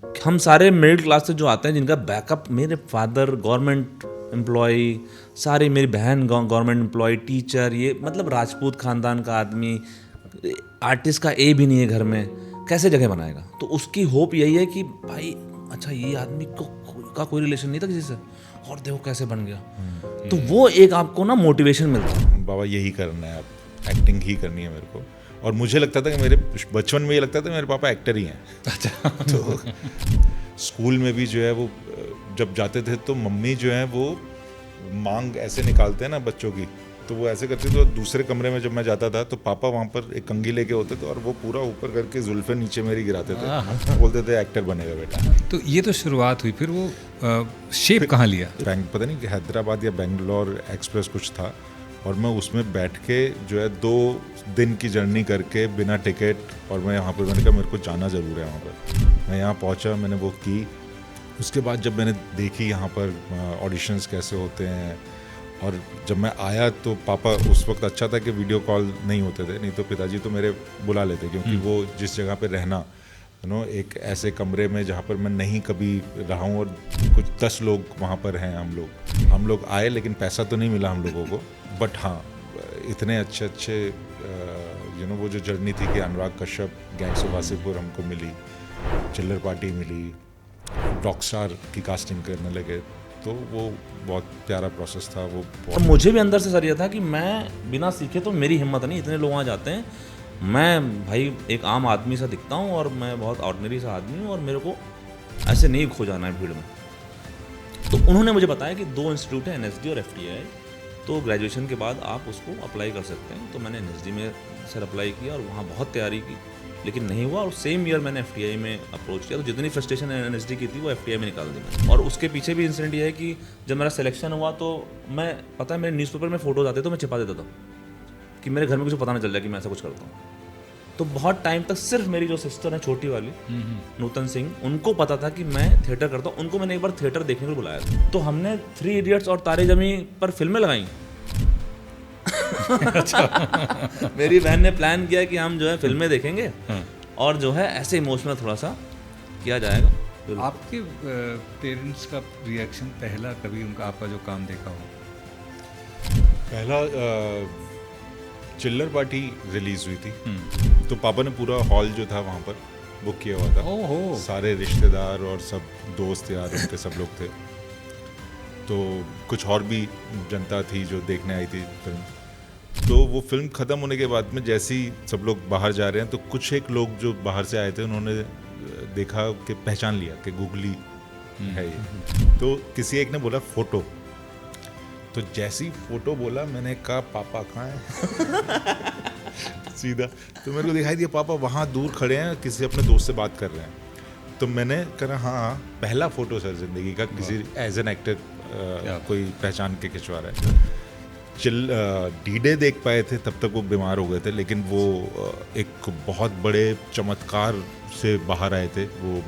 हम सारे middle class से जो आते हैं, जिनका बैकअप, मेरे फादर गवर्नमेंट एम्प्लॉय, सारी मेरी बहन गवर्नमेंट एम्प्लॉय, टीचर, ये मतलब राजपूत खानदान का आदमी, आर्टिस्ट का ए भी नहीं है घर में, कैसे जगह बनाएगा? तो उसकी होप यही है कि भाई अच्छा ये आदमी का कोई रिलेशन नहीं था किसी से, और देखो कैसे बन गया। तो वो एक आपको ना मोटिवेशन मिलता है। बाबा यही करना है, अब एक्टिंग ही करनी है मेरे को। और मुझे लगता था कि मेरे बचपन में ये लगता था कि मेरे पापा एक्टर ही हैं। अच्छा। तो स्कूल में भी जो है वो जब जाते थे तो मम्मी जो है वो मांग ऐसे निकालते हैं ना बच्चों की, तो वो ऐसे करते थे। तो दूसरे कमरे में जब मैं जाता था तो पापा वहाँ पर एक कंघी लेके होते थे और वो पूरा ऊपर करके जुल्फे नीचे मेरी गिराते थे, बोलते थे एक्टर बनेगा बेटा। तो ये तो शुरुआत हुई, फिर वो शेप कहाँ लिया? पता नहीं कि हैदराबाद या बेंगलोर एक्सप्रेस कुछ था, और मैं उसमें बैठ के जो है 2 दिन की जर्नी करके बिना टिकट, और मैं यहाँ पर, मैंने कहा मेरे को जाना ज़रूर है वहाँ पर। मैं यहाँ पहुँचा, मैंने वो की। उसके बाद जब मैंने देखी यहाँ पर ऑडिशंस कैसे होते हैं, और जब मैं आया तो पापा, उस वक्त अच्छा था कि वीडियो कॉल नहीं होते थे, नहीं तो पिताजी तो मेरे बुला लेते, क्योंकि वो जिस जगह पे रहना, एक ऐसे कमरे में जहाँ पर मैं नहीं कभी रहा हूँ, और कुछ 10 लोग वहाँ पर हैं, हम लोग आए, लेकिन पैसा तो नहीं मिला हम लोगों को। बट हाँ, इतने अच्छे वो जो जर्नी थी कि अनुराग कश्यप, गैंग्स ऑफ वासेपुर हमको मिली, चिल्लर पार्टी मिली, रॉकस्टार की कास्टिंग करने लगे, तो वो बहुत प्यारा प्रोसेस था वो। और मुझे भी अंदर से सर ये था कि मैं बिना सीखे तो मेरी हिम्मत नहीं, इतने लोग वहाँ जाते हैं, मैं भाई एक आम आदमी सा दिखता हूँ और मैं बहुत ऑर्डिनरी सा आदमी हूँ, और मेरे को ऐसे नहीं खो जाना है भीड़ में। तो उन्होंने मुझे बताया कि 2 इंस्टीट्यूट हैं, NSD और FTI, तो ग्रेजुएशन के बाद आप उसको अप्लाई कर सकते हैं। तो मैंने NSD में सर अप्लाई किया और वहाँ बहुत तैयारी की, लेकिन नहीं हुआ। और सेम ईयर मैंने FTI में अप्रोच किया, तो जितनी फ्रस्ट्रेशन NSD की थी वो FTI में निकाल दी मैंने। और उसके पीछे भी इंसिडेंट ये है कि जब मेरा सिलेक्शन हुआ तो मैं, पता है, मेरे न्यूज़पेपर में फ़ोटोज आते तो मैं छिपा देता था कि मेरे घर में कुछ पता नहीं चल जाए कि मैं ऐसा कुछ करता हूँ। तो बहुत टाइम तक सिर्फ मेरी जो सिस्टर है छोटी वाली, नूतन सिंह, उनको पता था कि मैं थिएटर करता हूँ। उनको मैंने एक बार थिएटर देखने को बुलाया था, तो हमने 3 इडियट्स और तारे ज़मीं पर फिल्में लगाई। अच्छा। मेरी बहन ने प्लान किया कि हम जो है फिल्में देखेंगे और जो है ऐसे इमोशनल थोड़ा सा किया जाएगा। आपके पेरेंट्स का रिएक्शन पहला कभी उनका आपका जो काम देखा हो? पहला चिल्लर पार्टी रिलीज हुई थी, तो पापा ने पूरा हॉल जो था वहाँ पर बुक किया हुआ था। सारे रिश्तेदार और सब दोस्त यार उनके सब लोग थे, तो कुछ और भी जनता थी जो देखने आई थी फिल्म। तो वो फिल्म ख़त्म होने के बाद में जैसे ही सब लोग बाहर जा रहे हैं, तो कुछ एक लोग जो बाहर से आए थे उन्होंने देखा कि पहचान लिया कि गूगली है ये। तो किसी एक ने बोला फ़ोटो, तो जैसी फ़ोटो बोला मैंने कहा पापा कहाँ हैं? सीधा तो मेरे को दिखाई दिया पापा वहाँ दूर खड़े हैं, किसी अपने दोस्त से बात कर रहे हैं। तो मैंने कहा हाँ, पहला फ़ोटो सर ज़िंदगी का, किसी एज एन एक्टर कोई पहचान के खिंचवा रहा है। डी-डे देख पाए थे, तब तक वो बीमार हो गए थे, लेकिन वो एक बहुत बड़े चमत्कार से बाहर आए थे। वो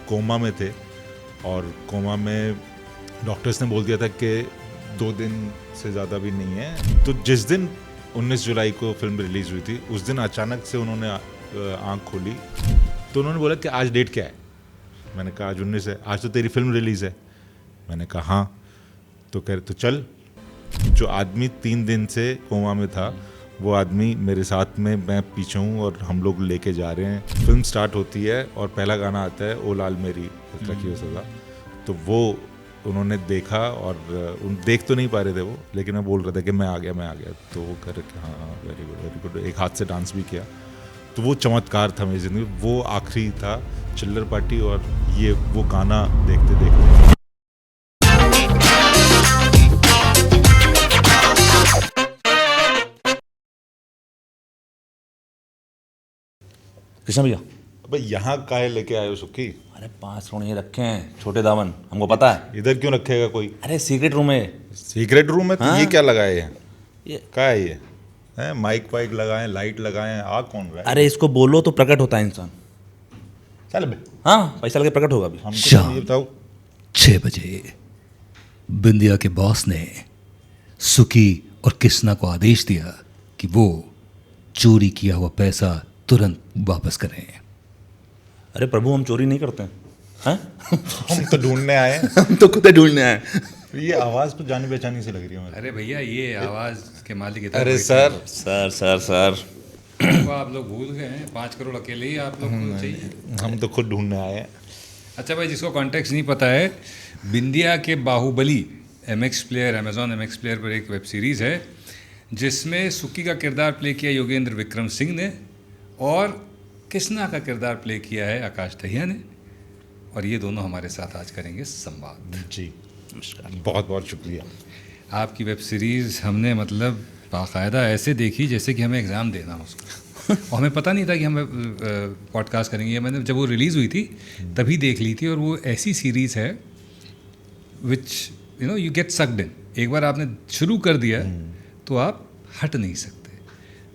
कोमा में थे, और कोमा में डॉक्टर्स ने बोल दिया था कि 2 दिन से ज़्यादा भी नहीं है। तो जिस दिन 19 जुलाई को फिल्म रिलीज़ हुई थी, उस दिन अचानक से उन्होंने आँख खोली, तो उन्होंने बोला कि आज डेट क्या है? मैंने कहा आज 19 है। आज तो तेरी फिल्म रिलीज़ है। मैंने कहा हाँ। तो कह रहे तो चल। जो आदमी 3 दिन से कोमा में था, वो आदमी मेरे साथ में, मैं पीछे हूँ और हम लोग लेके जा रहे हैं। फिल्म स्टार्ट होती है और पहला गाना आता है, ओ लाल मेरी रखी हो सजा। तो वो उन्होंने देखा, और उन देख तो नहीं पा रहे थे वो, लेकिन मैं बोल रहा था कि मैं आ गया। तो वो कह रहे हाँ हाँ वेरी गुड। एक हाथ से डांस भी किया। तो वो चमत्कार था मेरी ज़िंदगी। वो आखिरी था चिल्लर पार्टी, और ये वो गाना देखते देखते। कृष्ण भैया, अबे यहाँ काहे लेके आए हो सुखी? अरे 5 सोने रखे हैं, छोटे दामन, हमको पता है। इधर क्यों रखेगा कोई? अरे सीक्रेट रूम है। सीक्रेट रूम है? तो हाँ? ये क्या लगाए हैं? ये क्या है ये? हैं माइक वाइक लगाए, लाइट लगाए, आ कौन रहा है? अरे इसको बोलो तो प्रकट होता है इंसान। चल बे, हाँ, पैसा लगे प्रकट होगा अभी। हमको शाम ये बताओ। 6 बजे बिंदिया के बॉस ने सुकी और किसना को आदेश दिया कि वो चोरी किया हुआ पैसा तुरंत वापस करें। अरे प्रभु, हम चोरी नहीं करते हैं। हैं? हम तो ढूंढने आए हैं। हम तो खुद ढूंढने आए। ये आवाज़ तो जानी पहचानी से लग रही है मुझे। अरे भैया ये आवाज़ के मालिक इधर अरे बैठे सर, सर हैं। वो आप लोग भूल गए हैं, 5 करोड़ अकेले ही आप लोग को चाहिए। हम तो खुद ढूंढने आए हैं। अच्छा भाई, जिसको कॉन्टेक्स्ट नहीं पता है, बिंदिया के Baahubali MX player, Amazon MX player पर एक वेब सीरीज़ है जिसमें सुक्की का किरदार प्ले किया योगेंद्र विक्रम सिंह ने और कृष्णा का किरदार प्ले किया है आकाश दहिया ने, और ये दोनों हमारे साथ आज करेंगे संवाद। जी नमस्कार, बहुत बहुत शुक्रिया। आपकी वेब सीरीज़ हमने मतलब बाकायदा ऐसे देखी जैसे कि हमें एग्ज़ाम देना हो उसको और हमें पता नहीं था कि हम पॉडकास्ट करेंगे। मैंने जब वो रिलीज़ हुई थी तभी देख ली थी, और वो ऐसी सीरीज़ है विच यू गेट सक्ड इन। एक बार आपने शुरू कर दिया तो आप हट नहीं सकते।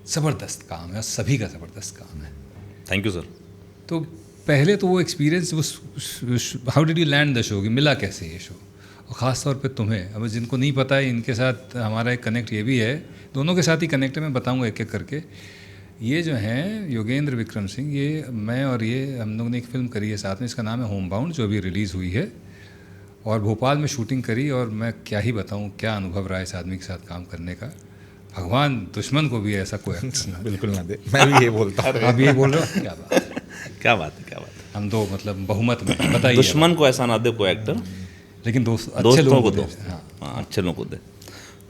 ज़बरदस्त काम है, सभी का ज़बरदस्त काम है। Thank you sir. तो पहले तो वो एक्सपीरियंस, वो how did you land the show, कि मिला कैसे ये शो, और ख़ास तौर पे तुम्हें। अब जिनको नहीं पता है इनके साथ हमारा एक कनेक्ट ये भी है, दोनों के साथ ही कनेक्ट है, मैं बताऊंगा एक एक करके। ये जो हैं योगेंद्र विक्रम सिंह, ये मैं और ये हम लोगों ने एक फ़िल्म करी है साथ में, इसका नाम है होम बाउंड, जो अभी रिलीज़ हुई है और भोपाल में शूटिंग करी। और मैं क्या ही बताऊं क्या अनुभव रहा है इस आदमी के साथ काम करने का। भगवान दुश्मन को भी ऐसा कोई बिल्कुल ना दे, मैं भी ये बोलता रहा। आप ये बोल रहे हो, क्या बात है। क्या बात है, क्या बात है। हम तो मतलब बहुमत में बताइए। दुश्मन को ऐसा ना दे कोई एक्टर, लेकिन अच्छे दोस्तों लोगों को दे। दो। हाँ, अच्छे लोगों को दे।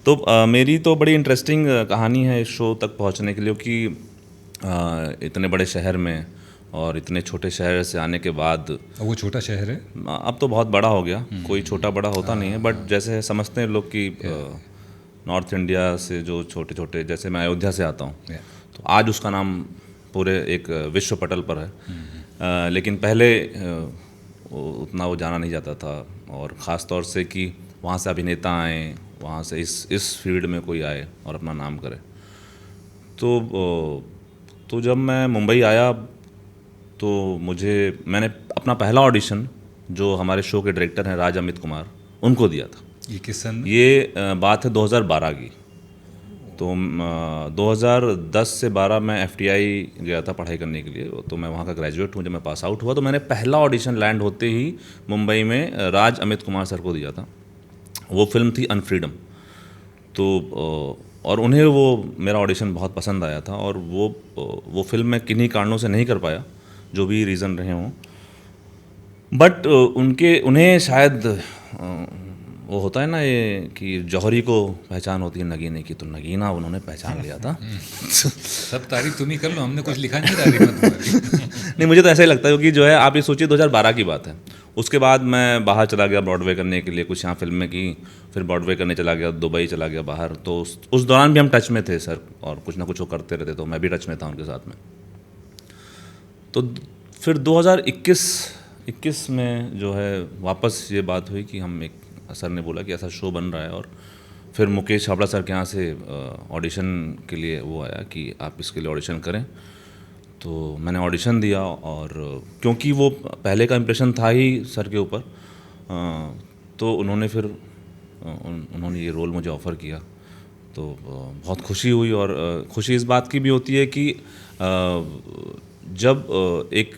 तो मेरी तो बड़ी इंटरेस्टिंग कहानी है इस शो तक पहुंचने के लिए, क्योंकि इतने बड़े शहर में और इतने छोटे शहर से आने के बाद, और वो छोटा शहर है, अब तो बहुत बड़ा हो गया, कोई छोटा बड़ा होता नहीं है, बट जैसे समझते हैं लोग कि नॉर्थ इंडिया से जो छोटे छोटे, जैसे मैं अयोध्या से आता हूँ, तो आज उसका नाम पूरे एक विश्व पटल पर है। लेकिन पहले उतना वो जाना नहीं जाता था, और ख़ास तौर से कि वहाँ से अभिनेता आए, वहाँ से इस फील्ड में कोई आए और अपना नाम करे। तो जब मैं मुंबई आया तो मैंने अपना पहला ऑडिशन, जो हमारे शो के डायरेक्टर हैं राज अमित कुमार, उनको दिया था। ये किस सन में? ये बात है 2012 की। तो 2010 से 12 मैं FTI गया था पढ़ाई करने के लिए, तो मैं वहाँ का ग्रेजुएट हूँ। जब मैं पास आउट हुआ तो मैंने पहला ऑडिशन लैंड होते ही मुंबई में राज अमित कुमार सर को दिया था। वो फिल्म थी अनफ्रीडम। तो और उन्हें वो मेरा ऑडिशन बहुत पसंद आया था, और वो फिल्म मैं किन्हीं कारणों से नहीं कर पाया, जो भी रीज़न रहे हों। बट उन्हें शायद वो होता है ना ये कि जौहरी को पहचान होती है नगीने की, तो नगीना उन्होंने पहचान लिया था। सब तारीफ तुम ही कर लो, हमने कुछ लिखा नहीं तारीफ में तुम्हारी। नहीं, मुझे तो ऐसा ही लगता है, क्योंकि जो है आप ये सोचिए 2012 की बात है। उसके बाद मैं बाहर चला गया ब्रॉडवे करने के लिए, कुछ यहाँ फिल्में की, फिर ब्रॉडवे करने चला गया, दुबई चला गया बाहर। तो उस दौरान भी हम टच में थे सर, और कुछ ना कुछ वो करते रहते, तो मैं भी टच में था उनके साथ में। तो फिर 2021 में जो है वापस ये बात हुई कि हम एक सर ने बोला कि ऐसा शो बन रहा है, और फिर मुकेश छाबड़ा सर के यहाँ से ऑडिशन के लिए वो आया कि आप इसके लिए ऑडिशन करें। तो मैंने ऑडिशन दिया, और क्योंकि वो पहले का इम्प्रेशन था ही सर के ऊपर, तो उन्होंने फिर उन्होंने ये रोल मुझे ऑफ़र किया। तो बहुत खुशी हुई, और खुशी इस बात की भी होती है कि जब एक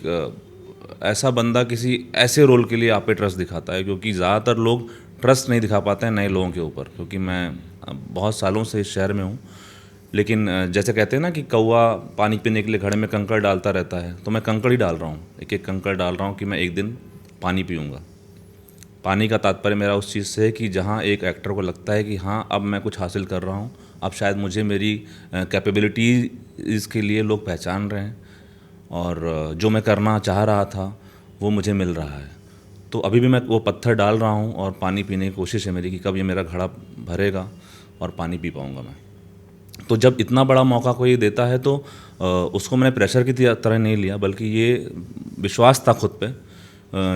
ऐसा बंदा किसी ऐसे रोल के लिए आप पे ट्रस्ट दिखाता है, क्योंकि ज़्यादातर लोग ट्रस्ट नहीं दिखा पाते हैं नए लोगों के ऊपर। क्योंकि मैं बहुत सालों से इस शहर में हूँ, लेकिन जैसे कहते हैं ना कि कौवा पानी पीने के लिए घड़े में कंकड़ डालता रहता है, तो मैं कंकड़ ही डाल रहा हूँ, एक एक कंकड़ डाल रहा हूँ कि मैं एक दिन पानी पीऊँगा। पानी का तात्पर्य मेरा उस चीज़ से है कि जहाँ एक एक्टर को लगता है कि हाँ अब मैं कुछ हासिल कर रहा हूँ, अब शायद मुझे मेरी कैपेबिलिटीज़ के लिए लोग पहचान रहे हैं, और जो मैं करना चाह रहा था वो मुझे मिल रहा है। तो अभी भी मैं वो पत्थर डाल रहा हूँ, और पानी पीने की कोशिश है मेरी कि कब ये मेरा घड़ा भरेगा और पानी पी पाऊँगा मैं। तो जब इतना बड़ा मौका कोई देता है तो उसको मैंने प्रेशर की तरह नहीं लिया, बल्कि ये विश्वास था खुद पे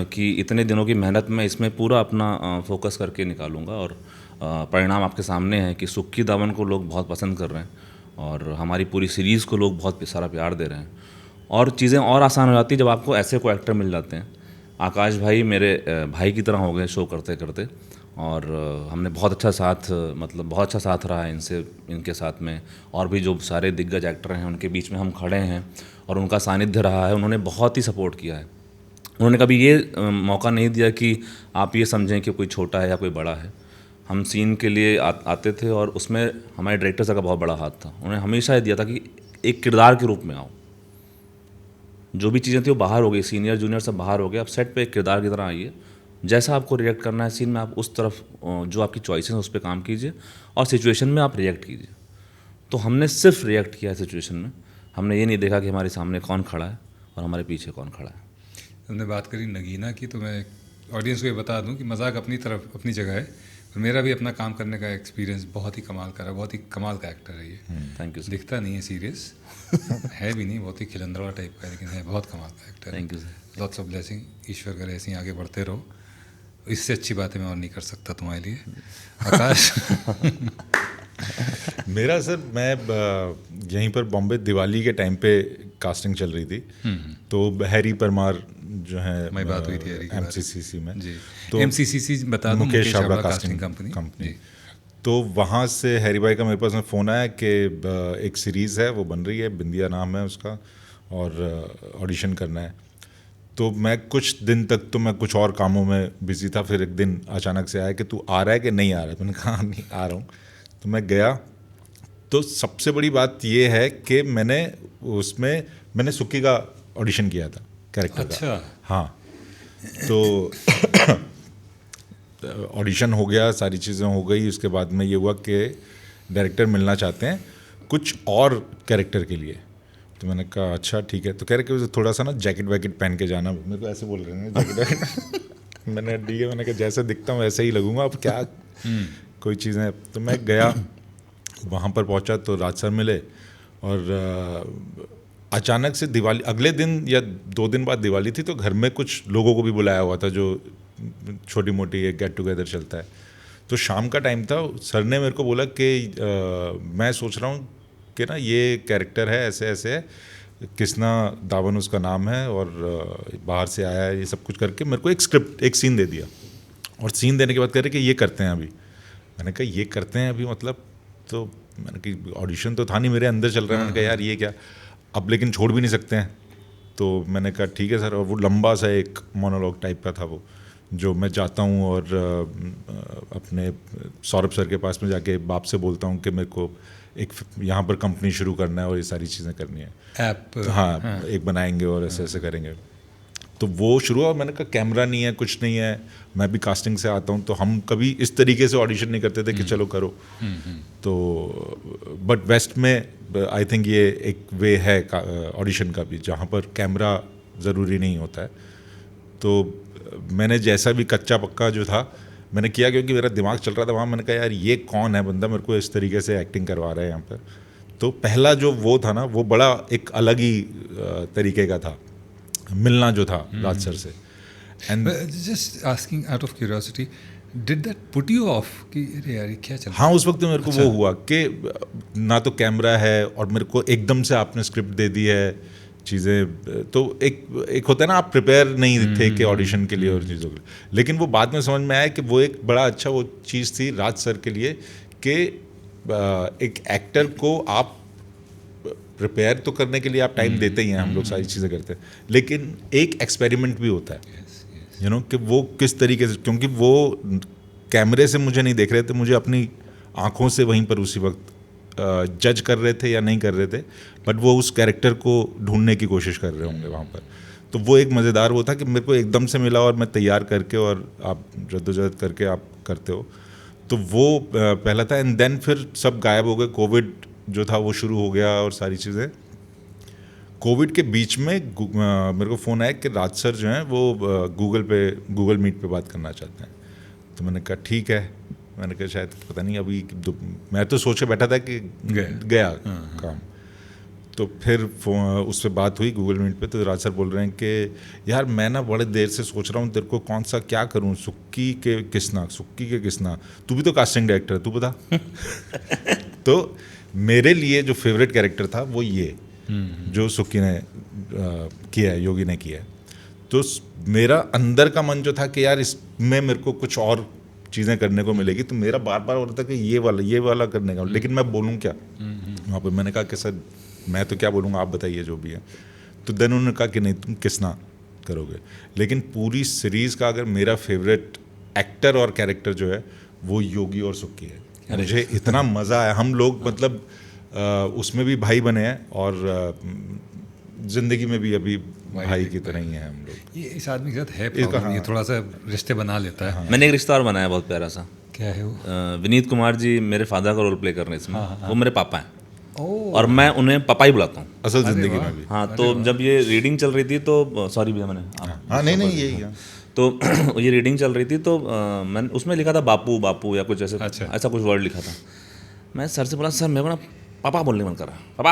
कि इतने दिनों की मेहनत में इसमें पूरा अपना फोकस करके निकालूंगा। और परिणाम आपके सामने है कि सुक्की दामन को लोग बहुत पसंद कर रहे हैं, और हमारी पूरी सीरीज़ को लोग बहुत सारा प्यार दे रहे हैं। और चीज़ें और आसान हो जाती है जब आपको ऐसे को एक्टर मिल जाते हैं। आकाश भाई मेरे भाई की तरह हो गए शो करते करते, और हमने बहुत अच्छा साथ, मतलब बहुत अच्छा साथ रहा है इनके साथ में। और भी जो सारे दिग्गज एक्टर हैं उनके बीच में हम खड़े हैं, और उनका सानिध्य रहा है, उन्होंने बहुत ही सपोर्ट किया है। उन्होंने कभी ये मौका नहीं दिया कि आप ये समझें कि कोई छोटा है या कोई बड़ा है। हम सीन के लिए आते थे और उसमें हमारे डायरेक्टर सर का बहुत बड़ा हाथ था। उन्होंने हमेशा ये दिया था कि एक किरदार के रूप में आओ। जो भी चीज़ें थी वो बाहर हो गई, सीनियर जूनियर सब बाहर हो गए, अब सेट पे एक किरदार की तरह आइए, जैसा आपको रिएक्ट करना है सीन में आप उस तरफ जो आपकी चॉइसेस हैं उस पर काम कीजिए और सिचुएशन में आप रिएक्ट कीजिए। तो हमने सिर्फ रिएक्ट किया है सिचुएशन में, हमने ये नहीं देखा कि हमारे सामने कौन खड़ा है और हमारे पीछे कौन खड़ा है। हमने बात करी नगीना की, तो मैं ऑडियंस को ये बता दूं कि मजाक अपनी तरफ अपनी जगह है, और मेरा भी अपना काम करने का एक्सपीरियंस बहुत ही कमाल का रहा, बहुत ही कमाल का एक्टर है ये। Thank you sir. दिखता नहीं है सीरियस है भी नहीं, बहुत ही खिलंदड़ा टाइप का है, लेकिन है बहुत कमाल का actor. Thank you sir. Lots of blessing, ईश्वर करे ऐसे ही आगे बढ़ते रहो, इससे अच्छी बातें मैं और नहीं कर सकता तुम्हारे लिए। आकाश मेरा सर, मैं यहीं पर बॉम्बे दिवाली के टाइम पे कास्टिंग चल रही थी, तो हैरी परमार जो है मैं बात हुई थी हैरी के बारे में। MCCC में जी, तो MCCC बता दूं, Mukesh Chhabra casting casting company. तो वहाँ से हैरी भाई का मेरे पास में फ़ोन आया कि एक सीरीज़ है वो बन रही है, बिंदिया नाम है उसका, और ऑडिशन करना है। तो मैं कुछ दिन तक तो मैं कुछ और कामों में बिजी था, फिर एक दिन अचानक से आया कि तू आ रहा है कि नहीं आ रहा है। मैंने कहा नहीं आ रहा हूँ। तो मैं गया, तो सबसे बड़ी बात ये है कि मैंने सुक्की का ऑडिशन किया था कैरेक्टर का। अच्छा। हाँ, तो ऑडिशन हो गया, सारी चीज़ें हो गई। उसके बाद में ये हुआ कि डायरेक्टर मिलना चाहते हैं कुछ और कैरेक्टर के लिए। तो मैंने कहा अच्छा ठीक है। तो कह रहे कि थोड़ा सा ना जैकेट वैकेट पहन के जाना। मेरे को ऐसे बोल रहे हैं जैकेट वैकेट मैंने ठीक है, मैंने कहा जैसे दिखता हूँ वैसे ही लगूंगा, अब क्या कोई चीज़ें। तो मैं गया, वहाँ पर पहुँचा तो राज सर मिले, और अचानक से दिवाली अगले दिन या 2 दिन बाद दिवाली थी, तो घर में कुछ लोगों को भी बुलाया हुआ था, जो छोटी मोटी एक गेट टुगेदर चलता है। तो शाम का टाइम था, सर ने मेरे को बोला कि मैं सोच रहा हूँ कि ना ये कैरेक्टर है, ऐसे ऐसे है, किसना दावन उसका नाम है, और बाहर से आया है, ये सब कुछ करके मेरे को एक स्क्रिप्ट, एक सीन दे दिया। और सीन देने के बाद कह रहे कि ये करते हैं अभी। मैंने कहा ये करते हैं अभी मतलब? तो मैंने कहा ऑडिशन तो था नहीं, मेरे अंदर चल रहा है। मैंने कहा यार ये क्या, अब लेकिन छोड़ भी नहीं सकते हैं। तो मैंने कहा ठीक है सर। और वो लंबा सा एक मोनोलॉग टाइप का था वो, जो मैं जाता हूँ और अपने सौरभ सर के पास में जाके बाप से बोलता हूँ कि मेरे को एक यहाँ पर कंपनी शुरू करना है और ये सारी चीज़ें करनी है, ऐप। हाँ, एक बनाएंगे और ऐसे ऐसे करेंगे। तो वो शुरू हुआ। मैंने कहा कैमरा नहीं है, कुछ नहीं है, मैं भी कास्टिंग से आता हूँ, तो हम कभी इस तरीके से ऑडिशन नहीं करते थे कि चलो करो। तो बट वेस्ट में आई थिंक ये एक वे है ऑडिशन का भी, जहाँ पर कैमरा ज़रूरी नहीं होता है। तो मैंने जैसा भी कच्चा पक्का जो था मैंने किया, क्योंकि मेरा दिमाग चल रहा था वहाँ। मैंने कहा यार ये कौन है बंदा, मेरे को इस तरीके से एक्टिंग करवा रहा है यहाँ पर। तो पहला जो वो था ना, वो बड़ा एक अलग ही तरीके का था, मिलना जो था राज सर से। And just asking out of curiosity, did that put you of कि अरे यार क्या चल रहा है? हाँ, उस वक्त तो मेरे को वो हुआ कि ना तो कैमरा है और मेरे को एकदम से आपने स्क्रिप्ट दे दी है चीज़ें। तो एक होता है ना, आप प्रिपेयर नहीं थे कि ऑडिशन के लिए और चीज़ों के लिए। लेकिन वो बाद में समझ में आया कि वो एक बड़ा अच्छा वो चीज़ थी राज सर के लिए कि एक एक्टर को आप प्रिपेयर तो करने के लिए आप टाइम देते ही हैं, हम लोग सारी चीज़ें करते हैं, लेकिन एक एक्सपेरिमेंट भी होता है यू नो कि वो किस तरीके से, क्योंकि वो कैमरे से मुझे नहीं देख रहे थे, मुझे अपनी आंखों से वहीं पर उसी वक्त जज कर रहे थे या नहीं कर रहे थे, बट वो उस कैरेक्टर को ढूंढने की कोशिश कर रहे होंगे वहाँ पर। तो वो एक मज़ेदार वो था कि मेरे को एकदम से मिला और मैं तैयार करके, और आप जद्दोजहद करके आप करते हो, तो वो पहला था। एंड देन फिर सब गायब हो गए, कोविड जो था वो शुरू हो गया और सारी चीज़ें। कोविड के बीच में मेरे को फ़ोन आया कि राज सर जो हैं वो गूगल मीट पे बात करना चाहते हैं। तो मैंने कहा ठीक है। मैंने कहा शायद पता नहीं अभी, मैं तो सोचे बैठा था कि गया काम। तो फिर उस पर बात हुई गूगल मीट पे, तो राज सर बोल रहे हैं कि यार मैं ना बड़े देर से सोच रहा हूँ तेरे को कौन सा क्या करूँ, सुक्की के किसना, तू भी तो कास्टिंग डायरेक्टर है, तू बता। तो मेरे लिए जो फेवरेट कैरेक्टर था वो ये जो सुक्की ने किया है, योगी ने किया है। तो मेरा अंदर का मन जो था कि यार इसमें मेरे को कुछ और चीज़ें करने को मिलेगी, तो मेरा बार बार हो रहा था कि ये वाला करने का, लेकिन मैं बोलूँ क्या वहाँ पर। मैंने कहा कि सर मैं तो क्या बोलूँगा, आप बताइए जो भी है। तो देन उन्होंने कहा कि नहीं तुम किसना करोगे। लेकिन पूरी सीरीज़ का अगर मेरा फेवरेट एक्टर और कैरेक्टर जो है वो योगी और सुक्की है। मुझे इतना मज़ा आया, हम लोग मतलब उसमें भी भाई बने हैं और ज़िंदगी में भी अभी भाई की तरह ही हैं हम लोग। ये इस आदमी के साथ है प्रॉब्लम, ये थोड़ा सा रिश्ते बना लेता है। मैंने एक रिश्ता और बनाया बहुत प्यारा सा। क्या है वो? विनीत कुमार जी मेरे फादर का रोल प्ले कर रहे हैं इसमें। वो मेरे पापा हैं और मैं उन्हें पापा ही बुलाता हूँ असल ज़िंदगी में भी। हाँ, तो जब ये रीडिंग चल रही थी तो सॉरी भैया मैंने हाँ नहीं यही है। तो ये रीडिंग चल रही थी तो मैंने उसमें लिखा था बापू बापू या कुछ ऐसे, ऐसा कुछ वर्ड लिखा था। मैं सर से बोला, सर मेरे को ना पापा बोलने मन कर रहा है, पापा,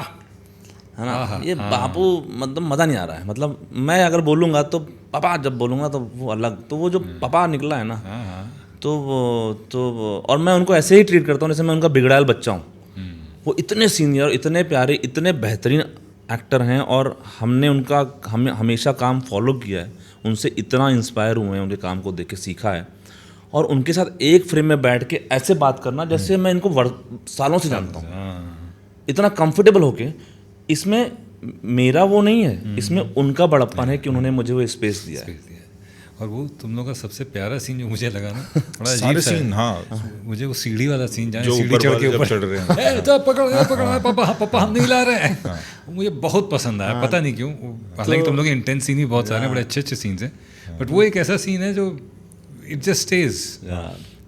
है ना, ये बापू मतलब मज़ा नहीं आ रहा है, मतलब मैं अगर बोलूँगा तो पापा, जब बोलूँगा तो वो अलग, तो वो जो पापा निकला है ना, तो और मैं उनको ऐसे ही ट्रीट करता हूँ जैसे मैं उनका बिगड़ायल बच्चा हूँ। वो इतने सीनियर, इतने प्यारे, इतने बेहतरीन एक्टर हैं और हमने उनका हमेशा काम फॉलो किया है, उनसे इतना इंस्पायर हुए हैं, उनके काम को देख के सीखा है। और उनके साथ एक फ्रेम में बैठ के ऐसे बात करना जैसे मैं इनको सालों से जानता हूँ, इतना कंफर्टेबल होके। इसमें मेरा वो नहीं है, इसमें उनका बड़प्पन है कि उन्होंने मुझे वो स्पेस दिया है। और वो तुम लोग का सबसे प्यारा सीन जो मुझे लगा ना, बड़ा सारे अजीब सा सीन, है। हाँ, मुझे वो सीढ़ी वाला सीन जहाँ जो सीढ़ी चढ़ के ऊपर चढ़ रहे हैं, तो पकड़ पापा, पापा हम नहीं ला रहे हैं, मुझे बहुत पसंद आया, पता नहीं क्यों। हालांकि तुम लोग के इंटेंस सीन भी बहुत सारे हैं, बड़े अच्छे अच्छे सीन्स हैं, बट वो एक ऐसा सीन है जो इट जस्ट स्टेज,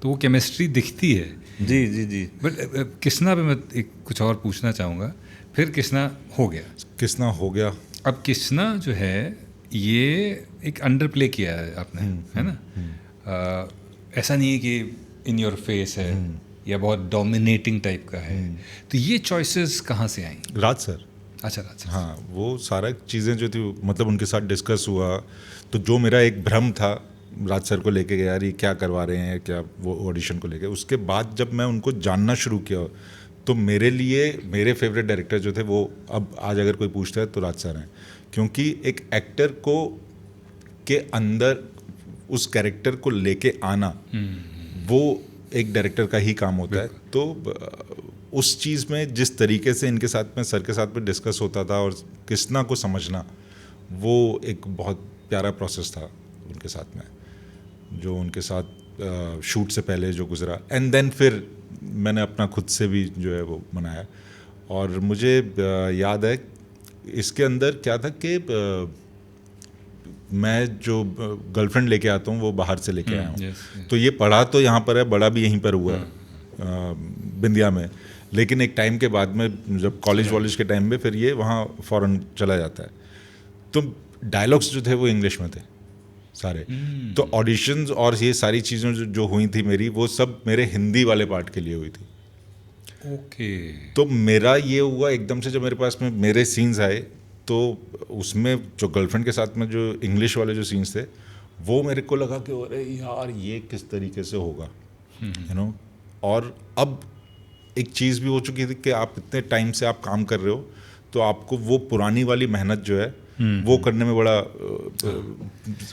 तो वो केमिस्ट्री दिखती है। जी जी जी। बट किसना पे मैं एक कुछ और पूछना चाहूँगा। फिर किसना हो गया, किसना हो गया। अब किसना जो है ये एक अंडर प्ले किया है आपने, है ना? ऐसा नहीं है कि इन योर फेस है या बहुत डोमिनेटिंग टाइप का है, तो ये चॉइसेस कहाँ से आई? राज सर। अच्छा राज सर। हाँ, वो सारा चीज़ें जो थी मतलब उनके साथ डिस्कस हुआ, तो जो मेरा एक भ्रम था राज सर को लेके, यार ये क्या करवा रहे हैं क्या, वो ऑडिशन को लेके, उसके बाद जब मैं उनको जानना शुरू किया तो मेरे लिए मेरे फेवरेट डायरेक्टर जो थे वो अब आज अगर कोई पूछता है तो राज सर हैं। क्योंकि एक एक्टर को के अंदर उस कैरेक्टर को लेके आना वो एक डायरेक्टर का ही काम होता है। तो उस चीज़ में जिस तरीके से इनके साथ में, सर के साथ में डिस्कस होता था और किसना को समझना, वो एक बहुत प्यारा प्रोसेस था उनके साथ में, जो उनके साथ शूट से पहले जो गुजरा, एंड देन फिर मैंने अपना खुद से भी जो है वो बनाया। और मुझे याद है इसके अंदर क्या था कि मैं जो गर्लफ्रेंड लेके आता हूँ वो बाहर से लेके आया हूँ। तो ये पढ़ा तो यहाँ पर है, बड़ा भी यहीं पर हुआ है बिंदिया में, लेकिन एक टाइम के बाद में जब कॉलेज के टाइम में फिर ये वहाँ फ़ॉरेन चला जाता है। तो डायलॉग्स जो थे वो इंग्लिश में थे सारे। तो ऑडिशंस और ये सारी चीज़ें जो हुई थी मेरी, वो सब मेरे हिंदी वाले पार्ट के लिए हुई थी। ओके। तो मेरा ये हुआ एकदम से, जब मेरे पास में मेरे सीन्स आए तो उसमें जो गर्लफ्रेंड के साथ में जो इंग्लिश वाले जो सीन्स थे वो मेरे को लगा कि अरे यार ये किस तरीके से होगा, यू नो। और अब एक चीज़ भी हो चुकी थी कि आप इतने टाइम से आप काम कर रहे हो तो आपको वो पुरानी वाली मेहनत जो है वो करने में बड़ा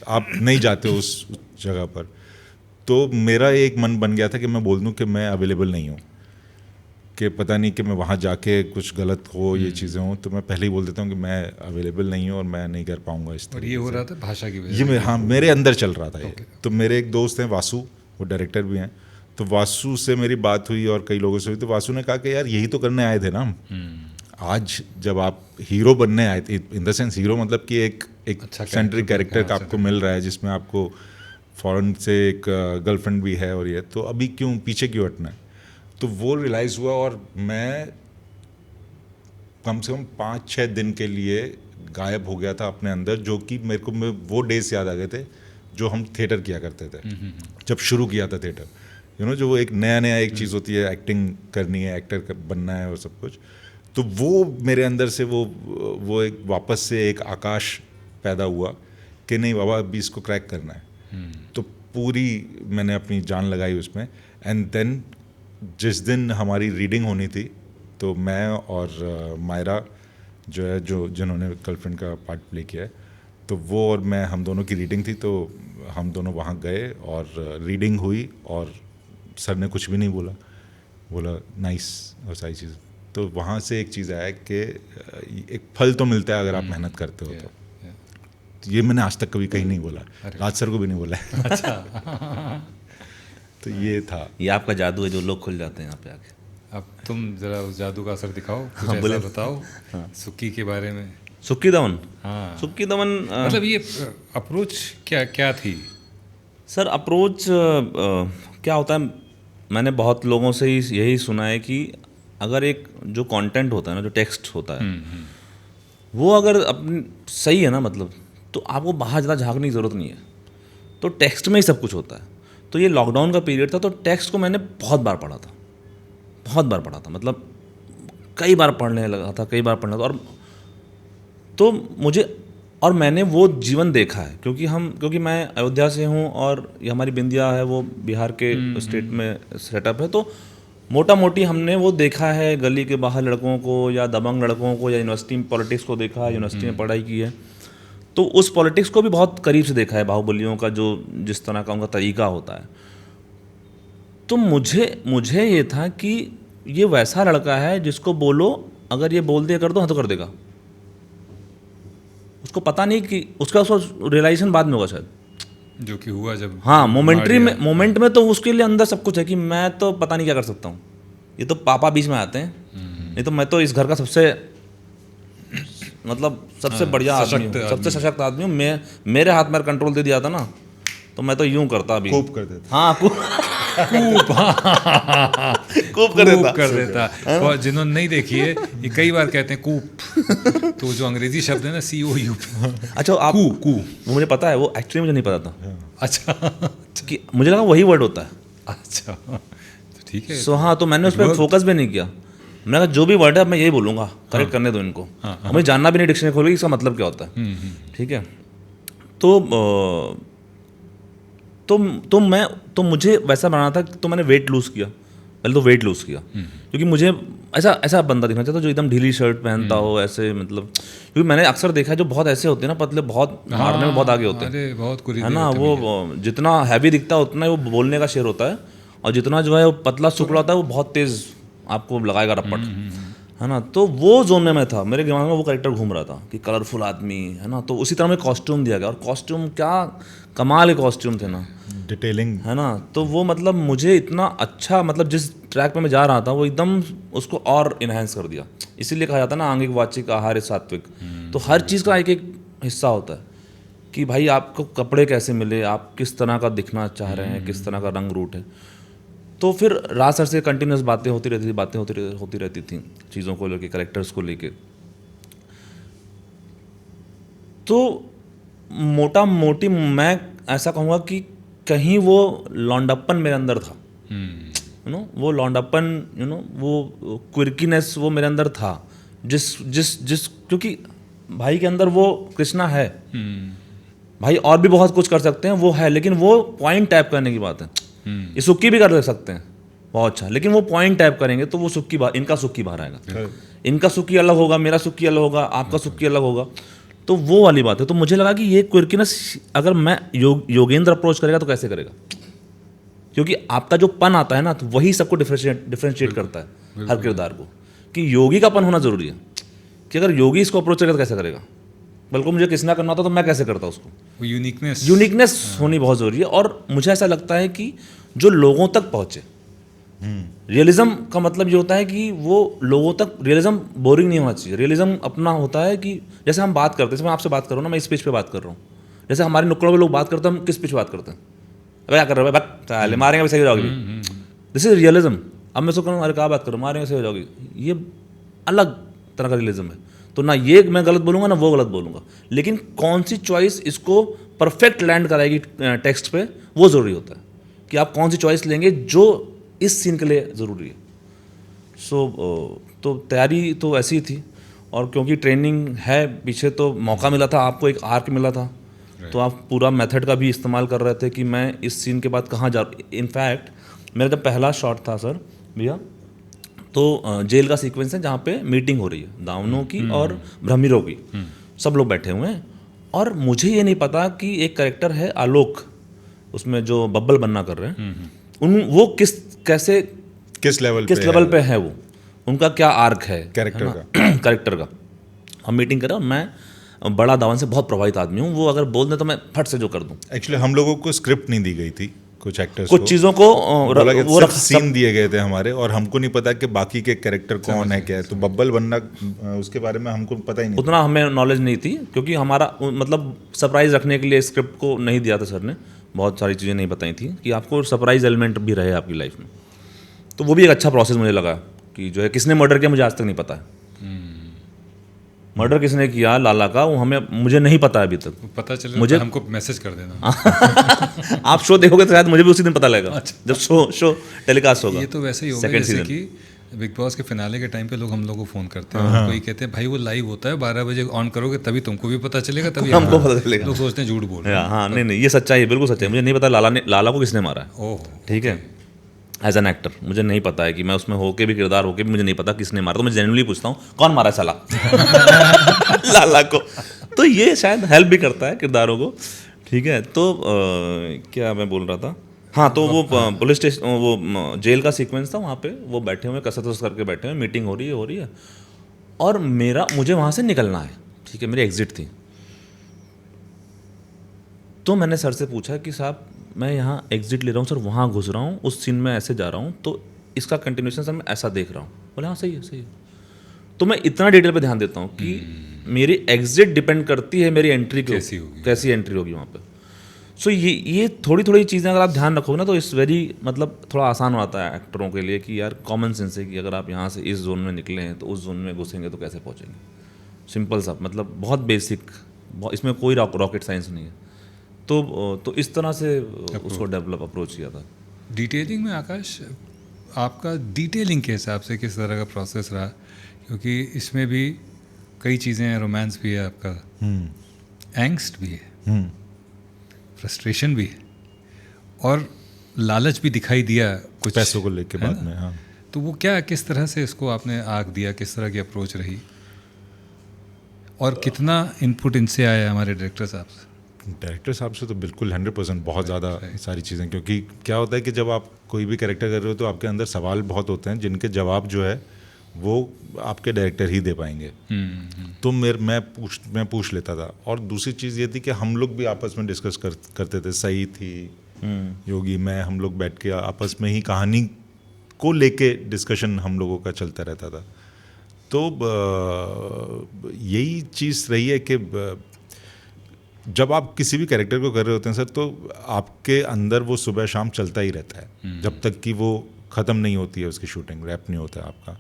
आप नहीं जाते हो उस जगह पर। तो मेरा एक मन बन गया था कि मैं बोल दूं कि मैं अवेलेबल नहीं हूँ, कि पता नहीं कि मैं वहाँ जाके कुछ गलत हो, ये चीज़ें हों, तो मैं पहले ही बोल देता हूँ कि मैं अवेलेबल नहीं हूँ और मैं नहीं कर पाऊँगा इस तरह। और ये हो रहा था भाषा की वजह से, ये हाँ मेरे अंदर चल रहा था ये। तो मेरे एक दोस्त हैं वासु, वो डायरेक्टर भी हैं, तो वासु से मेरी बात हुई और कई लोगों से हुई, तो वासु ने कहा कि यार यही तो करने आए थे ना हम। आज जब आप हीरो बनने आए थे, इन द सेंस हीरो मतलब कि एक अच्छा सेंट्रिक कैरेक्टर का आपको मिल रहा है जिसमें आपको फॉरेन से एक गर्लफ्रेंड भी है और ये, तो अभी क्यों पीछे क्यों हटना है। तो वो रियलाइज़ हुआ और मैं कम से कम 5-6 दिन के लिए गायब हो गया था अपने अंदर, जो कि मेरे को वो डेज याद आ गए थे जो हम थिएटर किया करते थे जब शुरू किया था थिएटर, यू नो, जो वो एक नया एक चीज़ होती है, एक्टिंग करनी है, एक्टर बनना है और सब कुछ। तो वो मेरे अंदर से वो एक वापस से एक आकाश पैदा हुआ कि नहीं बाबा अभी इसको क्रैक करना है। तो पूरी मैंने अपनी जान लगाई उसमें। एंड देन जिस दिन हमारी रीडिंग होनी थी तो मैं और मायरा जो है जिन्होंने गर्लफ्रेंड का पार्ट प्ले किया है, तो वो और मैं, हम दोनों की रीडिंग थी। तो हम दोनों वहाँ गए और रीडिंग हुई और सर ने कुछ भी नहीं बोला नाइस और सारी चीज़। तो वहाँ से एक चीज़ आया कि एक फल तो मिलता है अगर आप मेहनत करते हो तो। ये मैंने आज तक कभी कहीं नहीं बोला, राज सर को भी नहीं बोला है। अच्छा। तो ये था। ये आपका जादू है जो लोग खुल जाते हैं यहाँ पे आके। अब तुम जरा उस जादू का असर दिखाओ, कुछ ऐसा बताओ सुक्की के बारे में। सुक्की दमन। हाँ, सुक्की दमन मतलब ये अप्रोच क्या क्या थी? सर अप्रोच क्या होता है, मैंने बहुत लोगों से ही यही सुना है कि अगर एक जो कंटेंट होता है ना, जो टेक्स्ट होता है, वो अगर अपनी सही है ना, मतलब तो आपको बाहर ज़्यादा झांकने की ज़रूरत नहीं है, तो टेक्स्ट में ही सब कुछ होता है। तो ये लॉकडाउन का पीरियड था, तो टेक्स्ट को मैंने बहुत बार पढ़ा था, मतलब कई बार पढ़ने लगा था, और तो मुझे, और मैंने वो जीवन देखा है, क्योंकि मैं अयोध्या से हूँ और ये हमारी बिंदिया है वो बिहार के स्टेट में सेटअप है, तो मोटा मोटी हमने वो देखा है, गली के बाहर लड़कों को या दबंग लड़कों को, या यूनिवर्सिटी में पॉलिटिक्स को देखा है, यूनिवर्सिटी में पढ़ाई की है, तो उस पॉलिटिक्स को भी बहुत करीब से देखा है, बाहुबलियों का जो जिस तरह का उनका तरीका होता है। तो मुझे ये था कि ये वैसा लड़का है जिसको बोलो, अगर ये बोल दिया कर दो, हाँ तो कर देगा। उसको पता नहीं कि उसका रियलाइजेशन बाद में होगा शायद, जो कि हुआ जब, हाँ, मोमेंट में तो उसके लिए अंदर सब कुछ है कि मैं तो पता नहीं क्या कर सकता हूँ, ये तो पापा बीच में आते हैं, नहीं तो मैं तो इस घर का सबसे बढ़िया आदमी हूँ, सबसे सशक्त आदमी हूँ। मेरे हाथ में कंट्रोल दे दिया था ना, तो मैं तो यूं करता अभी, कोप कर देता। हाँ, कूप कर देता। और जिन्होंने नहीं देखी है, ये कई बार कहते हैं कूप, तो जो अंग्रेजी शब्द है ना, COU। अच्छा, आप कू वो मुझे पता है, वो एक्चुअली मुझे नहीं पता था। अच्छा, कि मुझे लगा वही वर्ड होता है। अच्छा, तो ठीक है। हाँ, तो मैंने उस पर फोकस भी नहीं किया। मैंने कहा जो भी वर्ड है मैं यही बोलूँगा, करेक्ट करने दो इनको। मुझे जानना भी नहीं डिक्शनरी खोल के इसका मतलब क्या होता है। ठीक है, तो मुझे वैसा बनाना था, तो मैंने वेट लूज़ किया, पहले तो वेट लूज़ किया, क्योंकि मुझे ऐसा बंदा दिखना चाहता जो एकदम ढीली शर्ट पहनता हो ऐसे, मतलब क्योंकि मैंने अक्सर देखा है जो बहुत ऐसे होते हैं ना, पतले, बहुत मारने में बहुत आगे होते हैं, बहुत है ना, वो जितना हैवी दिखता है उतना ही वो बोलने का शेर होता है, और जितना जो है वो पतला सुकड़ा होता है वो बहुत तेज़ आपको लगाएगा रप्पट, है ना। तो वो जोन में मैं था, मेरे दिमाग में वो कैरेक्टर घूम रहा था कि कलरफुल आदमी, है ना। तो उसी तरह में कॉस्ट्यूम दिया गया, और कॉस्ट्यूम क्या कमाल के कॉस्ट्यूम थे ना, डिटेलिंग, है ना। तो वो मतलब मुझे इतना अच्छा, मतलब जिस ट्रैक पे मैं जा रहा था वो एकदम उसको और इन्हेंस कर दिया। इसीलिए कहा जाता है ना, आंगिक वाचिक आहार सात्विक। तो हर चीज़ का एक एक हिस्सा होता है कि भाई आपको कपड़े कैसे मिले, आप किस तरह का दिखना चाह रहे हैं, किस तरह का रंग रूट है। तो फिर राज सर से कंटिन्यूस बातें होती रहती थी चीज़ों को लेके, कैरेक्टर्स को लेके। तो मोटा मोटी मैं ऐसा कहूँगा कि कहीं वो लौंडापन मेरे अंदर था, वो लौंडापन, वो क्विर्कीनेस वो मेरे अंदर था, जिस क्योंकि भाई के अंदर वो कृष्णा है। भाई और भी बहुत कुछ कर सकते हैं, वो है, लेकिन वो पॉइंट टैप करने की बात है। ये सुक्की भी कर सकते हैं बहुत अच्छा, लेकिन वो पॉइंट टैप करेंगे तो वो इनका सुक्की बाहर आएगा। इनका सुक्की अलग होगा, मेरा सुक्की अलग होगा, आपका सुक्की अलग होगा, तो वो वाली बात है। तो मुझे लगा कि ये क्विर्कीनेस अगर मैं योगेंद्र अप्रोच करेगा तो कैसे करेगा, क्योंकि आपका जो पन आता है ना, तो वही सबको डिफरेंशिएट करता है हर किरदार को, कि योगी का पन होना जरूरी है, कि अगर योगी इसको अप्रोच करेगा तो कैसे करेगा। बल्कि मुझे किसना करना होता तो मैं कैसे करता उसको, वो यूनिकनेस होनी बहुत ज़रूरी है। और मुझे ऐसा लगता है कि जो लोगों तक पहुँचे, रियलिज्म का मतलब ये होता है कि वो लोगों तक, रियलिज्म बोरिंग नहीं होना चाहिए। रियलिज्म अपना होता है कि जैसे हम बात करते हैं, जैसे मैं आपसे बात कर रहा हूँ ना, मैं इस पिच पे बात कर रहा हूँ, जैसे हमारे नुक्कड़ों में लोग बात करते हैं, हम किस पिच पे बात करते हैं, अरे क्या कर रहे हो भाई, मारेंगे वैसे हो जाओगी, दिस इज रियलिज्म। अब मैं सोच रहा हूँ, अरे क्या बात करो, मारेंगे वैसे हो जाओगी, ये अलग तरह का रियलिज्म है। तो ना ये मैं गलत बोलूँगा ना वो गलत बोलूँगा, लेकिन कौन सी चॉइस इसको परफेक्ट लैंड कराएगी टेक्स्ट पे, वो ज़रूरी होता है कि आप कौन सी चॉइस लेंगे जो इस सीन के लिए ज़रूरी है। तो तैयारी तो ऐसी ही थी, और क्योंकि ट्रेनिंग है पीछे, तो मौका मिला था, आपको एक आर्क मिला था, तो आप पूरा मेथड का भी इस्तेमाल कर रहे थे कि मैं इस सीन के बाद कहाँ जा। इनफैक्ट मेरा जब पहला शॉट था सर भैया, तो जेल का सीक्वेंस है जहाँ पे मीटिंग हो रही है दावनों की और ब्रह्मीरों की, सब लोग बैठे हुए हैं, और मुझे ये नहीं पता कि एक कैरेक्टर है आलोक, उसमें जो बब्बल बनना कर रहे हैं, वो किस लेवल पे है, वो उनका क्या आर्क है कैरेक्टर का। हम मीटिंग कर रहे हैं, और मैं बड़ा दावन से बहुत प्रभावित आदमी हूँ, वो अगर बोल दें तो मैं फट से जो कर दूँ। एक्चुअली हम लोगों को स्क्रिप्ट नहीं दी गई थी, कुछ एक्टर्स कुछ चीज़ों को वो सिर्फ सीन दिए गए थे हमारे, और हमको नहीं पता कि बाकी के कैरेक्टर कौन है क्या है। तो बब्बल बनना उसके बारे में हमको पता ही नहीं, उतना हमें नॉलेज नहीं थी, क्योंकि हमारा मतलब सरप्राइज रखने के लिए स्क्रिप्ट को नहीं दिया था सर ने, बहुत सारी चीज़ें नहीं बताई थी कि आपको सरप्राइज एलिमेंट भी रहे आपकी लाइफ में। तो वो भी एक अच्छा प्रोसेस मुझे लगा कि जो है किसने मर्डर किया मुझे आज तक नहीं पता है। मर्डर किसने किया लाला का, वो मुझे नहीं पता है अभी तक। पता चले मुझे- तो हमको मैसेज कर देना। आप शो देखोगे तो शायद मुझे भी उसी दिन पता लगेगा जब शो टेलीकास्ट होगा। ये तो वैसे ही होगा Second जैसे season। कि बिग बॉस के फिनाले के टाइम पे लोग हम लोग को फ़ोन करते हैं और कोई कहते हैं भाई वो लाइव होता है 12 बजे ऑन करोगे तभी तुमको भी पता चलेगा, तभी हमको पता चलेगा। लोग सोचते हैं झूठ बोल रहे हैं। हाँ, नहीं नहीं, ये सच्चाई है, बिल्कुल सच्चाई है। मुझे नहीं पता लाला को किसने मारा है, ओह, ठीक है, एज एन एक्टर मुझे नहीं पता है कि मैं उसमें होके भी, किरदार होके भी मुझे नहीं पता किसने मारा। तो मैं जेन्युइनली पूछता हूँ कौन मारा है साला लाला को। तो ये शायद हेल्प भी करता है किरदारों को, ठीक है। तो क्या मैं बोल रहा था, हाँ, तो वो पुलिस स्टेशन, वो जेल का सीक्वेंस था, वहाँ पे वो बैठे हुए कसरत करके बैठे हुए, मीटिंग हो रही है और मुझे वहाँ से निकलना है, ठीक है, मेरी एग्जिट थी। तो मैंने सर से पूछा कि साहब मैं यहाँ एग्जिट ले रहा हूँ सर, वहाँ घुस रहा हूँ, उस सीन में ऐसे जा रहा हूँ, तो इसका कंटिन्यूशन सर मैं ऐसा देख रहा हूँ। बोले हाँ सही है। तो मैं इतना डिटेल पे ध्यान देता हूँ कि मेरी एग्जिट डिपेंड करती है मेरी एंट्री कैसी एंट्री होगी वहाँ पे। सो ये थोड़ी चीज़ें अगर आप ध्यान रखोगे ना तो इस वेरी मतलब थोड़ा आसान होता है एक्टरों के लिए कि यार कॉमन सेंस है कि अगर आप यहाँ से इस जोन में निकले हैं तो उस जोन में घुसेंगे तो कैसे पहुँचेंगे। सिंपल सा, मतलब बहुत बेसिक, इसमें कोई रॉकेट साइंस नहीं है। तो इस तरह से उसको डेवलप अप्रोच किया था। डिटेलिंग में आकाश आपका डिटेलिंग के हिसाब से किस तरह का प्रोसेस रहा, क्योंकि इसमें भी कई चीज़ें हैं, रोमांस भी है आपका, एंग्स्ट भी है, फ्रस्ट्रेशन भी है और लालच भी दिखाई दिया कुछ पैसों को लेके बाद में। हाँ, तो वो क्या, किस तरह से इसको आपने आग दिया, किस तरह की अप्रोच रही और कितना इनपुट इनसे आया हमारे डायरेक्टर साहब से? डायरेक्टर साहब से तो बिल्कुल 100% बहुत ज़्यादा सारी चीज़ें, क्योंकि क्या होता है कि जब आप कोई भी कैरेक्टर कर रहे हो तो आपके अंदर सवाल बहुत होते हैं जिनके जवाब जो है वो आपके डायरेक्टर ही दे पाएंगे। तो मैं पूछ लेता था। और दूसरी चीज़ ये थी कि हम लोग भी आपस में डिस्कस करते थे। सही थी, योगी, मैं, हम लोग बैठ के आपस में ही कहानी को लेके डिस्कशन हम लोगों का चलता रहता था। तो यही चीज़ रही है कि जब आप किसी भी कैरेक्टर को कर रहे होते हैं सर, तो आपके अंदर वो सुबह शाम चलता ही रहता है जब तक कि वो ख़त्म नहीं होती है, उसकी शूटिंग रैप नहीं होता है आपका।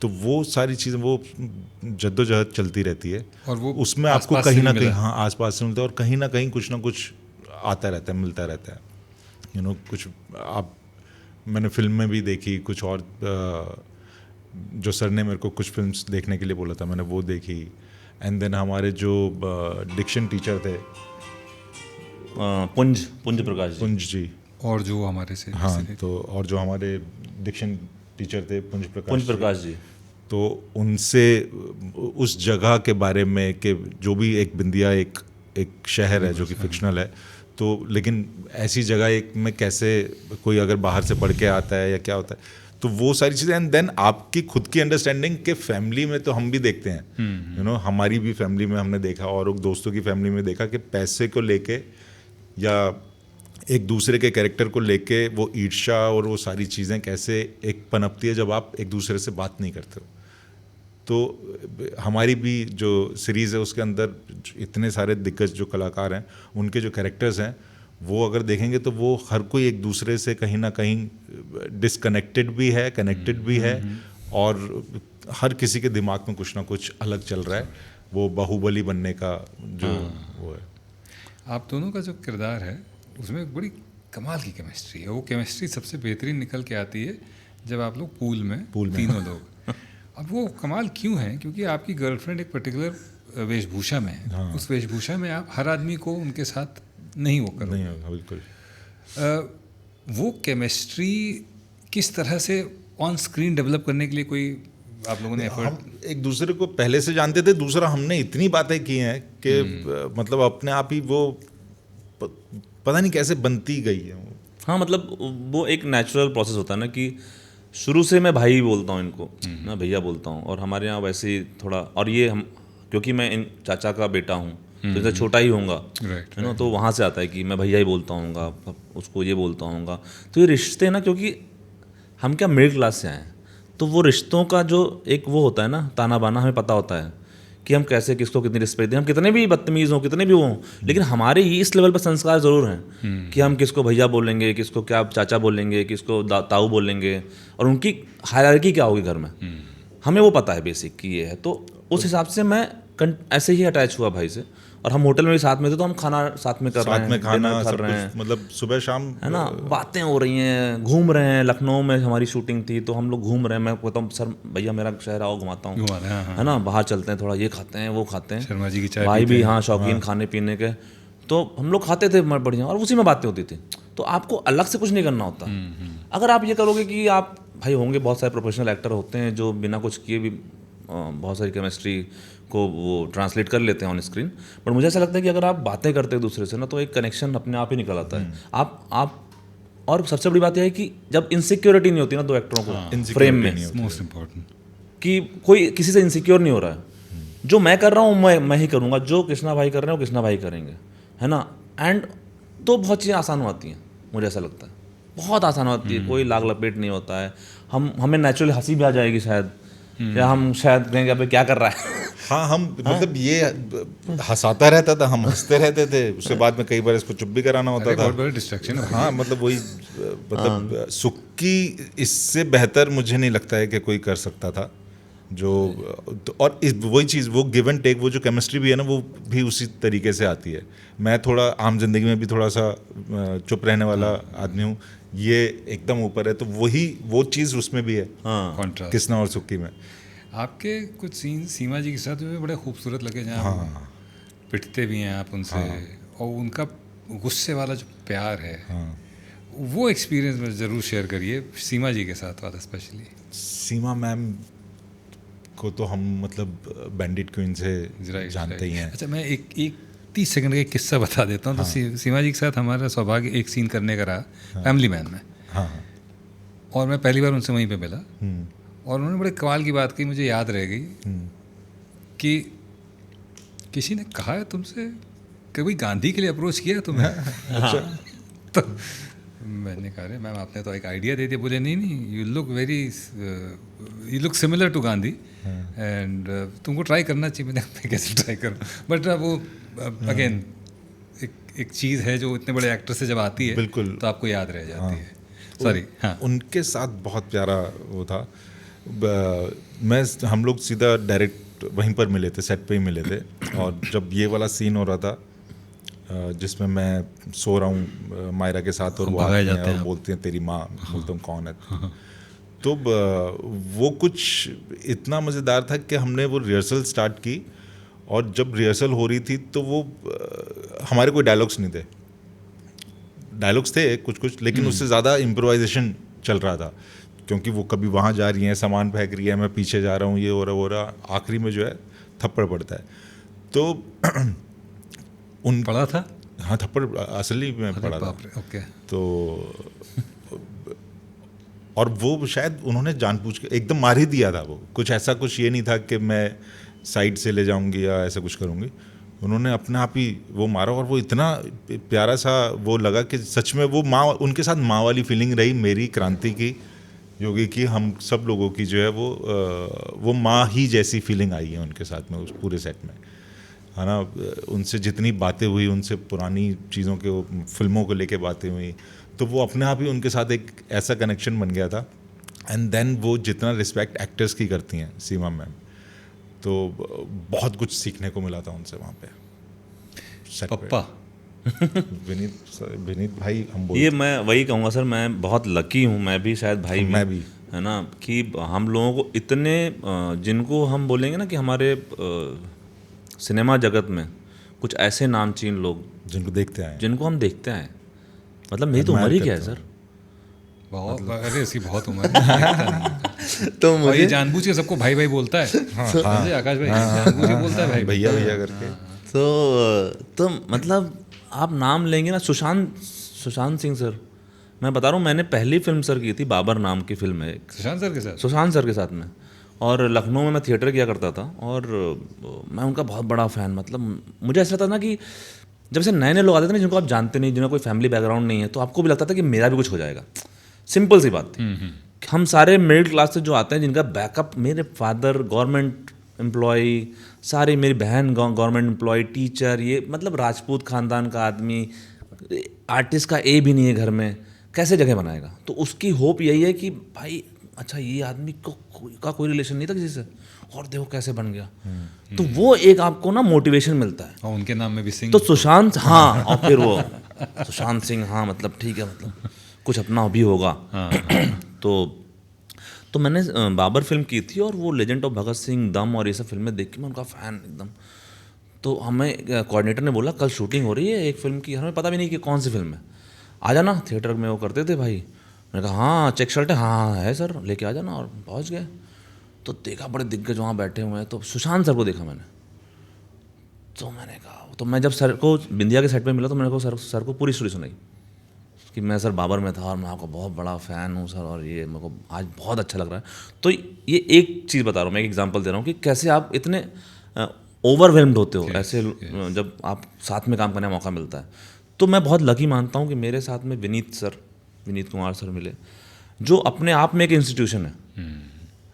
तो वो सारी चीज़ें, वो जद्दोजहद चलती रहती है और वो उसमें आपको कहीं ना कहीं, हाँ, आसपास से मिलता है और कहीं ना कहीं कुछ ना कुछ आता रहता है, मिलता रहता है। कुछ मैंने फिल्म में भी देखी कुछ, और जो सर ने मेरे को कुछ फिल्म्स देखने के लिए बोला था, मैंने वो देखी। एंड देन हमारे जो डिक्शन टीचर थे, पुंज प्रकाश जी, और जो हमारे से, हाँ, तो और जो हमारे डिक्शन टीचर थे पुंज प्रकाश जी, तो उनसे उस जगह के बारे में कि जो भी एक बिंदिया एक शहर है जो कि फिक्शनल है, तो लेकिन ऐसी जगह एक में कैसे कोई अगर बाहर से पढ़ के आता है या क्या होता है, तो वो सारी चीज़ें। एंड देन आपकी खुद की अंडरस्टैंडिंग के फैमिली में तो हम भी देखते हैं, हमारी भी फैमिली में हमने देखा और दोस्तों की फैमिली में देखा कि पैसे को लेके या एक दूसरे के कैरेक्टर को लेके वो ईर्ष्या और वो सारी चीज़ें कैसे एक पनपती है जब आप एक दूसरे से बात नहीं करते हो। तो हमारी भी जो सीरीज़ है उसके अंदर इतने सारे दिग्गज जो कलाकार हैं, उनके जो कैरेक्टर्स हैं, वो अगर देखेंगे तो वो हर कोई एक दूसरे से कहीं ना कहीं डिसकनेक्टेड भी है, कनेक्टेड भी है, और हर किसी के दिमाग में कुछ ना कुछ अलग चल रहा है। वो बाहुबली बनने का जो वो है। आप दोनों का जो किरदार है उसमें एक बड़ी कमाल की केमिस्ट्री है। वो केमिस्ट्री सबसे बेहतरीन निकल के आती है जब आप लोग पूल में तीनों लोग। अब वो कमाल क्यों है? क्योंकि आपकी गर्लफ्रेंड एक पर्टिकुलर वेशभूषा में है। हाँ। उस वेशभूषा में आप हर आदमी को उनके साथ नहीं वो करो, नहीं होगा बिल्कुल। वो केमिस्ट्री किस तरह से ऑन स्क्रीन डेवलप करने के लिए कोई आप लोगों ने एफर्ट? हम एक दूसरे को पहले से जानते थे, दूसरा हमने इतनी बातें की हैं कि मतलब अपने आप ही वो पता नहीं कैसे बनती गई है। हाँ, मतलब वो एक नेचुरल प्रोसेस होता है ना कि शुरू से मैं भाई बोलता हूँ इनको, मैं भैया बोलता हूँ, और हमारे यहाँ वैसे ही थोड़ा, और ये हम क्योंकि मैं इन चाचा का बेटा हूँ, तो इससे छोटा ही होऊंगा, Right, है ना, तो वहाँ से आता है कि मैं भैया ही बोलता हूँगा, उसको ये बोलता हूँगा। तो ये रिश्ते ना, क्योंकि हम क्या मिडिल क्लास से आए हैं, तो वो रिश्तों का जो एक वो होता है ना, ताना बाना, हमें पता होता है कि हम कैसे किसको कितनी रिस्पेक्ट दें। हम कितने भी बदतमीज़ हों, कितने भी हों, लेकिन हमारे ही इस लेवल पर संस्कार ज़रूर हैं कि हम किसको भैया बोलेंगे, किसको क्या चाचा बोलेंगे, किसको ताऊ बोलेंगे, और उनकी हायरार्की क्या होगी घर में, हमें वो पता है बेसिक कि ये है। तो उस हिसाब से मैं ऐसे ही अटैच हुआ भाई से। और हम होटल में भी साथ में थे, तो हम खाना साथ में कर रहे हैं, साथ में खाना dinner कर सब रहे हैं, कुछ, मतलब सुबह शाम, है ना, बातें हो रही हैं, घूम रहे हैं। लखनऊ में हमारी शूटिंग थी, तो हम लोग घूम रहे हैं। मैं कहता हूँ सर भैया मेरा शहर आओ, घुमाता हूँ, है ना, बाहर चलते हैं, थोड़ा ये खाते हैं वो खाते हैं। शर्मा जी की चाय भाई भी हाँ शौकीन खाने पीने के, तो हम लोग खाते थे बढ़िया, और उसी में बातें होती थी। तो आपको अलग से कुछ नहीं करना होता। अगर आप ये करोगे कि आप, भाई होंगे बहुत सारे प्रोफेशनल एक्टर होते हैं जो बिना कुछ किए भी बहुत सारी केमिस्ट्री को वो ट्रांसलेट कर लेते हैं ऑन स्क्रीन, बट मुझे ऐसा लगता है कि अगर आप बातें करते हैं दूसरे से ना, तो एक कनेक्शन अपने आप ही निकल आता है। आप और सबसे बड़ी बात यह है कि जब इनसिक्योरिटी नहीं होती ना दो एक्टरों को फ्रेम में, मोस्ट इम्पोर्टेंट, कि कोई किसी से इनसिक्योर नहीं हो रहा है, जो मैं कर रहा हूँ मैं ही करूँगा, जो कृष्णा भाई कर रहे हैं वो कृष्णा भाई करेंगे, है ना, एंड तो बहुत चीज़ें आसान होती हैं, मुझे ऐसा लगता है बहुत आसान होती है, कोई लाग लपेट नहीं होता है। हमें नेचुरली हंसी भी आ जाएगी शायद, या हम शायद कहेंगे अबे क्या कर रहा है। हाँ, हम मतलब ये हंसाता रहता था, हम हंसते रहते थे, उसके बाद में कई बार इसको चुप भी कराना होता था। बहुत बड़ी डिस्ट्रैक्शन है। हाँ, मतलब वही, मतलब सुक्की इससे बेहतर मुझे नहीं लगता है कि कोई कर सकता था जो, और वही चीज़, वो गिव एंड टेक, वो जो केमिस्ट्री भी है ना, वो भी उसी तरीके से आती है। मैं थोड़ा आम जिंदगी में भी थोड़ा सा चुप रहने वाला आदमी हूँ, ये एकदम ऊपर है, तो वही वो चीज़ उसमें भी है, कॉन्ट्रास्ट। कृष्णा और सुक्की में। आपके कुछ सीन सीमा जी के साथ भी बड़े खूबसूरत लगे, जहाँ पिटते भी हैं आप उनसे, और उनका गुस्से वाला जो प्यार है, वो एक्सपीरियंस में ज़रूर शेयर करिए, सीमा जी के साथ वाला स्पेशली। सीमा मैम को तो हम मतलब बैंडिट क्वीन से जानते ही हैं। अच्छा, मैं एक 30 सेकंड का एक किस्सा बता देता हूँ। तो सीमा जी के साथ हमारा सौभाग्य एक सीन करने का रहा, फैमिली मैन में। और मैं पहली बार उनसे वहीं पे मिला, और उन्होंने बड़े कमाल की बात की, मुझे याद रह गई, कि किसी ने कहा है तुमसे, कभी गांधी के लिए अप्रोच किया तुम्हें? तो मैंने कहा अरे मैम आपने तो एक आइडिया दे दिया। बोले नहीं, you look similar to Gandhi, and तुमको ट्राई करना चाहिए। मैंने कैसे ट्राई करूँ, बट वो अगेन एक चीज़ है जो इतने बड़े एक्टर से जब आती है, बिल्कुल, तो आपको याद रह जाती है। सॉरी, हाँ, उनके साथ बहुत प्यारा वो था। हम लोग सीधा डायरेक्ट वहीं पर मिले थे, सेट पे ही मिले थे। और जब ये वाला सीन हो रहा था जिसमें मैं सो रहा हूँ मायरा के साथ, और वो आते हैं और बोलते हैं तेरी माँ, बोलता हूँ कौन है, तो वो कुछ इतना मज़ेदार था कि हमने वो रिहर्सल स्टार्ट की, और जब रिहर्सल हो रही थी तो वो हमारे कोई डायलॉग्स नहीं थे, डायलॉग्स थे कुछ, लेकिन उससे ज़्यादा इम्प्रोवाइजेशन चल रहा था, क्योंकि वो कभी वहाँ जा रही हैं, सामान फेंक रही है, मैं पीछे जा रहा हूँ, ये हो रहा, आखिरी में जो है थप्पड़ पड़ता है। तो उन पढ़ा था, हाँ, थप्पड़ असली में पड़ा था। ओके। तो और वो शायद उन्होंने जानबूझ के एकदम मार ही दिया था, वो कुछ ऐसा कुछ ये नहीं था कि मैं साइड से ले जाऊंगी या ऐसा कुछ करूंगी, उन्होंने अपने आप ही वो मारा, और वो इतना प्यारा सा वो लगा कि सच में वो माँ, उनके साथ माँ वाली फीलिंग रही मेरी, क्रांति की, योगी की, हम सब लोगों की जो है वो माँ ही जैसी फीलिंग आई है उनके साथ में उस पूरे सेट में, है ना। उनसे जितनी बातें हुई, उनसे पुरानी चीज़ों के, फिल्मों को लेके बातें हुई, तो वो अपने आप ही उनके साथ एक ऐसा कनेक्शन बन गया था। एंड देन वो जितना रिस्पेक्ट एक्टर्स की करती हैं सीमा मैम, तो बहुत कुछ सीखने को मिला था उनसे वहाँ पे। पप्पा विनीत भाई हम बोलते, ये मैं वही कहूँगा सर, मैं बहुत लकी हूँ, मैं भी शायद भाई, मैं भी, है ना, कि हम लोगों को इतने, जिनको हम बोलेंगे ना कि हमारे सिनेमा जगत में कुछ ऐसे नामचीन लोग जिनको देखते आए, जिनको हम देखते आए, मतलब मेरी तो उम्र ही क्या है सर, बहुत, अरे इसकी बहुत उम्र है। तो मुझे जानबूझ के सबको भाई भाई बोलता है। मुझे आकाश भाई जानबूझ के बोलता है भाई, भैया भैया करके। तो मतलब आप नाम लेंगे ना, सुशांत सिंह सर, मैं बता रहा हूँ, मैंने पहली फिल्म सर की थी, बाबर नाम की फिल्म है, सुशांत सर के साथ, सुशांत सर के साथ में, और लखनऊ में मैं थिएटर किया करता था और मैं उनका बहुत बड़ा फ़ैन, मतलब मुझे ऐसा लगता था ना कि जब से नए नए लोग आते थे ना जिनको आप जानते नहीं, जिनका कोई फैमिली बैकग्राउंड नहीं है, तो आपको भी लगता था कि मेरा भी कुछ हो जाएगा। सिंपल सी बात थी। हम सारे मिडिल क्लास से जो आते हैं, जिनका बैकअप, मेरे फादर गवर्नमेंट एम्प्लॉय, सारी मेरी बहन गवर्नमेंट एम्प्लॉय, टीचर, ये मतलब राजपूत ख़ानदान का आदमी, आर्टिस्ट का ए भी नहीं है घर में, कैसे जगह बनाएगा? तो उसकी होप यही है कि भाई अच्छा ये आदमी का कोई रिलेशन नहीं था किसी से, और देखो कैसे बन गया। तो वो एक आपको ना मोटिवेशन मिलता है। और उनके नाम में भी सिंह, तो सुशांत, हाँ, और फिर वो सुशांत सिंह, हाँ मतलब ठीक है, मतलब कुछ अपना भी होगा। तो मैंने बाबर फिल्म की थी और वो लेजेंड ऑफ भगत सिंह, दम और ये सब फिल्में देख के मैं उनका फ़ैन एकदम। तो हमें कोऑर्डिनेटर ने बोला कल शूटिंग हो रही है एक फिल्म की, हमें पता भी नहीं कि कौन सी फिल्म है, आ जाना थिएटर में। वो करते थे भाई। मैंने कहा हाँ चेक शर्ट है, हाँ है सर, लेके आ जाना। और पहुंच गए तो देखा बड़े दिग्गज वहाँ बैठे हुए हैं, तो सुशांत सर को देखा मैंने। तो मैंने कहा, तो मैं जब सर को बिंदिया के सेट पे मिला तो मैंने को सर को पूरी स्टोरी सुनाई कि मैं सर बाबर में था और मैं आपका बहुत बड़ा फ़ैन हूँ सर, और ये मेरे को आज बहुत अच्छा लग रहा है। तो ये एक चीज़ बता रहा हूँ मैं, एक एग्जांपल दे रहा हूँ कि कैसे आप इतने ओवरवेल्म्ड होते हो ऐसे जब आप साथ में काम करने का मौका मिलता है। तो मैं बहुत लकी मानता हूँ कि मेरे साथ में विनीत कुमार सर मिले, जो अपने आप में एक इंस्टीट्यूशन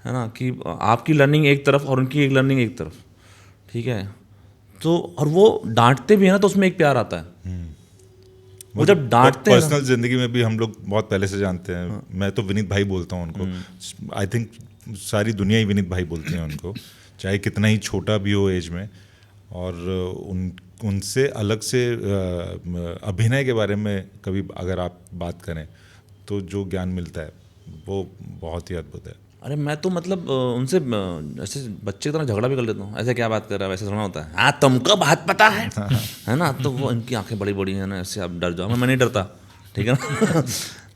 है ना, कि आपकी लर्निंग एक तरफ और उनकी एक लर्निंग एक तरफ, ठीक है। तो और वो डांटते भी है ना, तो उसमें एक प्यार आता है। वो जब डांटते हैं, पर्सनल जिंदगी में भी हम लोग बहुत पहले से जानते हैं। मैं तो विनीत भाई बोलता हूँ उनको। आई थिंक सारी दुनिया ही विनीत भाई बोलती है उनको, चाहे कितना ही छोटा भी हो एज में। और उनसे अलग से अभिनय के बारे में कभी अगर आप बात करें तो जो ज्ञान मिलता है वो बहुत ही अद्भुत है। अरे मैं तो मतलब उनसे ऐसे बच्चे की तरह झगड़ा भी कर लेता हूँ, ऐसे क्या बात कर रहा है, वैसे थोड़ा होता है, हाँ तुमको बात पता है ना। तो वो इनकी आंखें बड़ी बड़ी हैं ना, ऐसे आप डर जाओ, मैं नहीं डरता, ठीक है ना।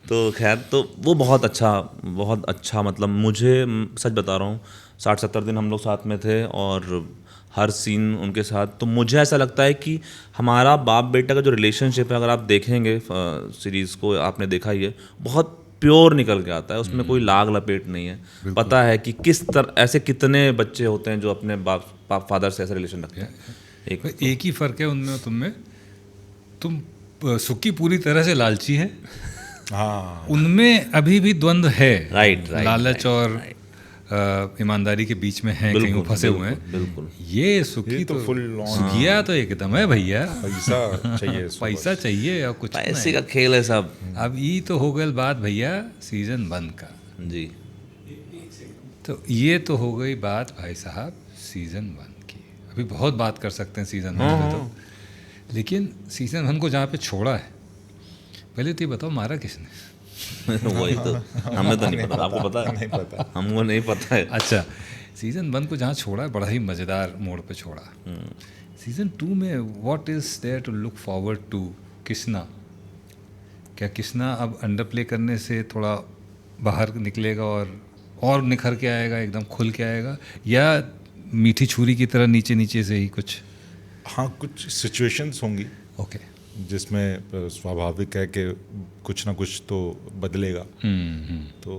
तो खैर, तो वो बहुत अच्छा मतलब मुझे सच बता रहा हूँ 60-70 दिन हम लोग साथ में थे और हर सीन उनके साथ। तो मुझे ऐसा लगता है कि हमारा बाप बेटा का जो रिलेशनशिप है, अगर आप देखेंगे सीरीज़ को, आपने देखा ही है, बहुत प्योर निकल के आता है, उसमें कोई लाग लपेट नहीं है। पता है कि किस तरह ऐसे कितने बच्चे होते हैं जो अपने बाप फादर से ऐसा रिलेशन रखते हैं। एक ही फ़र्क है उनमें और तुम में, तुम सुक्की पूरी तरह से लालची है, हाँ, उनमें अभी भी द्वंद्व है। राइट, लालच और ईमानदारी के बीच में हैं, कहीं फंसे हुए हैं। बिल्कुल। ये सुखी तो फुल सुखिया तो एकदम है भैया, पैसा चाहिए, पैसा चाहिए और कुछ पैसे का खेल है सब। अब ये तो हो गई बात भैया सीजन 1 का जी। तो ये तो हो गई बात भाई साहब सीजन 1 की। अभी बहुत बात कर सकते हैं सीजन 1 पे तो, लेकिन सीजन 1 को जहाँ पे छोड़ा है, पहले तो ये बताओ मारा किसने? वही तो हमें तो नहीं पता, आपको पता है? नहीं पता, हमको नहीं पता है। अच्छा, सीजन 1 को जहाँ छोड़ा है बड़ा ही मज़ेदार मोड़ पे छोड़ा। सीजन 2 में what is there to look forward to? Kisna, क्या किसना अब अंडर प्ले करने से थोड़ा बाहर निकलेगा और निखर के आएगा, एकदम खुल के आएगा, या मीठी छुरी की तरह नीचे नीचे से ही कुछ? हाँ, कुछ सिचुएशंस होंगी ओके, जिसमें स्वाभाविक है कि कुछ ना कुछ तो बदलेगा। तो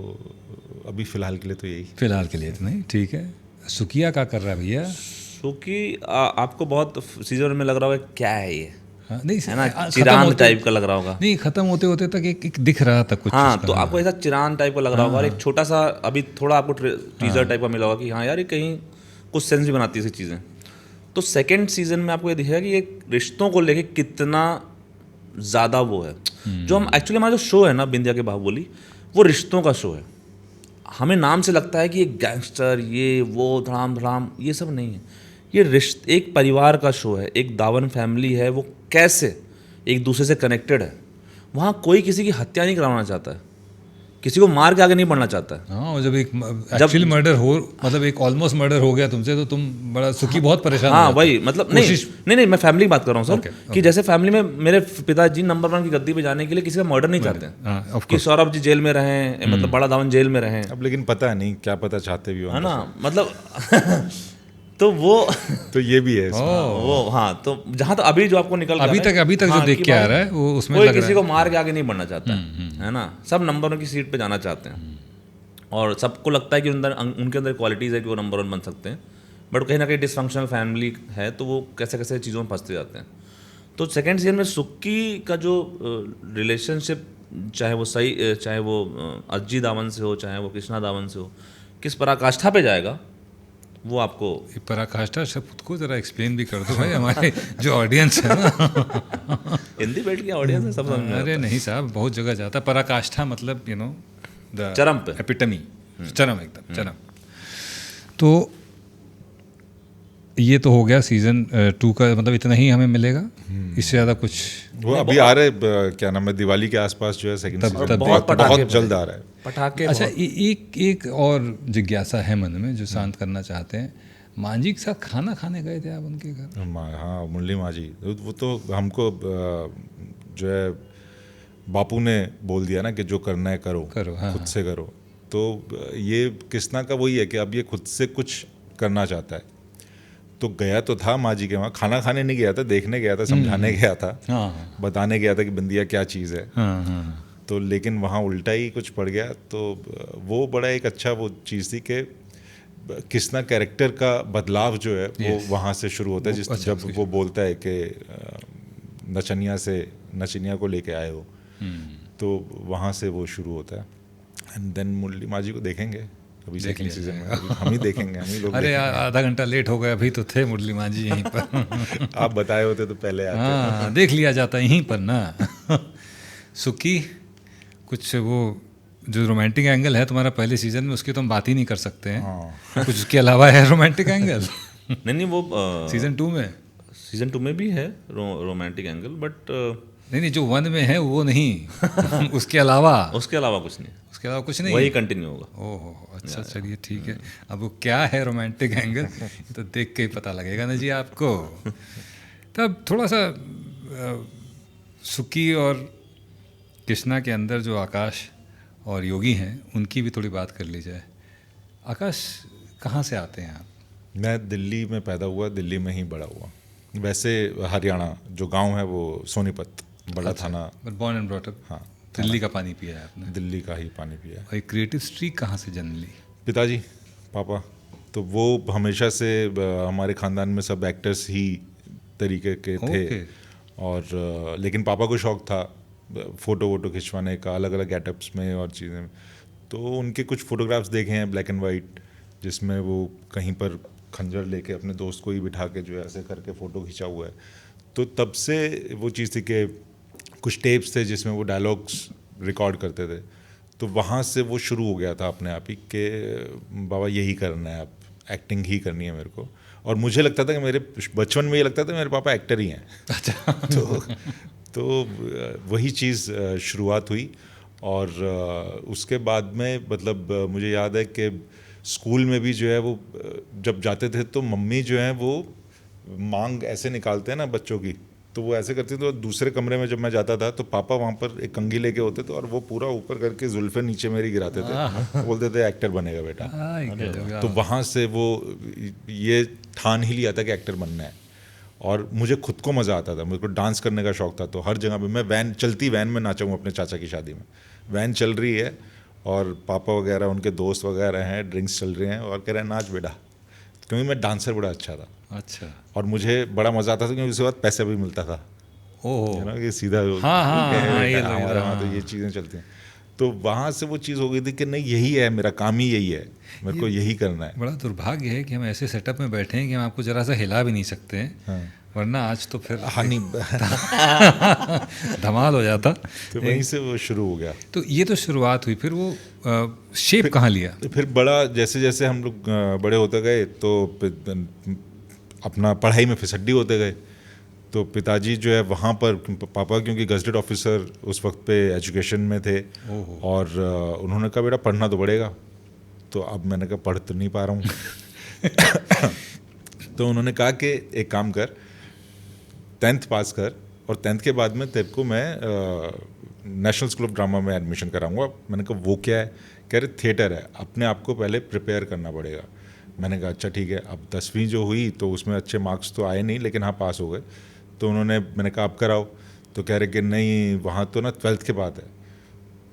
अभी फ़िलहाल के लिए तो यही, फिलहाल के लिए इतना ही ठीक है। सुकिया क्या कर रहा है भैया? क्योंकि आपको बहुत सीजन में लग रहा होगा क्या है ये, हाँ, नहीं है ना, चिरान टाइप का लग रहा होगा। नहीं, खत्म होते होते तक एक दिख रहा था कुछ। हाँ, तो आपको ऐसा चिरान टाइप का लग रहा होगा, और एक छोटा सा अभी थोड़ा आपको टीजर टाइप का मिला होगा कि हाँ यार ये कहीं कुछ सेंस भी बनाती है ऐसी चीज़ें। तो सेकंड सीजन में आपको ये दिखेगा कि एक रिश्तों को लेके कितना ज़्यादा वो है। जो हम एक्चुअली हमारा जो शो है ना बिंदिया के बाहुबली, वो रिश्तों का शो है। हमें नाम से लगता है कि एक गैंगस्टर, ये वो धड़ाम धड़ाम, ये सब नहीं है। ये एक परिवार का शो है, एक दावन फैमिली है, वो कैसे एक दूसरे से कनेक्टेड है। वहाँ कोई किसी की हत्या नहीं कराना चाहता है, किसी को मार के आगे नहीं बढ़ना चाहता है। हाँ, और जब एक एक्चुअली मर्डर हो, मतलब एक ऑलमोस्ट मर्डर हो गया तुमसे, तो तुम बड़ा सुखी, बहुत परेशान। हाँ वही, मतलब नहीं, मैं फैमिली की बात कर रहा हूँ सर। Okay. कि जैसे फैमिली में मेरे पिताजी नंबर 1 की गद्दी पे जाने के लिए किसी का मर्डर नहीं चाहते हैं कि सौरभ जी जेल में रहें, मतलब बड़ा दावन जेल में रहें। अब लेकिन पता नहीं, क्या पता चाहते भी हो, है ना, मतलब तो वो तो ये भी है वो। हाँ, तो जहाँ तक अभी जो आपको निकल अभी तक जो देख के आ रहा है वो उसमें कोई लग रहा किसी को मार के आगे नहीं बढ़ना चाहता है ना, सब नंबरों की सीट पे जाना चाहते हैं। और सबको लगता है कि उनके अंदर क्वालिटीज़ है कि वो नंबर 1 बन सकते हैं, बट कहीं ना कहीं डिसफंक्शनल फैमिली है, तो वो कैसे कैसे चीज़ों में फंसते जाते हैं। तो सेकेंड सीजन में सुक्की का जो रिलेशनशिप, चाहे वो सही, चाहे वो अज्जी दामन से हो, चाहे वो कृष्णा दामन से हो, किस पराकाष्ठा पे जाएगा वो आपको। ये पराकाष्ठा शब्द को जरा एक्सप्लेन भी कर दो भाई, हमारे जो ऑडियंस है ना। हिंदी बैठ के ऑडियंस है, सब समझ में अरे नहीं साहब, बहुत जगह जाता है पराकाष्ठा, मतलब यू नो द चरम पे। एपिटमी, चरम, एकदम चरम। तो ये तो हो गया सीजन 2 का, मतलब इतना ही हमें मिलेगा, इससे ज़्यादा कुछ वो अभी आ रहे क्या नाम है, दिवाली के आसपास जो है सेकंड सीजन बहुत जल्द आ रहा है। पटाखे। अच्छा, एक और जिज्ञासा है मन में जो शांत करना चाहते हैं। मांझी के साथ खाना खाने गए थे आप उनके घर? हाँ, मुरली मांझी, वो तो हमको जो है बापू ने बोल दिया ना कि जो करना है करो, हाँ, खुद से करो। तो ये कृष्णा का वही है कि अब ये खुद से कुछ करना चाहता है। तो गया तो था माँ जी के वहाँ, खाना खाने नहीं गया था, देखने गया था, समझाने गया था, हाँ, बताने गया था कि बंदिया क्या चीज़ है। हाँ, हाँ, तो लेकिन वहाँ उल्टा ही कुछ पड़ गया। तो वो बड़ा एक अच्छा वो चीज़ थी कि कृष्णा कैरेक्टर का बदलाव जो है वो वहाँ से शुरू होता है, जब वो बोलता है कि नचनिया को लेके आए हो, तो वहाँ से वो शुरू होता है। एंड देन मुरली माँ जी को देखेंगे अभी सेकंड सीजन में, हम ही देखेंगे, हम ही लोग। अरे आधा घंटा लेट हो गया, अभी तो थे मुरली माँ जी यहीं पर। आप बताए होते तो पहले आते। हाँ, देख लिया जाता यहीं पर ना। सुक्की, कुछ वो जो रोमांटिक एंगल है तुम्हारा पहले सीजन में, उसकी तो हम बात ही नहीं कर सकते हैं। कुछ उसके अलावा है रोमांटिक एंगल? नहीं, वो सीजन 2 में, सीजन 2 में भी है रोमांटिक एंगल, बट नहीं, जो 1 में है वो नहीं। उसके अलावा उसके अलावा कुछ नहीं, उसके अलावा कुछ नहीं, वही कंटिन्यू होगा। ओहो, अच्छा, चलिए ठीक है। अब वो क्या है रोमांटिक एंगल, तो देख के ही पता लगेगा ना जी आपको। तब थोड़ा सा सुक्की और कृष्णा के अंदर जो आकाश और योगी हैं, उनकी भी थोड़ी बात कर ली जाए। आकाश, कहाँ से आते हैं आप? मैं दिल्ली में पैदा हुआ, दिल्ली में ही बड़ा हुआ। वैसे हरियाणा जो गांव है वो सोनीपत, बड़ा थाना। But born and brought up. हाँ, दिल्ली का पानी पिया है आपने? दिल्ली का ही पानी पिया। और एक क्रिएटिव स्ट्रीक कहाँ से जन्म ली? पिताजी, पापा, तो वो हमेशा से हमारे ख़ानदान में सब एक्टर्स ही तरीके के थे। और लेकिन पापा को शौक़ था फ़ोटो वोटो खिंचवाने का, अलग अलग गेटअप्स में और चीज़ें। तो उनके कुछ फ़ोटोग्राफ्स देखे हैं ब्लैक एंड वाइट, जिसमें वो कहीं पर खंजर लेके अपने दोस्त को ही बिठा के जो है ऐसे करके फ़ोटो खींचा हुआ है। तो तब से वो चीज़ थी कि कुछ टेप्स थे जिसमें वो डायलॉग्स रिकॉर्ड करते थे। तो वहाँ से वो शुरू हो गया था अपने आप ही कि बाबा यही करना है, अब एक्टिंग ही करनी है मेरे को। और मुझे लगता था कि मेरे बचपन में ये लगता था मेरे पापा एक्टर ही हैं। अच्छा। तो वही चीज़ शुरुआत हुई। और उसके बाद में मतलब मुझे याद है कि स्कूल में भी जो है वो जब जाते थे तो मम्मी जो है वो मांग ऐसे निकालते हैं ना बच्चों की, तो वो ऐसे करती थी। तो दूसरे कमरे में जब मैं जाता था तो पापा वहाँ पर एक कंघी लेके होते थे और वो पूरा ऊपर करके जुल्फे नीचे मेरी गिराते थे, बोलते थे एक्टर बनेगा बेटा। तो वहाँ से वो ये ठान ही लिया था कि एक्टर बनना है। और मुझे खुद को मज़ा आता था, मुझे को डांस करने का शौक़ था। तो हर जगह पे मैं चलती वैन में नाचा हूँ। अपने चाचा की शादी में वैन चल रही है और पापा वगैरह उनके दोस्त वगैरह हैं, ड्रिंक्स चल रहे हैं और कह रहे हैं नाच बेटा, क्योंकि मैं डांसर बड़ा अच्छा था। अच्छा। और मुझे बड़ा मज़ा आता था क्योंकि उसके बाद पैसा भी मिलता था। ओह, ना कि सीधा हमारे वहाँ तो ये चीज़ें चलती हैं। तो वहाँ से वो चीज़ हो गई थी कि नहीं, यही है मेरा काम ही, यही है, मेरे को यही करना है। बड़ा दुर्भाग्य है कि हम ऐसे सेटअप में बैठे हैं कि हम आपको ज़रा सा हिला भी नहीं सकते हैं। हाँ। वरना आज तो फिर धमाल हो जाता। तो वहीं से वो शुरू हो गया। तो ये तो शुरुआत हुई, फिर वो शेप कहाँ लिया? फिर बड़ा जैसे जैसे हम लोग बड़े होते गए तो अपना पढ़ाई में फिसड्डी होते गए। तो पिताजी जो है वहाँ पर, पापा क्योंकि गजटेड ऑफिसर उस वक्त पे एजुकेशन में थे और उन्होंने कहा बेटा पढ़ना तो पड़ेगा। तो अब मैंने कहा पढ़ तो नहीं पा रहा हूँ। तो उन्होंने कहा कि एक काम कर, 10th पास कर और 10th के बाद में तेरे को मैं नेशनल स्कूल ऑफ ड्रामा में एडमिशन कराऊंगा। मैंने कहा वो क्या है? कह रहे थिएटर है, अपने आप को पहले प्रिपेयर करना पड़ेगा। मैंने कहा अच्छा ठीक है। अब 10वीं जो हुई तो उसमें अच्छे मार्क्स तो आए नहीं, लेकिन हाँ पास हो गए। तो मैंने कहा आप कराओ। तो कह रहे कि नहीं, वहाँ तो ना 12th के बाद है।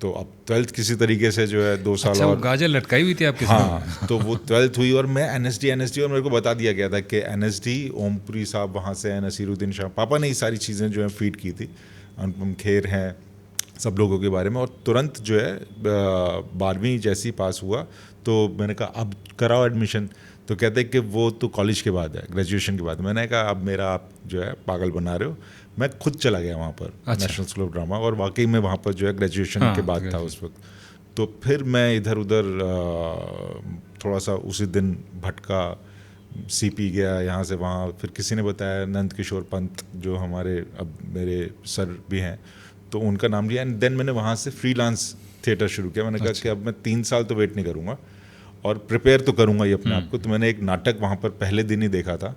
तो अब 12th किसी तरीके से जो है 2 साल अच्छा, वो और गाजर लटकाई हुई थी आपके हाँ तो वो 12th हुई और मैं NSD और मेरे को बता दिया गया था कि NSD ओमपुरी साहब वहाँ से हैं, नसीरुद्दीन शाह, पापा ने ये सारी चीज़ें जो है फीड की थी, अनुपम खेर हैं, सब लोगों के बारे में। और तुरंत जो है 12वीं जैसी पास हुआ तो मैंने कहा अब कराओ एडमिशन। तो कहते हैं कि वो तो कॉलेज के बाद है, ग्रेजुएशन के बाद। मैंने कहा अब मेरा आप जो है पागल बना रहे हो। मैं खुद चला गया वहाँ पर नेशनल स्कूल ऑफ ड्रामा, और वाकई में वहाँ पर जो है ग्रेजुएशन के बाद था उस वक्त। तो फिर मैं इधर उधर थोड़ा सा उसी दिन भटका, CP गया यहाँ से वहाँ, फिर किसी ने बताया नंद किशोर पंत जो हमारे अब मेरे सर भी हैं, तो उनका नाम लिया। एंड देन मैंने वहाँ से फ्रीलांस थिएटर शुरू किया। मैंने कहा कि अब मैं 3 साल तो वेट नहीं करूँगा और प्रिपेयर तो करूँगा ही अपने आप को। तो मैंने एक नाटक वहाँ पर पहले दिन ही देखा था,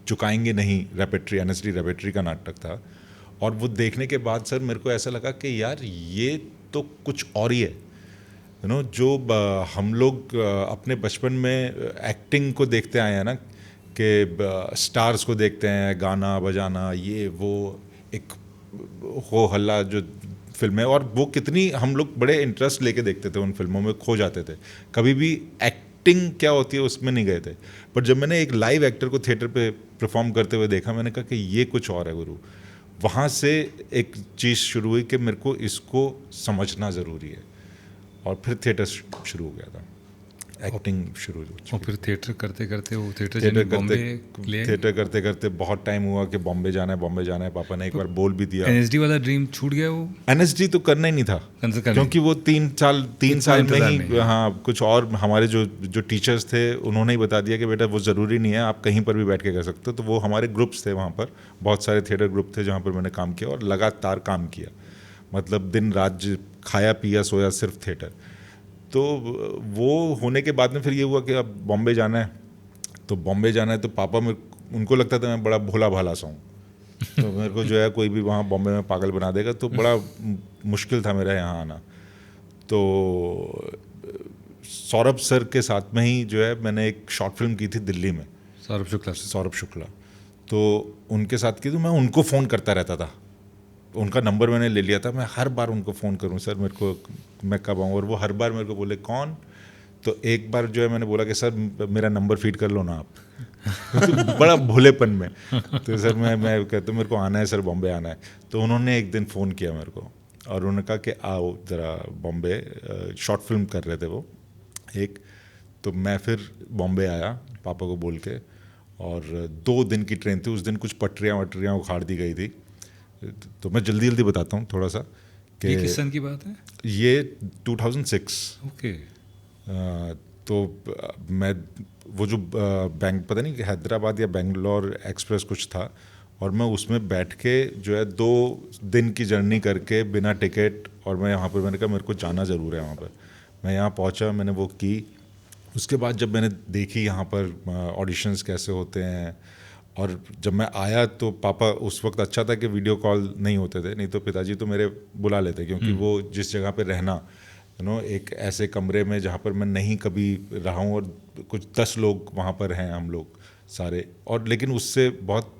चुकाएंगे नहीं, रेपेट्री, NSD रेपेट्री का नाटक था। और वो देखने के बाद सर मेरे को ऐसा लगा कि यार ये तो कुछ और ही है, यू नो, जो हम लोग अपने बचपन में एक्टिंग को देखते आए हैं ना, कि स्टार्स को देखते हैं, गाना बजाना, ये वो एक हो हल्ला जो फिल्में, और वो कितनी हम लोग बड़े इंटरेस्ट लेके देखते थे उन फिल्मों में, खो जाते थे, कभी भी एक्टिंग क्या होती है उसमें नहीं गए थे। पर जब मैंने एक लाइव एक्टर को थिएटर पे परफॉर्म करते हुए देखा, मैंने कहा कि ये कुछ और है गुरु। वहाँ से एक चीज़ शुरू हुई कि मेरे को इसको समझना ज़रूरी है, और फिर थिएटर शुरू हो गया था, एक्टिंग शुरू हो। और फिर थिएटर करते करते वो थिएटर करते करते बहुत टाइम हुआ कि बॉम्बे जाना है। पापा ने एक बार बोल भी दिया। NSD वाला ड्रीम छूट गया वो? NSD तो करना ही नहीं था, क्योंकि वो 3 साल में ही, हाँ, कुछ और हमारे जो टीचर्स थे उन्होंने ही बता दिया कि बेटा वो ज़रूरी नहीं है, आप कहीं पर भी बैठ के कर सकते हो। तो वो हमारे ग्रुप्स थे वहाँ पर, बहुत सारे थिएटर ग्रुप थे जहाँ पर मैंने काम किया, और लगातार काम किया, मतलब दिन रात खाया पिया सोया सिर्फ थिएटर। तो वो होने के बाद में फिर ये हुआ कि अब बॉम्बे जाना है। तो पापा में उनको लगता था मैं बड़ा भोला भाला सा हूँ, तो मेरे को जो है कोई भी वहाँ बॉम्बे में पागल बना देगा, तो बड़ा मुश्किल था मेरा यहाँ आना। तो सौरभ सर के साथ में ही जो है मैंने एक शॉर्ट फिल्म की थी दिल्ली में, सौरभ शुक्ला, तो उनके साथ की। तो मैं उनको फ़ोन करता रहता था, उनका नंबर मैंने ले लिया था, मैं हर बार उनको फ़ोन करूं, सर मेरे को, मैं कब आऊँ, और वो हर बार मेरे को बोले कौन। तो एक बार जो है मैंने बोला कि सर मेरा नंबर फीड कर लो ना आप। तो बड़ा भोलेपन में, तो सर मैं कहता हूँ मेरे को आना है सर, बॉम्बे आना है। तो उन्होंने एक दिन फ़ोन किया मेरे को, और उन्होंने कहा कि आओ ज़रा बॉम्बे, शॉर्ट फिल्म कर रहे थे वो एक। तो मैं फिर बॉम्बे आया पापा को बोल के, और 2 दिन की ट्रेन थी उस दिन, कुछ पटरियाँ उखाड़ दी गई थी। तो मैं जल्दी बताता हूँ थोड़ा सा कि ये किस सन की बात है? ये 2006। ओके। तो मैं वो जो बैंक, पता नहीं हैदराबाद या बेंगलोर एक्सप्रेस कुछ था, और मैं उसमें बैठ के जो है 2 दिन की जर्नी करके बिना टिकट, और मैं यहाँ पर, मैंने कहा मेरे को जाना ज़रूर है वहाँ पर। मैं यहाँ पहुँचा, मैंने वो की। उसके बाद जब मैंने देखी यहाँ पर ऑडिशंस कैसे होते हैं, और जब मैं आया तो पापा, उस वक्त अच्छा था कि वीडियो कॉल नहीं होते थे, नहीं तो पिताजी तो मेरे बुला लेते, क्योंकि वो जिस जगह पे रहना, यू नो, एक ऐसे कमरे में जहाँ पर मैं नहीं कभी रहा हूँ, और कुछ 10 लोग वहाँ पर हैं हम लोग सारे, और लेकिन उससे बहुत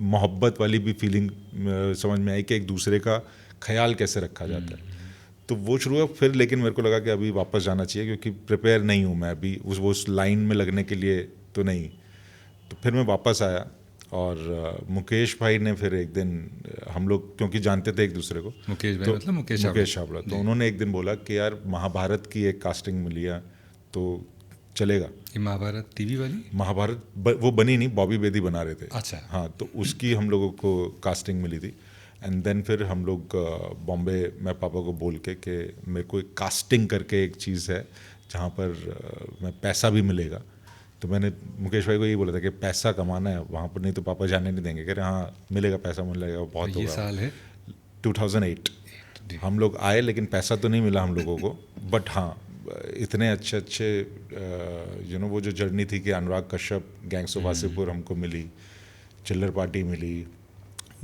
मोहब्बत वाली भी फीलिंग समझ में आई कि एक दूसरे का ख्याल कैसे रखा जाता है। तो वो शुरू हुआ। फिर लेकिन मेरे को लगा कि अभी वापस जाना चाहिए, क्योंकि प्रिपेयर नहीं हूँ मैं अभी उस लाइन में लगने के लिए तो नहीं। तो फिर मैं वापस आया, और मुकेश भाई ने फिर एक दिन, हम लोग क्योंकि जानते थे एक दूसरे को, मुकेश भाई तो मतलब मुकेश छाबड़ा, तो उन्होंने एक दिन बोला कि यार महाभारत की एक कास्टिंग मिली है, तो चलेगा। ये महाभारत टीवी वाली? महाभारत वो बनी नहीं, बॉबी बेदी बना रहे थे। अच्छा। हाँ, तो उसकी हम लोगों को कास्टिंग मिली थी। एंड देन फिर हम लोग बॉम्बे, मैं पापा को बोल के कि मेरे को एक कास्टिंग करके एक चीज़ है जहाँ पर मैं पैसा भी मिलेगा। तो मैंने मुकेश भाई को यही बोला था कि पैसा कमाना है वहाँ पर, नहीं तो पापा जाने नहीं देंगे। कह रहे हाँ मिलेगा, पैसा मिलेगा, बहुत होगा। ये साल है 2008। हम लोग आए, लेकिन पैसा तो नहीं मिला हम लोगों को, बट हाँ इतने अच्छे यू नो, वो जो जर्नी थी कि अनुराग कश्यप, गैंग्स ऑफ वासेपुर हमको मिली, चिल्लर पार्टी मिली,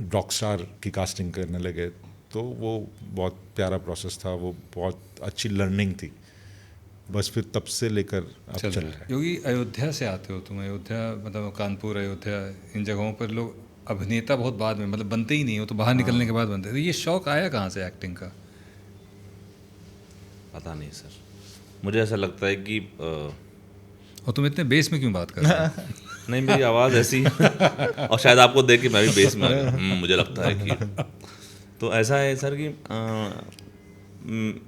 रॉकस्टार की कास्टिंग करने लगे। तो वो बहुत प्यारा प्रोसेस था, वो बहुत अच्छी लर्निंग थी। बस फिर तब से लेकर अब चल रहा है। क्योंकि अयोध्या से आते हो तुम, अयोध्या मतलब कानपुर, अयोध्या, इन जगहों पर लोग अभिनेता बहुत बाद में, मतलब बनते ही नहीं हो, तो बाहर निकलने के बाद बनते। तो ये शौक आया कहाँ से एक्टिंग का? पता नहीं सर, मुझे ऐसा लगता है कि और तुम इतने बेस में क्यों बात कर रहे हो? नहीं, मेरी आवाज़ ऐसी और शायद आपको देख के मैं भी बेस में आ गया। मुझे लगता है कि तो ऐसा है सर कि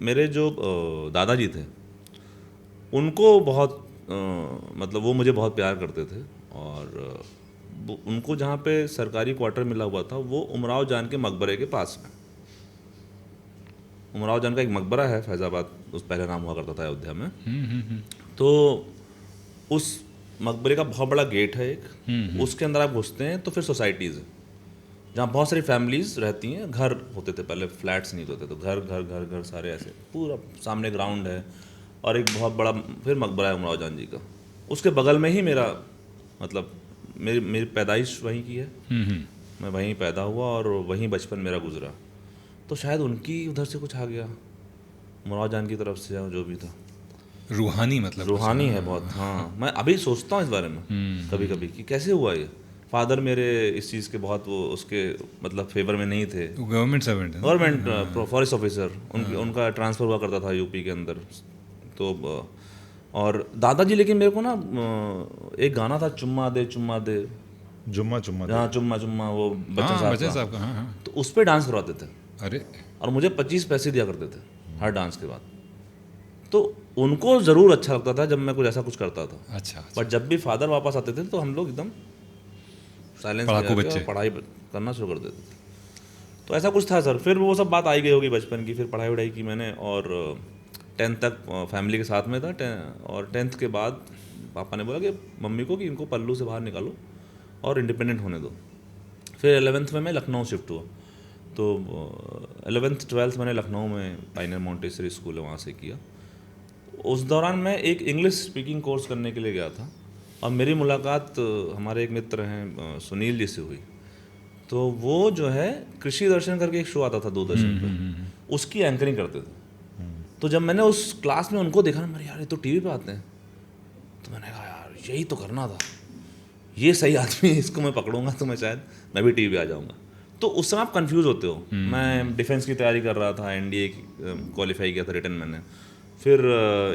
मेरे जो दादाजी थे उनको बहुत मतलब वो मुझे बहुत प्यार करते थे, और उनको जहाँ पे सरकारी क्वार्टर मिला हुआ था वो उमराव जान के मकबरे के पास में। उमराव जान का एक मकबरा है फैज़ाबाद, उस पहले नाम हुआ करता था अयोध्या में। तो उस मकबरे का बहुत बड़ा गेट है एक, उसके अंदर आप घुसते हैं तो फिर सोसाइटीज़ है जहाँ बहुत सारी फैमिलीज रहती हैं। घर होते थे पहले, फ्लैट्स नहीं होते, तो घर घर घर घर सारे ऐसे, पूरा सामने ग्राउंड है और एक बहुत बड़ा फिर मकबरा है उमराव जान जी का। उसके बगल में ही मेरा मतलब मेरी पैदाइश वहीं की है, मैं वहीं पैदा हुआ और वहीं बचपन मेरा गुजरा। तो शायद उनकी उधर से कुछ आ गया, उमराव जान की तरफ से जो भी था। रूहानी मतलब रूहानी है बहुत। हाँ, मैं अभी सोचता हूँ इस बारे में कभी कभी कि कैसे हुआ ये। फादर मेरे इस चीज़ के बहुत वो उसके मतलब फेवर में नहीं थे। गवर्नमेंट सर्वेंट है, गवर्नमेंट फॉरेस्ट ऑफिसर, उनका ट्रांसफ़र हुआ करता था यूपी के अंदर। तो और दादाजी, लेकिन मेरे को ना एक गाना था चुम्मा दे जुम्मा जुम्मा हाँ, चुम्मा चुम्मा, वो बच्चन बच्चन साहब साहब का। का, हाँ। तो उस पर डांस करवाते थे अरे और मुझे 25 पैसे दिया करते थे हर डांस के बाद। तो उनको ज़रूर अच्छा लगता था जब मैं कुछ ऐसा कुछ करता था। अच्छा, बट जब भी फादर वापस आते थे तो हम लोग एकदम साइलेंस पढ़ाकू में बच्चे। और पढ़ाई करना शुरू कर देते थे। तो ऐसा कुछ था सर। फिर वो सब बात आई गई होगी बचपन की, फिर पढ़ाई वढ़ाई की मैंने और 10th तक फैमिली के साथ में था। और 10th के बाद पापा ने बोला कि मम्मी को कि इनको पल्लू से बाहर निकालो और इंडिपेंडेंट होने दो। फिर 11th में मैं लखनऊ शिफ्ट हुआ। तो 11th 12th मैंने लखनऊ में पाइनर मॉन्टेसरी स्कूल है वहाँ से किया। उस दौरान मैं एक इंग्लिश स्पीकिंग कोर्स करने के लिए गया था और मेरी मुलाकात हमारे एक मित्र हैं सुनील जी से हुई। तो वो जो है कृषि दर्शन करके एक शो आता था दूरदर्शन पे, उसकी एंकरिंग करते थे। तो जब मैंने उस क्लास में उनको देखा ना, मेरे यार ये तो टीवी पे आते हैं, तो मैंने कहा यार यही तो करना था, ये सही आदमी है, इसको मैं पकड़ूंगा तो मैं शायद मैं भी टीवी पे आ जाऊंगा। तो उस समय आप कंफ्यूज होते हो। मैं डिफेंस की तैयारी कर रहा था, एनडीए क्वालिफाई किया था रिटर्न मैंने। फिर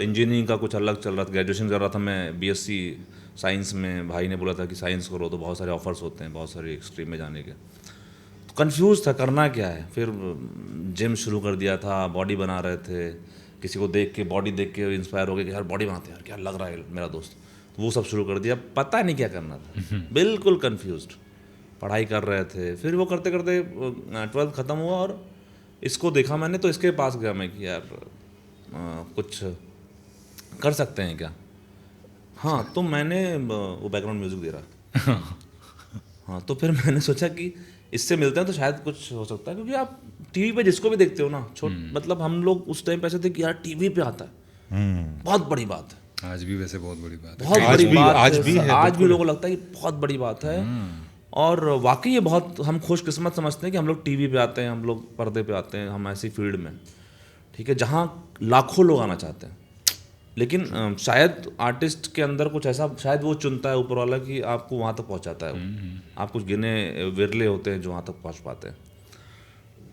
इंजीनियरिंग का कुछ अलग चल रहा था, ग्रेजुएशन कर रहा था मैं बीएससी साइंस में। भाई ने बोला था कि साइंस करो तो बहुत सारे ऑफर्स होते हैं, बहुत सारे स्ट्रीम में जाने के। तो कंफ्यूज था करना क्या है। फिर जिम शुरू कर दिया था, बॉडी बना रहे थे, किसी को देख के बॉडी देख के इंस्पायर हो गए कि यार बॉडी बनाते यार, क्या लग रहा है मेरा दोस्त। तो वो सब शुरू कर दिया, पता नहीं क्या करना था, बिल्कुल कन्फ्यूज्ड। पढ़ाई कर रहे थे, फिर वो करते करते 12th ख़त्म हुआ और इसको देखा मैंने, तो इसके पास गया मैं कि यार कुछ कर सकते हैं क्या। हाँ, तो मैंने वो बैकग्राउंड म्यूज़िक दे रहा। हाँ, तो फिर मैंने सोचा कि इससे मिलते हैं तो शायद कुछ हो सकता है, क्योंकि आप टीवी पे जिसको भी देखते हो ना, मतलब हम लोग उस टाइम पे ऐसे थे कि यार टीवी पे आता है, बहुत बड़ी बात है। आज भी वैसे बहुत बड़ी बात है, बहुत आज बड़ी भी- बात आज है, भी है, आज भी लोगों को लगता है कि बहुत बड़ी बात है। और वाकई ये बहुत हम खुशकिस्मत समझते हैं कि हम लोग टीवी पे आते हैं, हम लोग पर्दे पे आते हैं, हम ऐसी फील्ड में, ठीक है, जहाँ लाखों लोग आना चाहते हैं। लेकिन शायद आर्टिस्ट के अंदर कुछ ऐसा शायद वो चुनता है ऊपर वाला कि आपको वहाँ तक पहुँचाता है वो। आप कुछ गिने विरले होते हैं जो वहाँ तक पहुँच पाते हैं।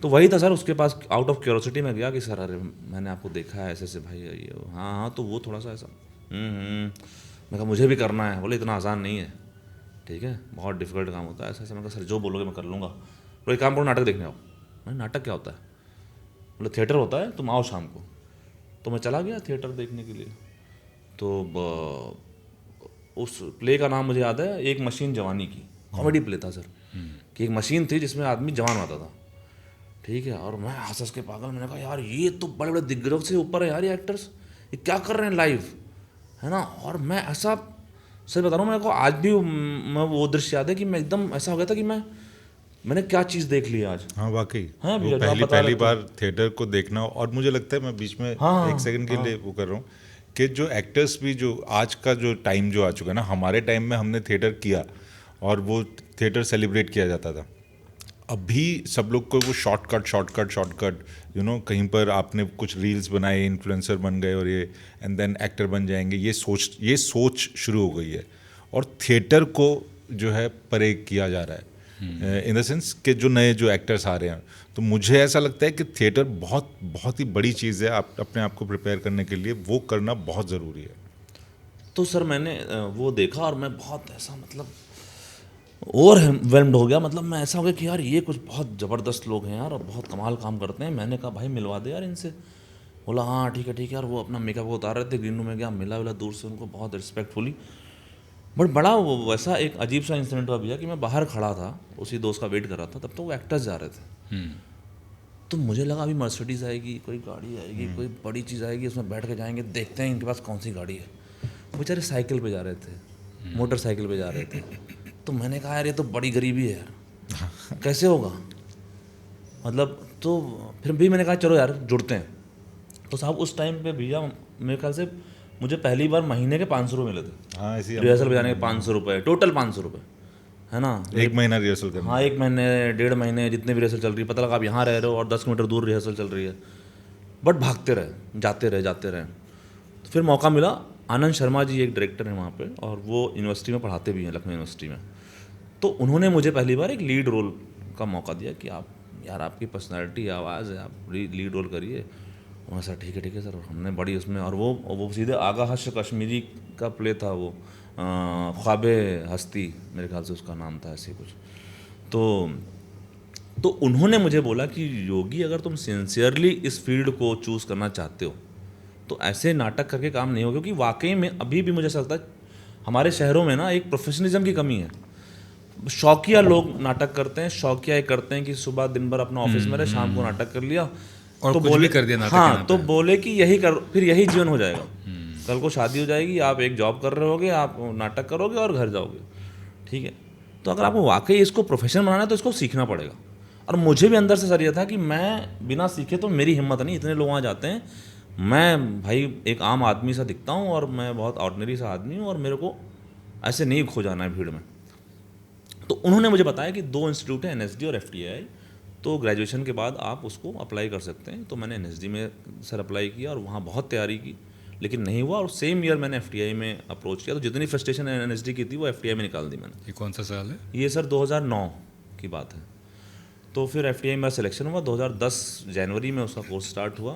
तो वही था सर, उसके पास आउट ऑफ क्यूरोसिटी में गया कि सर अरे मैंने आपको देखा है ऐसे ऐसे भाई, ये हाँ हाँ, तो वो थोड़ा सा ऐसा मैं कहा मुझे भी करना है। बोले इतना आसान नहीं है, ठीक है, बहुत डिफिकल्ट काम होता है। ऐसा ऐसा मैं कहा सर जो बोलोगे मैं कर लूँगा। बोले एक काम करो, नाटक देखने आओ। मैंने नाटक क्या होता है? बोले थिएटर होता है, तुम आओ शाम को। तो मैं चला गया थिएटर देखने के लिए। तो उस प्ले का नाम मुझे याद है, एक मशीन जवानी की, कॉमेडी प्ले था सर। कि एक मशीन थी जिसमें आदमी जवान आता था, ठीक है। और मैं हंस के पागल, मैंने कहा यार ये तो बड़े बड़े दिग्गजों से ऊपर है यार ये एक्टर्स, ये क्या कर रहे हैं लाइव, है ना। और मैं ऐसा सर बता रहा हूँ, मेरे को आज भी मैं वो दृश्य याद है कि मैं एकदम ऐसा हो गया था कि मैंने क्या चीज़ देख ली आज। हाँ वाकई, हाँ, वो भैया, जो आप बता पहली रहे थे। बार थिएटर को देखना। और मुझे लगता है मैं बीच में हाँ, एक सेकंड के लिए वो कर रहा हूँ कि जो एक्टर्स भी, जो आज का जो टाइम जो आ चुका है ना, हमारे टाइम में हमने थिएटर किया और वो थिएटर सेलिब्रेट किया जाता था। अभी सब लोग को वो शॉर्टकट यू नो, कहीं पर आपने कुछ रील्स बनाए, इन्फ्लुएंसर बन गए और ये एंड देन एक्टर बन जाएंगे, ये सोच शुरू हो गई है और थिएटर को जो है परे किया जा रहा है। इन द सेंस कि जो नए जो एक्टर्स आ रहे हैं, तो मुझे ऐसा लगता है कि थिएटर बहुत बहुत ही बड़ी चीज़ है। आप अपने आप को प्रिपेयर करने के लिए वो करना बहुत ज़रूरी है। तो सर मैंने वो देखा और मैं बहुत ऐसा मतलब ओवरवेल्म्ड हो गया। मतलब मैं ऐसा हो गया कि यार ये कुछ बहुत ज़बरदस्त लोग हैं यार और बहुत कमाल काम करते हैं। मैंने कहा भाई मिलवा दे यार इनसे। बोला हाँ ठीक है यार। वो अपना मेकअप उतार रहे थे, ग्रीन रूम में गया, मिला दूर से उनको बहुत रिस्पेक्टफुली। बट बड़ा वो वैसा एक अजीब सा इंसिडेंट हुआ भैया कि मैं बाहर खड़ा था, उसी दोस्त का वेट कर रहा था, तब तो वो एक्टर्स जा रहे थे। तो मुझे लगा अभी मर्सिडीज़ आएगी, कोई गाड़ी आएगी, कोई बड़ी चीज़ आएगी, उसमें बैठ के जाएंगे, देखते हैं इनके पास कौन सी गाड़ी है। वो बेचारे साइकिल पे जा रहे थे, मोटरसाइकिल पे जा रहे थे। तो मैंने कहा यार ये तो बड़ी गरीबी है यार, कैसे होगा मतलब। तो फिर भी मैंने कहा चलो यार जुड़ते हैं। तो साहब उस टाइम पे भैया मेरे ख्याल से मुझे पहली बार महीने के 500 रुपये मिले थे। हाँ, ऐसी रिहर्सल बजाने के 500 रुपये, टोटल 500 रुपये, है ना। 1 महीना रिहर्सल करना। हाँ 1 महीने 1.5 महीने जितने भी रिहर्सल चल रही है, पता लगा आप यहाँ रह रहे हो और 10 किलोमीटर दूर रिहर्सल चल रही है, बट भागते रहे, जाते रहे। तो फिर मौका मिला, आनंद शर्मा जी एक डायरेक्टर हैं वहाँ पे और वो यूनिवर्सिटी में पढ़ाते भी हैं, लखनऊ यूनिवर्सिटी में। तो उन्होंने मुझे पहली बार एक लीड रोल का मौका दिया कि आप यार आपकी पर्सनैलिटी आवाज़ है, आप लीड रोल करिए। मैं सर ठीक है सर। हमने बड़ी उसमें, और वो सीधे आगा हश कश्मीरी का प्ले था, वो ख्वाबे हस्ती मेरे ख्याल से उसका नाम था, ऐसे कुछ। तो उन्होंने मुझे बोला कि योगी अगर तुम सिंसियरली इस फील्ड को चूज़ करना चाहते हो तो ऐसे नाटक करके काम नहीं होगा, क्योंकि वाकई में अभी भी मुझे ऐसा लगता है हमारे शहरों में ना एक प्रोफेशनलिज्म की कमी है। शौकिया लोग नाटक करते हैं, शौकिया करते हैं कि सुबह दिन भर अपना ऑफिस में रहे, शाम को नाटक कर लिया और तो कुछ बोले भी कर दिया नाटक के हाँ नाम तो पे। बोले कि यही कर, फिर यही जीवन हो जाएगा। कल को शादी हो जाएगी, आप एक जॉब कर रहे होगे, आप नाटक करोगे और घर जाओगे, ठीक है। तो अगर आपको वाकई इसको प्रोफेशन बनाना है तो इसको सीखना पड़ेगा। और मुझे भी अंदर से सर ये था कि मैं बिना सीखे तो मेरी हिम्मत नहीं, इतने लोग वहाँ जाते हैं, मैं भाई एक आम आदमी सा दिखता हूँ और मैं बहुत ऑर्डिनरी सा आदमी हूँ और मेरे को ऐसे नहीं खो जाना है भीड़ में। तो उन्होंने मुझे बताया कि 2 इंस्टीट्यूट हैं, NSD और FTI, तो ग्रेजुएशन के बाद आप उसको अप्लाई कर सकते हैं। तो मैंने NSD में सर अप्लाई किया और वहाँ बहुत तैयारी की, लेकिन नहीं हुआ। और सेम ईयर मैंने FTI में अप्रोच किया, तो जितनी फ्रस्ट्रेशन NSD की थी वो FTI में निकाल दी मैंने। ये कौन सा साल है? ये सर 2009 की बात है। तो फिर FTI में सिलेक्शन हुआ, 2010 जनवरी में उसका कोर्स स्टार्ट हुआ।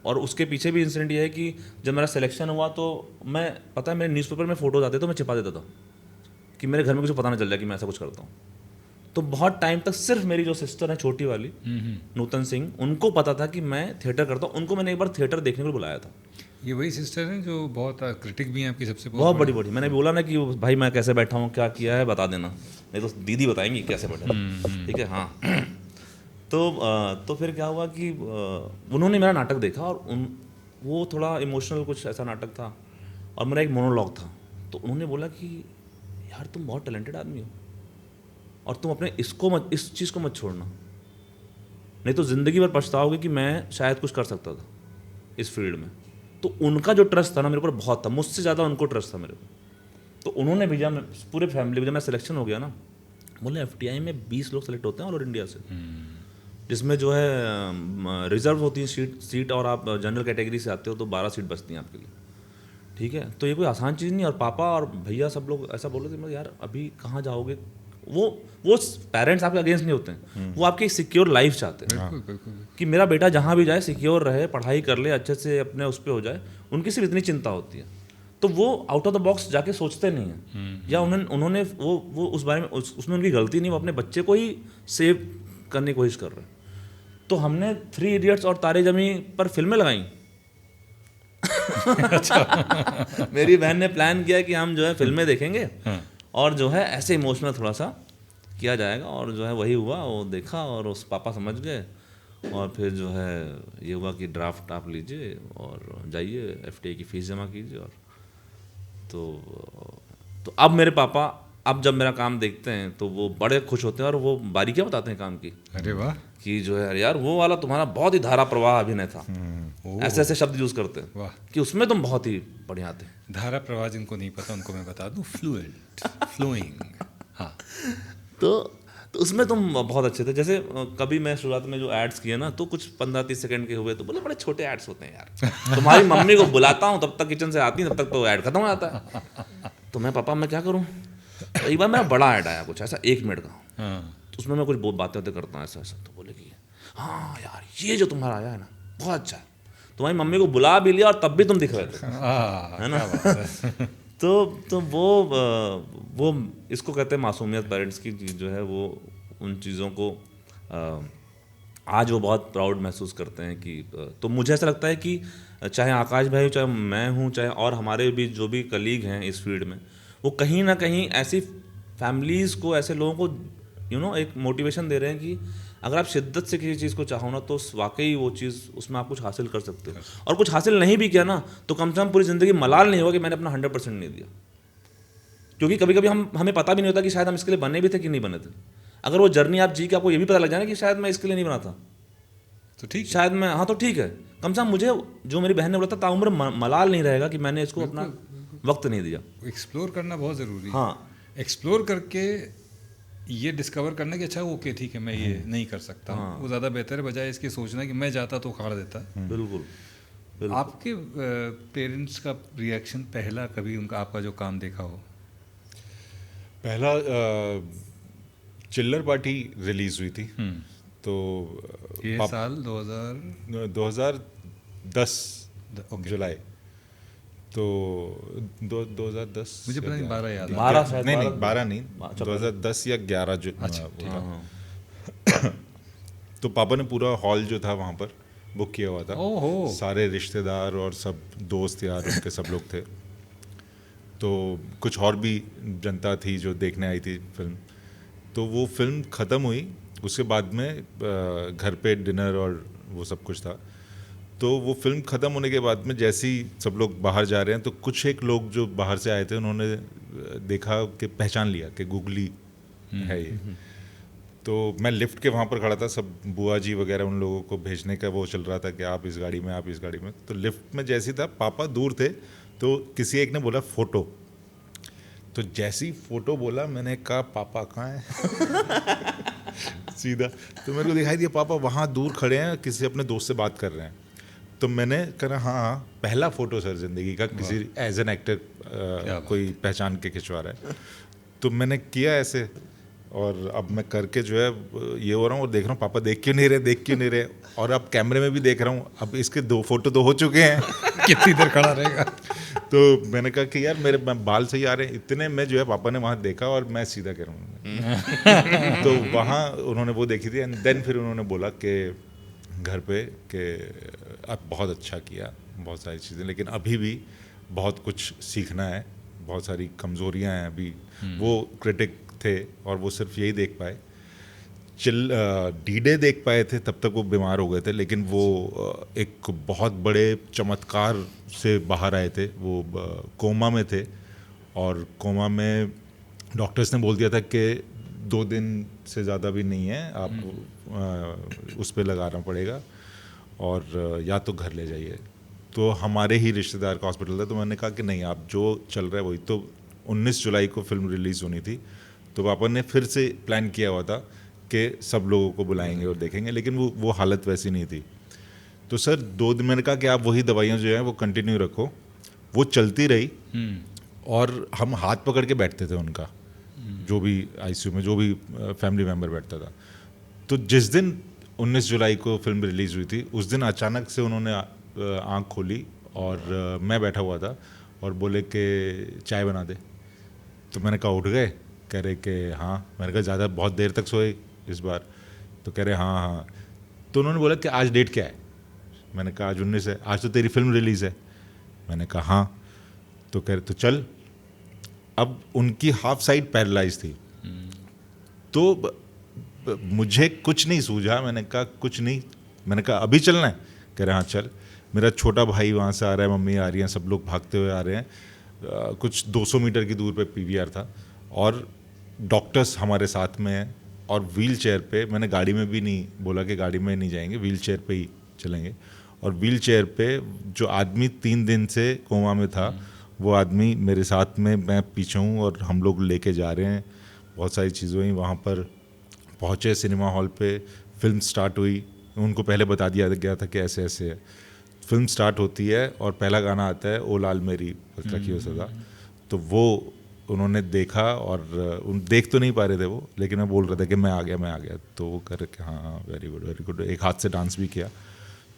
और उसके पीछे भी इंसिडेंट ये है कि जब मेरा सिलेक्शन हुआ तो मैं, पता है मेरे न्यूज़पेपर में फ़ोटोज़ आते तो मैं छिपा देता था कि मेरे घर में कुछ पता ना चल जाए कि मैं ऐसा कुछ करता हूँ। तो बहुत टाइम तक सिर्फ मेरी जो सिस्टर है छोटी वाली नूतन सिंह, उनको पता था कि मैं थिएटर करता हूँ। उनको मैंने एक बार थिएटर देखने को बुलाया था। ये वही सिस्टर हैं जो बहुत क्रिटिक भी हैं आपकी, सबसे बहुत बड़ी मैंने बोला ना कि भाई मैं कैसे बैठा हूँ, क्या किया है बता देना, नहीं तो दीदी बताएंगी कैसे बैठा, ठीक है। हाँ तो फिर क्या हुआ कि उन्होंने मेरा नाटक देखा और वो थोड़ा इमोशनल कुछ ऐसा नाटक था और मेरा एक मोनोलॉग था। तो उन्होंने बोला कि यार तुम बहुत टैलेंटेड आदमी हो और तुम अपने इस चीज़ को मत छोड़ना, नहीं तो ज़िंदगी भर पछताओगे कि मैं शायद कुछ कर सकता था इस फील्ड में। तो उनका जो ट्रस्ट था ना मेरे ऊपर बहुत था, मुझसे ज़्यादा उनको ट्रस्ट था मेरे ऊपर। तो उन्होंने भेजा, पूरे फैमिली में, जब मैं सिलेक्शन हो गया ना, बोले FTI में 20 लोग सेलेक्ट होते हैं ऑल ओवर इंडिया से, जिसमें जो है रिजर्व होती है सीट और आप जनरल कैटेगरी से आते हो तो 12 सीट बचती हैं आपके लिए, ठीक है। तो ये कोई आसान चीज़ नहीं। और पापा और भैया सब लोग ऐसा बोल रहे थे, यार अभी कहाँ जाओगे। वो पेरेंट्स आपके अगेंस्ट नहीं होते हैं, वो आपकी सिक्योर लाइफ चाहते हैं कि मेरा बेटा जहाँ भी जाए सिक्योर रहे, पढ़ाई कर ले, अच्छे से अपने उस पर हो जाए, उनकी सिर्फ इतनी चिंता होती है। तो वो आउट ऑफ द बॉक्स जाके सोचते नहीं हैं, या उन्होंने वो उस बारे में उसमें उनकी गलती नहीं, वो अपने बच्चे को ही सेव करने की कोशिश कर रहे हैं। तो हमने 3 इडियट्स और तारे ज़मीं पर फिल्में लगाई। अच्छा। मेरी बहन ने प्लान किया कि हम जो है फिल्में देखेंगे और जो है ऐसे इमोशनल थोड़ा सा किया जाएगा, और जो है वही हुआ। वो देखा और उस पापा समझ गए, और फिर जो है ये हुआ कि ड्राफ्ट आप लीजिए और जाइए FTI की फ़ीस जमा कीजिए। और तो अब मेरे पापा अब जब मेरा काम देखते हैं तो वो बड़े खुश होते हैं और वो बारीकियाँ बताते हैं काम की। अरे वाह। कि जो है यार वो वाला तुम्हारा बहुत ही धारा प्रवाह अभिनय था, ऐसे ऐसे शब्द यूज़ करते हैं वाह, कि उसमें तुम बहुत ही बढ़िया थे। धारा प्रवाह जिनको नहीं पता उनको मैं बता दूं, फ्लूएंट, फ्लोइंग। हाँ, तो उसमें तुम बहुत अच्छे थे। जैसे कभी मैं शुरुआत में जो एड्स किए ना, तो कुछ 15-30 सेकंड के हुए, तो बोले बड़े छोटे एड्स होते हैं यार। तुम्हारी मम्मी को बुलाता हूँ तब तक किचन से आती है, तब तक तो ऐड खत्म हो जाता है। तो मैं पापा मैं क्या करूँ, तो एक बार मेरा बड़ा ऐड आया कुछ ऐसा 1 मिनट का, हाँ तो उसमें मैं कुछ बहुत बातें करता हूँ ऐसा ऐसा, तो बोले कि हाँ यार ये जो तुम्हारा आया है ना बहुत अच्छा है, तुम्हारी मम्मी को बुला भी लिया और तब भी तुम दिख रहे थे, है ना। तो वो इसको कहते हैं मासूमियत पेरेंट्स की जो है, वो उन चीज़ों को आज वो बहुत प्राउड महसूस करते हैं कि तो मुझे ऐसा लगता है कि चाहे आकाश भाई, चाहे मैं हूँ, चाहे और हमारे भी जो भी कलीग हैं इस फील्ड में, वो कहीं ना कहीं ऐसी फैमिलीज़ को, ऐसे लोगों को एक मोटिवेशन दे रहे हैं कि अगर आप शिद्दत से किसी चीज़ को चाहो ना तो वाकई वो चीज़ उसमें आप कुछ हासिल कर सकते हो, और कुछ हासिल नहीं भी किया ना तो कम से कम पूरी ज़िंदगी मलाल नहीं होगा कि मैंने अपना 100% नहीं दिया, क्योंकि कभी कभी हमें पता भी नहीं होता कि शायद हम इसके लिए बने भी थे कि नहीं बने थे। अगर वो जर्नी आप जी के आपको ये भी पता लग जाए ना कि शायद मैं इसके लिए नहीं बना था, तो ठीक शायद मैं, हाँ तो ठीक है, कम से कम मुझे जो मेरी बहन ने बोला था ताउम्र मलाल नहीं रहेगा कि मैंने इसको अपना वक्त नहीं दिया। एक्सप्लोर करना बहुत ज़रूरी है। हाँ, एक्सप्लोर करके ये डिस्कवर करना कि अच्छा ओके ठीक है मैं ये नहीं कर सकता हूँ, वो ज़्यादा बेहतर है बजाय इसके सोचना कि मैं जाता तो उखाड़ देता। बिल्कुल। आपके पेरेंट्स का रिएक्शन पहला कभी उनका आपका जो काम देखा हो? पहला चिल्लर पार्टी रिलीज हुई थी, तो ये साल 2010 जुलाई, तो 2010 मुझे पता नहीं 12 याद है। 12 शायद, नहीं 12 12 नहीं, 2010 या 11 जो तो पापा ने पूरा हॉल जो था वहाँ पर बुक किया हुआ था, ओहो। सारे रिश्तेदार और सब दोस्त यार उनके सब लोग थे, तो कुछ और भी जनता थी जो देखने आई थी फिल्म। तो वो फिल्म ख़त्म हुई, उसके बाद में घर पे डिनर और वो सब कुछ था। तो वो फिल्म ख़त्म होने के बाद में जैसे ही सब लोग बाहर जा रहे हैं तो कुछ एक लोग जो बाहर से आए थे उन्होंने देखा कि पहचान लिया कि गूगली है ये। तो मैं लिफ्ट के वहाँ पर खड़ा था, सब बुआ जी वगैरह उन लोगों को भेजने का वो चल रहा था कि आप इस गाड़ी में, आप इस गाड़ी में। तो लिफ्ट में जैसे ही था, पापा दूर थे, तो किसी एक ने बोला फ़ोटो। तो जैसी फ़ोटो बोला मैंने कहा पापा कहाँ हैं सीधा। तो मेरे को दिखाई दिया पापा वहाँ दूर खड़े हैं, किसी अपने दोस्त से बात कर रहे हैं। तो मैंने कहा हाँ पहला फ़ोटो सर ज़िंदगी का, किसी एज एन एक्टर कोई पहचान के खिंचवा रहा है। तो मैंने किया ऐसे, और अब मैं करके जो है ये हो रहा हूँ और देख रहा हूँ पापा देख क्यों नहीं रहे, और अब कैमरे में भी देख रहा हूँ, अब इसके 2 फोटो तो हो चुके हैं कितनी देर खड़ा रहेगा। तो मैंने कहा कि यार मेरे बाल सही आ रहे हैं, इतने में जो है पापा ने वहाँ देखा और मैं सीधा कह रहा हूँ तो वहाँ उन्होंने वो देखी थी, एंड देन फिर उन्होंने बोला कि घर पे कि अब बहुत अच्छा किया, बहुत सारी चीज़ें, लेकिन अभी भी बहुत कुछ सीखना है, बहुत सारी कमज़ोरियाँ हैं अभी। वो क्रिटिक थे और वो सिर्फ यही देख पाए, डी-डे देख पाए थे, तब तक वो बीमार हो गए थे, लेकिन वो एक बहुत बड़े चमत्कार से बाहर आए थे। वो कोमा में थे और कोमा में डॉक्टर्स ने बोल दिया था कि 2 दिन से ज़्यादा भी नहीं है, आप उस पर लगाना पड़ेगा और या तो घर ले जाइए। तो हमारे ही रिश्तेदार का हॉस्पिटल था, तो मैंने कहा कि नहीं आप जो चल रहा है वही। तो 19 जुलाई को फिल्म रिलीज़ होनी थी, तो पापा ने फिर से प्लान किया हुआ था कि सब लोगों को बुलाएंगे और देखेंगे, लेकिन वो हालत वैसी नहीं थी। तो सर 2 दिन मैंने कहा कि आप वही दवाइयाँ जो हैं वो कंटिन्यू रखो। वो चलती रही और हम हाथ पकड़ के बैठते थे उनका, जो भी आईसीयू में जो भी फैमिली मेम्बर बैठता था। तो जिस दिन 19 जुलाई को फिल्म रिलीज़ हुई थी, उस दिन अचानक से उन्होंने आँख खोली और मैं बैठा हुआ था और बोले कि चाय बना दे। तो मैंने कहा उठ गए? कह रहे कि हाँ। मैंने कहा ज़्यादा बहुत देर तक सोए इस बार? तो कह रहे हाँ। तो उन्होंने बोला कि आज डेट क्या है? मैंने कहा आज 19 है। आज तो तेरी फिल्म रिलीज़ है। मैंने कहा हाँ। तो कह रहे तो चल। अब उनकी हाफ साइड पैरालाइज थी, तो मुझे कुछ नहीं सूझा। मैंने कहा कुछ नहीं। मैंने कहा अभी चलना है? कह रहे हाँ चल। मेरा छोटा भाई वहाँ से आ रहा है, मम्मी आ रही हैं, सब लोग भागते हुए आ रहे हैं। कुछ 200 मीटर की दूर पे पीवीआर था और डॉक्टर्स हमारे साथ में हैं और व्हील चेयर पे। मैंने गाड़ी में भी नहीं बोला कि गाड़ी में नहीं जाएंगे, व्हील चेयर पे ही चलेंगे। और व्हील चेयर पे जो आदमी 3 दिन से कोमा में था, वो आदमी मेरे साथ में, मैं पीछे हूँ और हम लोग लेके जा रहे हैं। बहुत सारी चीज़ें हुई। वहाँ पर पहुँचे सिनेमा हॉल पे, फिल्म स्टार्ट हुई। उनको पहले बता दिया गया था कि ऐसे ऐसे है। फिल्म स्टार्ट होती है और पहला गाना आता है ओ लाल मेरी रखी हो सदा। तो वो उन्होंने देखा और उन देख तो नहीं पा रहे थे वो, लेकिन मैं बोल रहा था कि मैं आ गया, तो वो करके हाँ वेरी गुड, एक हाथ से डांस भी किया।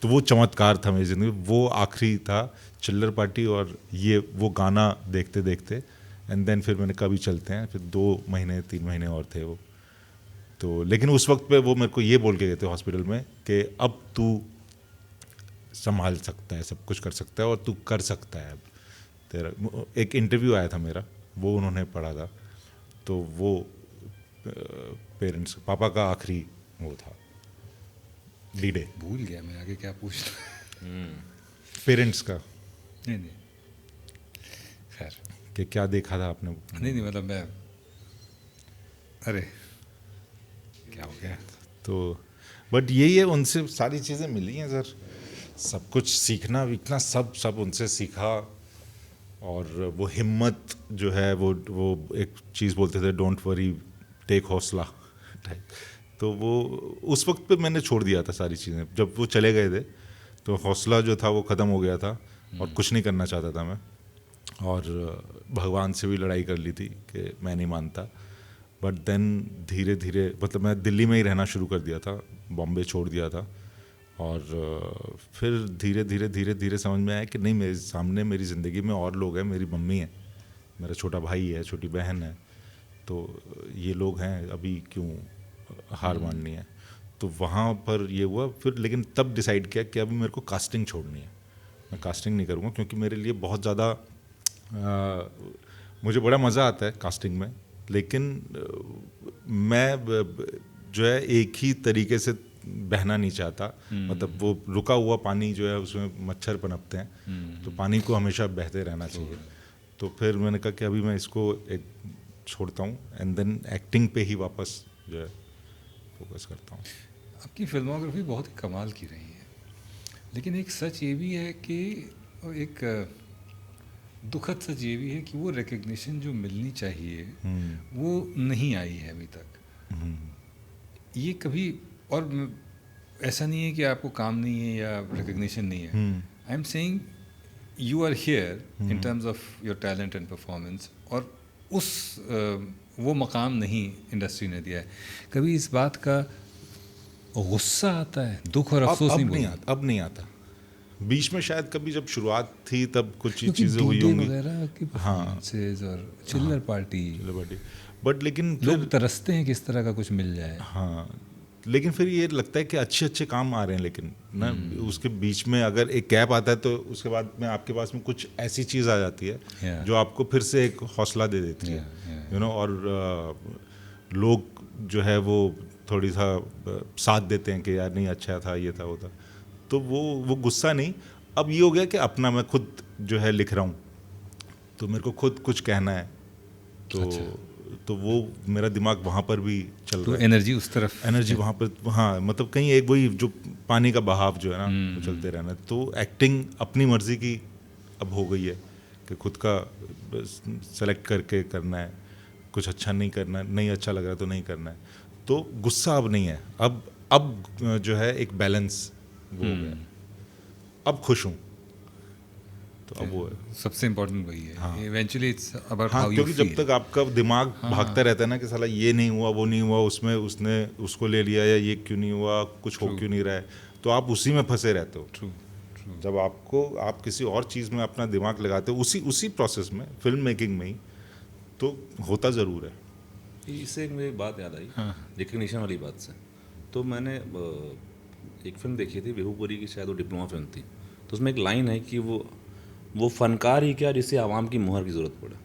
तो वो चमत्कार था मेरी ज़िंदगी, वो आखिरी था चिल्लर पार्टी और ये वो गाना देखते देखते। एंड देन फिर मैंने कभी चलते हैं, फिर 2 महीने 3 महीने और थे वो। तो लेकिन उस वक्त पे वो मेरे को ये बोल के गए थे हॉस्पिटल में कि अब तू संभाल सकता है, सब कुछ कर सकता है और तू कर सकता है। अब तेरा एक इंटरव्यू आया था मेरा, वो उन्होंने पढ़ा था, तो वो पेरेंट्स पापा का आखिरी वो था डी-डे। भूल गया मैं आगे क्या पूछना। पेरेंट्स का नहीं खैर कि क्या देखा था आपने? नहीं मतलब मैं अरे क्या हो गया। तो बट यही है, उनसे सारी चीज़ें मिली हैं सर, सब कुछ सीखना वीखना सब उनसे सीखा। और वो हिम्मत जो है वो एक चीज़ बोलते थे, डोंट वरी टेक हौसला टाइप। तो वो उस वक्त पे मैंने छोड़ दिया था सारी चीज़ें, जब वो चले गए थे तो हौसला जो था वो ख़त्म हो गया था और कुछ नहीं करना चाहता था मैं। और भगवान से भी लड़ाई कर ली थी कि मैं नहीं मानता। बट देन धीरे धीरे मतलब मैं दिल्ली में ही रहना शुरू कर दिया था, बॉम्बे छोड़ दिया था। और फिर धीरे धीरे समझ में आया कि नहीं, मेरे सामने मेरी ज़िंदगी में और लोग हैं, मेरी मम्मी है, मेरा छोटा भाई है, छोटी बहन है, तो ये लोग हैं, अभी क्यों हार माननी है। तो वहाँ पर ये हुआ फिर, लेकिन तब डिसाइड किया कि अभी मेरे को कास्टिंग छोड़नी है, मैं कास्टिंग नहीं करूँगा, क्योंकि मेरे लिए बहुत ज़्यादा मुझे बड़ा मज़ा आता है कास्टिंग में, लेकिन मैं जो है एक ही तरीके से बहना नहीं चाहता। मतलब वो रुका हुआ पानी जो है उसमें मच्छर पनपते हैं, तो पानी को हमेशा बहते रहना चाहिए। तो फिर मैंने कहा कि अभी मैं इसको एक छोड़ता हूँ एंड देन एक्टिंग पे ही वापस जो है फोकस करता हूँ। आपकी फिल्मोग्राफी बहुत ही कमाल की रही है, लेकिन एक सच ये भी है कि एक दुखद सच ये भी है कि वो रिकग्निशन जो मिलनी चाहिए वो नहीं आई है अभी तक। ये कभी, और ऐसा नहीं है कि आपको काम नहीं है या रिकग्निशन नहीं है, I am saying you are here in terms of your talent and performance, और उस वो मकाम नहीं इंडस्ट्री ने दिया है। कभी इस बात का गुस्सा आता है, दुख और अफसोस नहीं आता? अब नहीं आता। बीच में शायद कभी जब शुरुआत थी तब कुछ चीज़ें हुई होंगी, हाँ, और चिल्लर पार्टी, बट लेकिन लोग तरसते हैं किस तरह का कुछ मिल जाए। हाँ, लेकिन फिर ये लगता है कि अच्छे काम आ रहे हैं, लेकिन ना उसके बीच में अगर एक गैप आता है तो उसके बाद में आपके पास में कुछ ऐसी चीज़ आ जाती है जो आपको फिर से एक हौसला दे देती है, यू नो। और लोग जो है वो थोड़ी सा साथ देते हैं कि यार नहीं अच्छा था, ये था, वो था। तो वो गुस्सा नहीं, अब ये हो गया कि अपना मैं खुद जो है लिख रहा हूँ, तो मेरे को खुद कुछ कहना है, तो वो मेरा दिमाग वहाँ पर भी चल रहा है, एनर्जी उस तरफ, एनर्जी वहाँ पर, हाँ मतलब कहीं एक वही जो पानी का बहाव जो है ना वो चलते रहना। तो एक्टिंग अपनी मर्जी की अब हो गई है कि खुद का सेलेक्ट करके करना है, कुछ अच्छा नहीं करना, नहीं अच्छा लग रहा तो नहीं करना है। तो गुस्सा अब नहीं है, अब जो है एक बैलेंस वो हो गया, अब खुश हूँ, तो अब वो है सबसे इम्पोर्टेंट वही है। Eventually it's about how you क्योंकि जब तक आपका दिमाग भागता रहता है ना कि साला ये नहीं हुआ, वो नहीं हुआ, उसमें उसने उसको ले लिया, या ये क्यों नहीं हुआ, कुछ हो क्यों नहीं रहा है, तो आप उसी में फंसे रहते हो। जब आप किसी और चीज़ में अपना दिमाग लगाते हो, उसी प्रोसेस में, फिल्म मेकिंग में ही, तो होता ज़रूर है। इससे एक मुझे बात याद आई, रिकग्निशन वाली बात से। तो मैंने एक फिल्म देखी थी बेहूपुरी की, शायद वो डिप्लोमा फिल्म थी, तो उसमें एक लाइन है कि वो फनकार ही क्या जिसे आवाम की मुहर की ज़रूरत पड़े।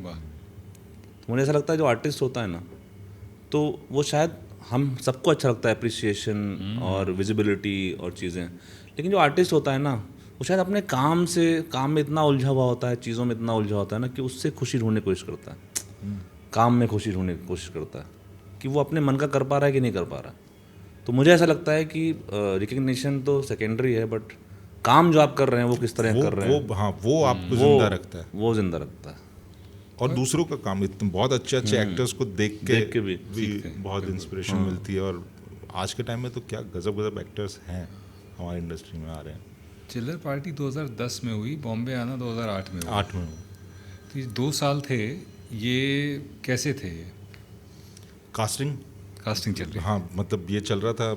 वाह। तो मुझे ऐसा लगता है जो आर्टिस्ट होता है ना, तो वो शायद हम सबको अच्छा लगता है अप्रिसिएशन और विजिबिलिटी और चीज़ें, लेकिन जो आर्टिस्ट होता है ना, वो शायद अपने काम में इतना उलझा हुआ होता है, चीज़ों में इतना उलझा होता है ना, कि उससे खुशी ढूंढने की कोशिश करता है, काम में खुशी ढूंढने की कोशिश करता है कि वो अपने मन का कर पा रहा है कि नहीं कर पा रहा। तो मुझे ऐसा लगता है कि रिकग्निशन तो सेकेंडरी है, बट काम जो आप कर रहे हैं वो किस तरह कर रहे हैं, वो आपको जिंदा रखता है, वो जिंदा रखता है। और दूसरों का काम, इतने बहुत अच्छे एक्टर्स को देख के भी बहुत इंस्पिरेशन मिलती है। और आज के टाइम में तो क्या गजब एक्टर्स हैं हमारी इंडस्ट्री में आ रहे हैं। चिल्लर पार्टी 2010 में हुई, बॉम्बे आना 2008 में हुआ। 8 में तो ये 2 साल थे ये कैसे थे? कास्टिंग कास्टिंग चल रही हाँ मतलब ये चल रहा था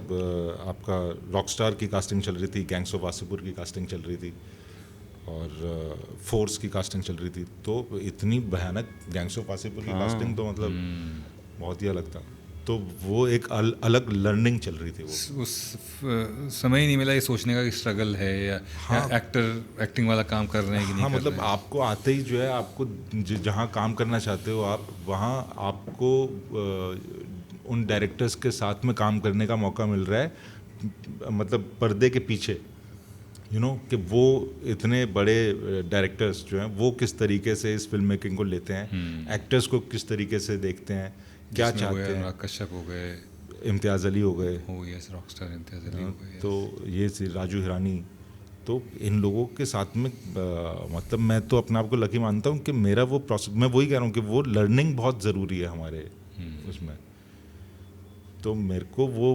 आपका रॉकस्टार की कास्टिंग चल रही थी, गैंग्स ऑफ वासेपुर की कास्टिंग चल रही थी और फोर्स की कास्टिंग चल रही थी। तो इतनी भयानक गैंग्स ऑफ वासेपुर की कास्टिंग तो मतलब बहुत ही अलग था। तो वो एक अलग लर्निंग चल रही थी। वो उस समय ही नहीं मिला ये सोचने का कि स्ट्रगल है या एक्टर एक्टिंग वाला काम कर रहे हैं कि नहीं हाँ कर मतलब रहे हैं। आपको आते ही जो है आपको जहाँ काम करना चाहते हो आप वहाँ आपको उन डायरेक्टर्स के साथ में काम करने का मौका मिल रहा है मतलब पर्दे के पीछे कि वो इतने बड़े डायरेक्टर्स जो हैं वो किस तरीके से इस फिल्म मेकिंग को लेते हैं, एक्टर्स को किस तरीके से देखते हैं, क्या चाहते हैं। अनुराग कश्यप हो गए, इम्तियाज़ अली हो गए, यस रॉकस्टार इम्तियाज़ अली हो गए, तो ये राजू हिरानी। तो इन लोगों के साथ में मतलब मैं तो अपने आप को लकी मानता हूँ कि मेरा वो प्रोसेस, मैं वही कह रहा हूँ कि वो लर्निंग बहुत ज़रूरी है हमारे उसमें। तो मेरे को वो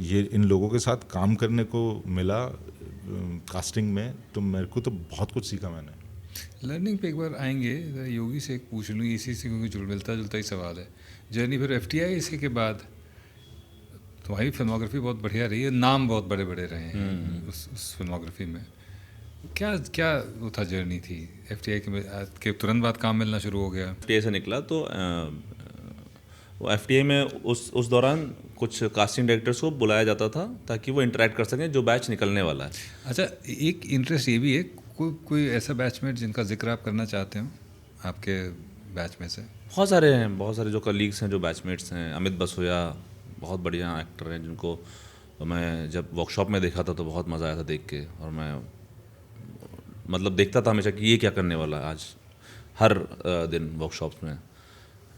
ये इन लोगों के साथ काम करने को मिला कास्टिंग में, तो मेरे को तो बहुत कुछ सीखा मैंने। लर्निंग पे एक बार आएंगे, योगी से एक पूछ लूँ इसी से क्योंकि मिलता जुलता ही सवाल है। जर्नी फिर FTI इसी के बाद तुम्हारी फिल्मोग्राफी बहुत बढ़िया रही है, नाम बहुत बड़े बड़े रहे हैं उस फिल्मोग्राफी में। क्या क्या वो था जर्नी थी FTI के तुरंत बाद काम मिलना शुरू हो गया? FTI से निकला तो वो FTI में उस दौरान कुछ कास्टिंग डायरेक्टर्स को बुलाया जाता था ताकि वो इंटरेक्ट कर सकें जो बैच निकलने वाला है। अच्छा, एक इंटरेस्ट ये भी है, कोई ऐसा बैचमेट जिनका जिक्र आप करना चाहते हो आपके बैच में से? बहुत सारे जो कलीग्स हैं, जो बैचमेट्स हैं। अमित बसोया बहुत बढ़िया एक्टर हैं जिनको मैं जब वर्कशॉप में देखा था तो बहुत मज़ा आया था देख के, और मैं मतलब देखता था हमेशा कि ये क्या करने वाला है आज हर दिन वर्कशॉप्स में,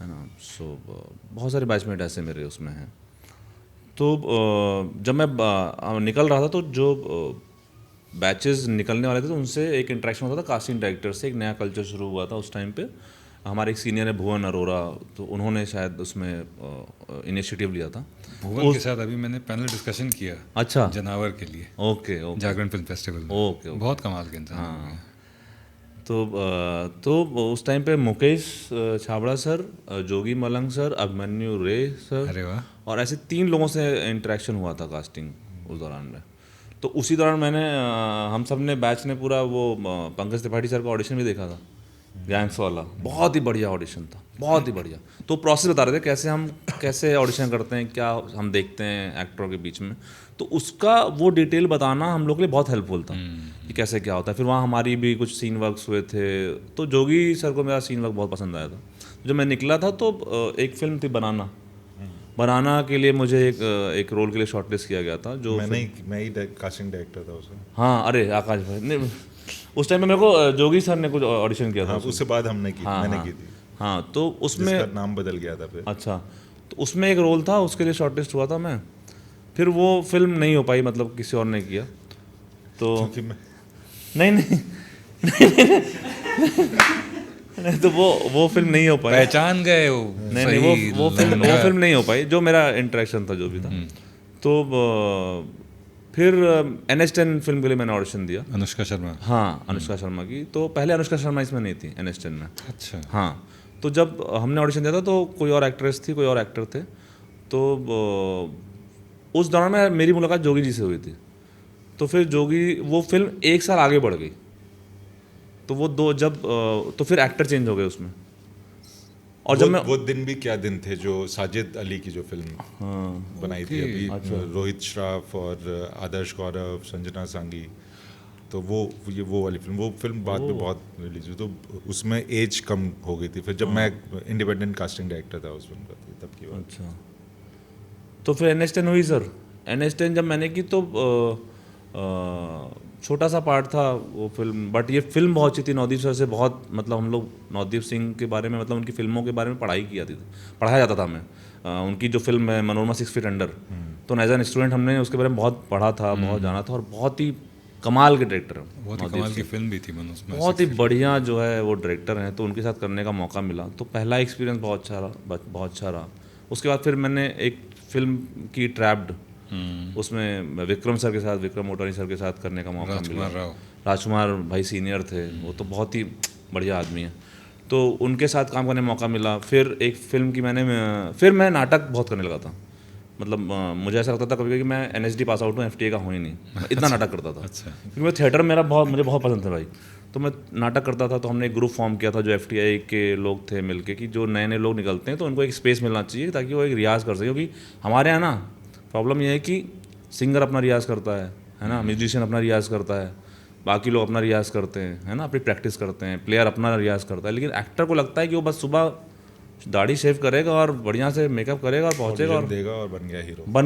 है ना। सो बहुत सारे बैचमेट ऐसे मेरे उसमें हैं। तो जब मैं निकल रहा था तो जो बैचेस निकलने वाले थे तो उनसे एक इंटरेक्शन होता था कास्टिंग डायरेक्टर से। एक नया कल्चर शुरू हुआ था उस टाइम पे। हमारे एक सीनियर है भुवन अरोरा, तो उन्होंने शायद उसमें इनिशिएटिव लिया था। भुवन के साथ अभी मैंने पैनल डिस्कशन किया, अच्छा, जनावर के लिए, ओके जागरण फिल्म फेस्टिवल में। ओके, बहुत कमाल के इंसान। हाँ। तो उस टाइम पे मुकेश छाबड़ा सर, जोगी मलंग सर, अभिमन्यु रे सर, अरे वाह, और ऐसे 3 लोगों से इंटरेक्शन हुआ था कास्टिंग उस दौरान में। तो उसी दौरान मैंने हम सब ने बैच ने पूरा वो पंकज त्रिपाठी सर का ऑडिशन भी देखा था, गैंग्स वाला। बहुत ही बढ़िया ऑडिशन था, बहुत ही बढ़िया। तो प्रोसेस बता रहे थे कैसे ऑडिशन करते हैं, क्या हम देखते हैं एक्टरों के बीच में। तो उसका वो डिटेल बताना हम लोग के लिए बहुत हेल्पफुल था कि कैसे क्या होता है। फिर वहाँ हमारी भी कुछ सीन वर्क्स हुए थे, तो जोगी सर को मेरा सीन वर्क बहुत पसंद आया था। जब मैं निकला था तो एक फिल्म थी बनाना के लिए मुझे एक रोल के लिए शॉर्टलिस्ट किया गया था। जो मैं ही कास्टिंग डायरेक्टर था उसमें। हाँ, अरे आकाश भाई नहीं, उस टाइम में मेरे को जोगी सर ने कुछ ऑडिशन किया था। हाँ, उसके बाद हमने की, मैंने की थी। हाँ, तो उसमें जिसका नाम बदल गया था फिर। अच्छा, तो उसमें एक रोल था, उसके लिए शॉर्टलिस्ट हुआ था मैं। फिर वो फिल्म नहीं हो पाई, मतलब किसी और ने किया। तो नहीं नहीं, तो वो फिल्म नहीं हो पाई। पहचान गए हो? नहीं, वो फिल्म नहीं हो पाई, जो मेरा इंटरेक्शन था जो भी था। तो फिर NH10 फिल्म के लिए मैंने ऑडिशन दिया। अनुष्का शर्मा? हाँ, अनुष्का शर्मा की। तो पहले अनुष्का शर्मा इसमें नहीं थी NH10 में। अच्छा, हाँ। तो जब हमने ऑडिशन दिया था तो कोई और एक्ट्रेस थी, कोई और एक्टर थे। तो उस दौरान में मेरी मुलाकात जोगी जी से हुई थी। तो फिर वो फिल्म 1 साल आगे बढ़ गई। तो वो तो फिर एक्टर चेंज हो गए उसमें। और जब मैं वो दिन भी क्या दिन थे जो साजिद अली की जो फिल्म बनाई थी अभी, रोहित श्राफ और आदर्श गौरव, संजना सांगी। तो वो वाली फिल्म बाद में बहुत रिलीज हुई। तो उसमें एज कम हो गई थी फिर, जब मैं इंडिपेंडेंट कास्टिंग डायरेक्टर था उस फिल्म का, तब की बात। अच्छा, तो फिर NH10 हुई सर। NH10 जब मैंने की तो छोटा सा पार्ट था वो फिल्म, बट ये फिल्म बहुत अच्छी थी। नवदीप सर से बहुत, मतलब हम लोग नवदीप सिंह के बारे में, मतलब उनकी फिल्मों के बारे में पढ़ाया जाता था हमें। उनकी जो फिल्म है मनोरमा 6 फीट अंडर, तो एज एन स्टूडेंट हमने उसके बारे में बहुत पढ़ा था, बहुत जाना था। और बहुत ही कमाल के डायरेक्टर हैं, बहुत ही कमाल की फिल्म भी थी मनोरमा, बहुत ही बढ़िया जो है वो डायरेक्टर हैं। तो उनके साथ करने का मौका मिला, तो पहला एक्सपीरियंस बहुत अच्छा रहा। उसके बाद फिर मैंने एक फिल्म की ट्रैप्ड, उसमें विक्रम सर के साथ, विक्रम मोटवानी सर के साथ करने का मौका मिला। राजकुमार भाई सीनियर थे, वो तो बहुत ही बढ़िया आदमी है। तो उनके साथ काम करने का मौका मिला। फिर एक फिल्म की फिर मैं नाटक बहुत करने लगा था। मतलब मुझे ऐसा लगता था कभी कभी कि मैं NSD पास आउट हूँ, FTA का हूँ ही नहीं, मैं इतना नाटक करता था। अच्छा। क्योंकि मैं थिएटर मुझे बहुत पसंद था भाई, तो मैं नाटक करता था। तो हमने एक ग्रुप फॉर्म किया था जो FTI के लोग थे मिलके, कि जो नए नए लोग निकलते हैं तो उनको एक स्पेस मिलना चाहिए ताकि वो एक रियाज़ कर सके। क्योंकि हमारे यहाँ ना प्रॉब्लम ये है कि सिंगर अपना रियाज़ करता है ना, म्यूजिशियन अपना रियाज़ करता है, बाकी लोग अपना रियाज़ करते हैं, है ना, अपनी प्रैक्टिस करते हैं, प्लेयर अपना रियाज़ करता है। लेकिन एक्टर को लगता है कि वो बस सुबह दाढ़ी शेव करेगा और बढ़िया से मेकअप करेगा और पहुँचेगा और देगा और बन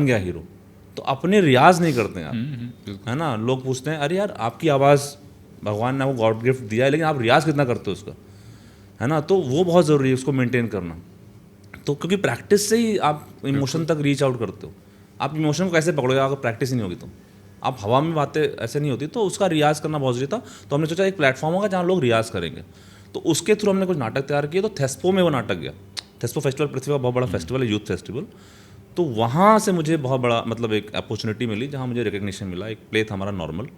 गया हीरो। तो अपने रियाज़ नहीं करते हैं आप, है ना। लोग पूछते हैं अरे यार आपकी आवाज़ भगवान ने आपको गॉड गिफ्ट दिया है, लेकिन आप रियाज़ कितना करते हो उसका, है ना। तो वो बहुत ज़रूरी है उसको मेंटेन करना। तो क्योंकि प्रैक्टिस से ही आप इमोशन तक रीच आउट करते हो। आप इमोशन को कैसे पकड़ोगे अगर प्रैक्टिस ही नहीं होगी तो? आप हवा में बातें ऐसे नहीं होती, तो उसका रियाज़ करना बहुत ज़रूरी था। तो हमने सोचा एक प्लेटफॉर्म होगा जहाँ लोग रियाज़ करेंगे, तो उसके थ्रू हमने कुछ नाटक तैयार किए। तो थेस्पो में वो नाटक गया। थेस्पो फेस्टिवल पृथ्वी का बहुत बड़ा फेस्टिवल है, यूथ फेस्टिवल। तो वहाँ से मुझे बहुत बड़ा मतलब एक अपॉर्चुनिटी मिली जहाँ मुझे रिकग्निशन मिला। एक प्ले था हमारा नॉर्मल,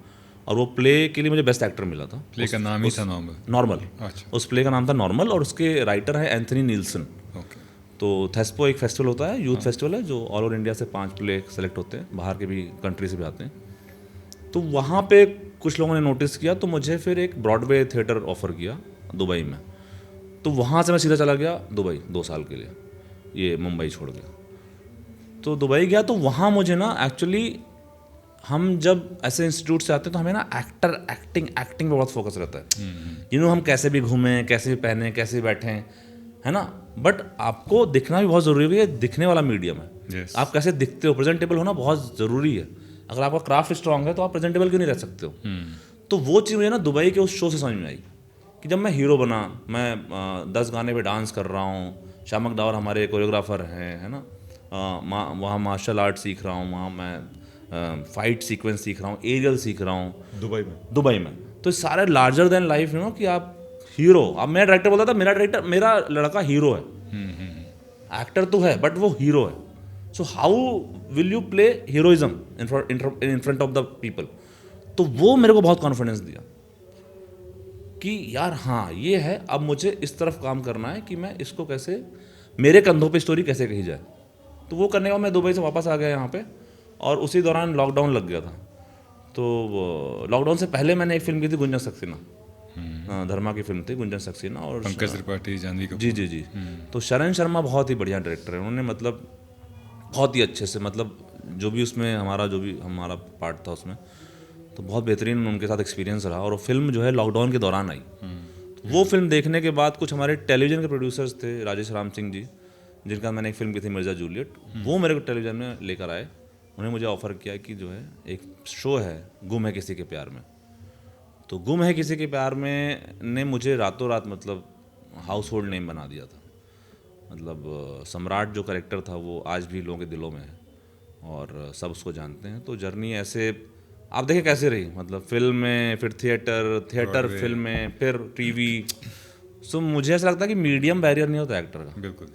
और वो प्ले के लिए मुझे बेस्ट एक्टर मिला था। प्ले का नाम ही था नॉर्मल। अच्छा। उस प्ले का नाम था नॉर्मल, और उसके राइटर है एंथनी नील्सन। ओके। तो थेस्पो एक फेस्टिवल होता है, यूथ फेस्टिवल है, जो ऑल ओवर इंडिया से 5 प्ले सेलेक्ट होते हैं, बाहर के भी कंट्री से भी आते हैं। तो वहाँ पे कुछ लोगों ने नोटिस किया, तो मुझे फिर एक ब्रॉडवे थिएटर ऑफर किया दुबई में। तो वहाँ से मैं सीधा चला गया दुबई 2 साल के लिए, ये मुंबई छोड़ के। तो दुबई गया, तो वहाँ मुझे ना एक्चुअली हम जब ऐसे इंस्टीट्यूट से आते हैं तो हमें ना एक्टिंग पे बहुत फोकस रहता है। हम कैसे भी घूमें, कैसे भी पहने, कैसे भी बैठें, है ना। बट आपको दिखना भी बहुत ज़रूरी है, दिखने वाला मीडियम है। Yes. आप कैसे दिखते हो, प्रेजेंटेबल होना बहुत ज़रूरी है। अगर आपका क्राफ्ट स्ट्रांग है तो आप प्रेजेंटेबल क्यों नहीं रह सकते हो। तो वो चीज़ मुझे ना दुबई के उस शो से समझ में आई कि जब मैं हीरो बना, मैं 10 गाने पे डांस कर रहा हूँ, शामक डावर हमारे कोरियोग्राफर हैं, है ना, वहाँ मार्शल आर्ट सीख रहा हूँ, वहाँ मैं फाइट सीक्वेंस सीख रहा हूँ, एरियल सीख रहा हूँ दुबई में। तो सारे लार्जर देन लाइफ कि आप हीरो। अब मेरा डायरेक्टर बोलता था मेरा लड़का हीरो है, एक्टर तो है बट वो हीरो है। So how will you play heroism in front of the people. तो वो मेरे को बहुत कॉन्फिडेंस दिया कि यार हाँ ये है, अब मुझे इस तरफ काम करना है कि मैं इसको कैसे, मेरे कंधों पे स्टोरी कैसे कही जाए। तो वो करने के बाद मैं दुबई से वापस आ गया यहाँ पे, और उसी दौरान लॉकडाउन लग गया था। तो लॉकडाउन से पहले मैंने एक फिल्म की थी गुंजन सक्सेना, धर्मा की फिल्म थी गुंजन सक्सेना, और पंकज त्रिपाठी, जानवी कपूर। जी। तो शरण शर्मा बहुत ही बढ़िया डायरेक्टर है, उन्होंने मतलब बहुत ही अच्छे से, मतलब जो भी हमारा पार्ट था उसमें, तो बहुत बेहतरीन उनके साथ एक्सपीरियंस रहा। और वो फिल्म जो है लॉकडाउन के दौरान आई। तो वो फिल्म देखने के बाद कुछ हमारे टेलीविज़न के प्रोड्यूसर्स थे, राजेश राम सिंह जी, जिनका मैंने एक फिल्म की थी मिर्ज़ा जूलियट, वो मेरे को टेलीविज़न में लेकर आए। उन्हें मुझे ऑफ़र किया कि जो है एक शो है गुम है किसी के प्यार में। तो गुम है किसी के प्यार में ने मुझे रातों रात मतलब हाउस होल्ड नेम बना दिया था। मतलब सम्राट जो कैरेक्टर था वो आज भी लोगों के दिलों में है और सब उसको जानते हैं। तो जर्नी ऐसे आप देखें कैसे रही, मतलब फिल्म में, फिर थिएटर फिल्म में, फिर टीवी। सो मुझे ऐसा लगता है कि मीडियम बैरियर नहीं होता एक्टर का, बिल्कुल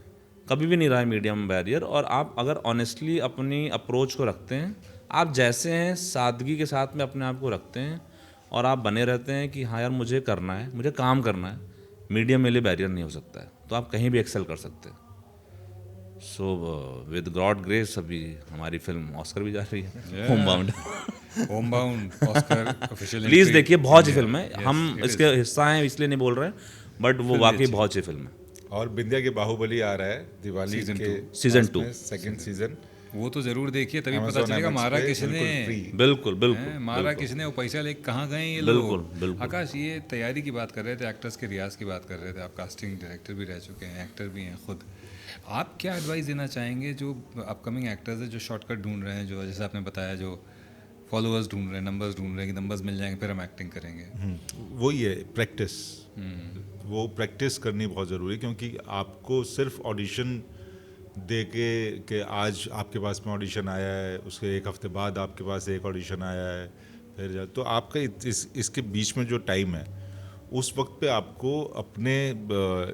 कभी भी नहीं रहा है मीडियम बैरियर। और आप अगर ऑनेस्टली अपनी अप्रोच को रखते हैं, आप जैसे हैं सादगी के साथ में अपने आप को रखते हैं और आप बने रहते हैं कि हाँ यार मुझे करना है, मुझे काम करना है, मीडियम मेरे लिए बैरियर नहीं हो सकता है। तो आप कहीं भी एक्सेल कर सकते हैं। सो विद गॉड ग्रेस अभी हमारी फिल्म ऑस्कर भी जा रही है, होमबाउंड ऑस्कर ऑफिशियल। प्लीज़ देखिए, बहुत अच्छी फिल्म है। हम इसके हिस्सा हैं इसलिए नहीं बोल रहे हैं, बट वो वाकई बहुत अच्छी फिल्म है। और बिंदिया के बाहुबली आ रहा है दिवाली के सीजन 2 सेकंड सीजन, वो तो जरूर देखिए, तभी पता चलेगा मारा किसने। बिल्कुल मारा किसने, वो पैसा लेके कहाँ गए ये लोग। आकाश, ये तैयारी की बात कर रहे थे, एक्टर्स के रियाज की बात कर रहे थे, आप कास्टिंग डायरेक्टर भी रह चुके हैं, एक्टर भी हैं खुद। आप क्या एडवाइस देना चाहेंगे जो अपकमिंग एक्टर्स हैं, जो शॉर्टकट ढूंढ रहे हैं, जो जैसे आपने बताया जो फॉलोअर्स ढूंढ रहे हैं, नंबर्स ढूंढ रहे हैं कि नंबर्स मिल जाएंगे फिर हम एक्टिंग करेंगे। वही है प्रैक्टिस। वो प्रैक्टिस करनी बहुत ज़रूरी है, क्योंकि आपको सिर्फ ऑडिशन दे के आज आपके पास में ऑडिशन आया है, उसके एक हफ्ते बाद आपके पास एक ऑडिशन आया है, फिर तो आपका इसके बीच में जो टाइम है उस वक्त पे आपको अपने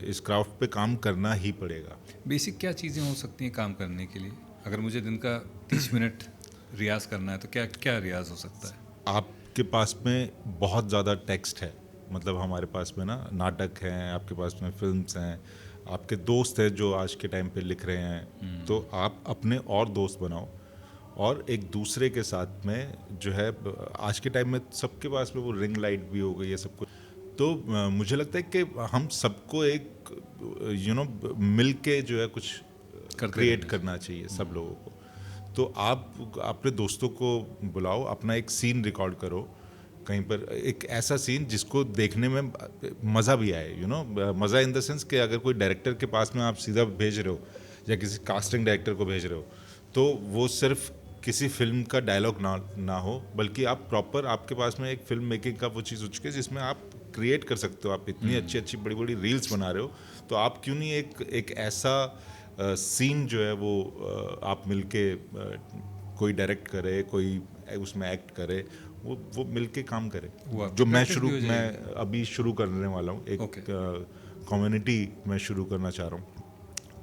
इस क्राफ्ट पे काम करना ही पड़ेगा। बेसिक क्या चीज़ें हो सकती हैं काम करने के लिए? अगर मुझे दिन का 30 मिनट रियाज करना है तो क्या क्या रियाज हो सकता है? आपके पास में बहुत ज़्यादा टेक्स्ट है, मतलब हमारे पास में ना नाटक हैं, आपके पास में फिल्म्स हैं, आपके दोस्त हैं जो आज के टाइम पे लिख रहे हैं, तो आप अपने और दोस्त बनाओ और एक दूसरे के साथ में जो है, आज के टाइम में सबके पास में वो रिंग लाइट भी हो गई है सब कुछ, तो मुझे लगता है कि हम सबको एक मिल के जो है कुछ क्रिएट करना चाहिए सब लोगों को। तो आप अपने दोस्तों को बुलाओ, अपना एक सीन रिकॉर्ड करो कहीं पर, एक ऐसा सीन जिसको देखने में मज़ा भी आए, मज़ा इन द सेंस कि अगर कोई डायरेक्टर के पास में आप सीधा भेज रहे हो या किसी कास्टिंग डायरेक्टर को भेज रहे हो, तो वो सिर्फ किसी फिल्म का डायलॉग ना हो, बल्कि आप प्रॉपर, आपके पास में एक फिल्म मेकिंग का वो चीज़ हो चुकी है जिसमें आप क्रिएट कर सकते हो। आप इतनी अच्छी अच्छी बड़ी बड़ी रील्स बना रहे हो, तो आप क्यों नहीं एक ऐसा सीन जो है वो आप मिलके कोई डायरेक्ट करे, कोई उसमें एक्ट करे, वो मिलके काम करे। जो मैं अभी शुरू करने वाला हूँ, एक कम्युनिटी मैं शुरू करना चाह रहा हूँ,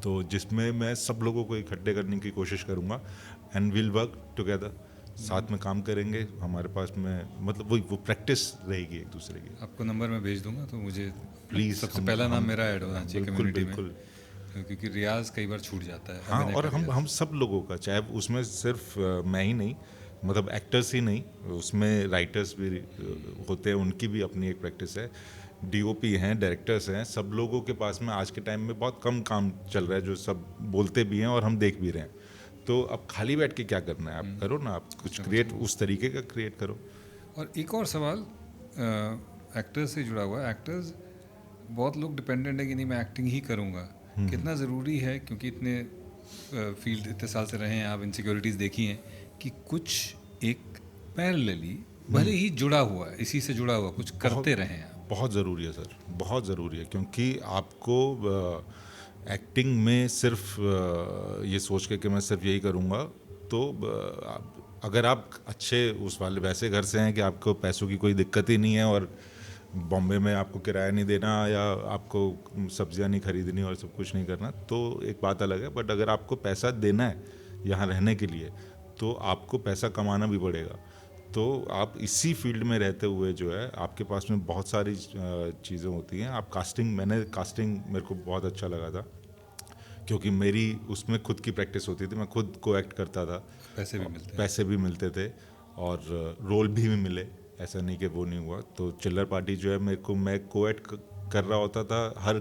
तो जिसमें मैं सब लोगों को इकट्ठे करने की कोशिश करूँगा एंड विल वर्क टुगेदर, साथ में काम करेंगे। हमारे पास में मतलब वो प्रैक्टिस रहेगी एक दूसरे की। आपको नंबर मैं भेज दूंगा, तो मुझे प्लीज़ सबसे पहला नाम मेरा ऐड होना चाहिए कम्युनिटी में, बिल्कुल। क्योंकि रियाज कई बार छूट जाता है। हाँ, और हम सब लोगों का, चाहे उसमें सिर्फ मैं ही नहीं, मतलब एक्टर्स ही नहीं, उसमें राइटर्स भी होते हैं, उनकी भी अपनी एक प्रैक्टिस है, डीओपी हैं, डायरेक्टर्स हैं, सब लोगों के पास में आज के टाइम में बहुत कम काम चल रहा है, जो सब बोलते भी हैं और हम देख भी रहे हैं। तो अब खाली बैठ के क्या करना है, आप करो ना, आप कुछ क्रिएट, उस तरीके का क्रिएट करो। और एक और सवाल एक्टर्स से जुड़ा हुआ है। एक्टर्स बहुत लोग डिपेंडेंट है कि नहीं मैं एक्टिंग ही करूँगा, कितना ज़रूरी है, क्योंकि इतने फील्ड इतने साल से रहे हैं आप, इनसिक्योरिटीज़ देखी हैं, कि कुछ एक पैरेलली भले ही जुड़ा हुआ है, इसी से जुड़ा हुआ कुछ करते रहें आप। बहुत ज़रूरी है सर, बहुत ज़रूरी है, क्योंकि आपको एक्टिंग में सिर्फ ये सोच के कि मैं सिर्फ यही करूँगा, तो अगर आप अच्छे उस वाले वैसे घर से हैं कि आपको पैसों की कोई दिक्कत ही नहीं है और बॉम्बे में आपको किराया नहीं देना या आपको सब्जियां नहीं खरीदनी और सब कुछ नहीं करना, तो एक बात अलग है। बट अगर आपको पैसा देना है यहाँ रहने के लिए, तो आपको पैसा कमाना भी पड़ेगा। तो आप इसी फील्ड में रहते हुए जो है, आपके पास में बहुत सारी चीज़ें होती हैं। आप कास्टिंग मेरे को बहुत अच्छा लगा था, क्योंकि मेरी उसमें खुद की प्रैक्टिस होती थी, मैं खुद को एक्ट करता था, पैसे भी मिलते थे और रोल भी मिले, ऐसा नहीं कि वो नहीं हुआ। तो चिल्लर पार्टी जो है, मैं को एक्ट कर रहा होता था हर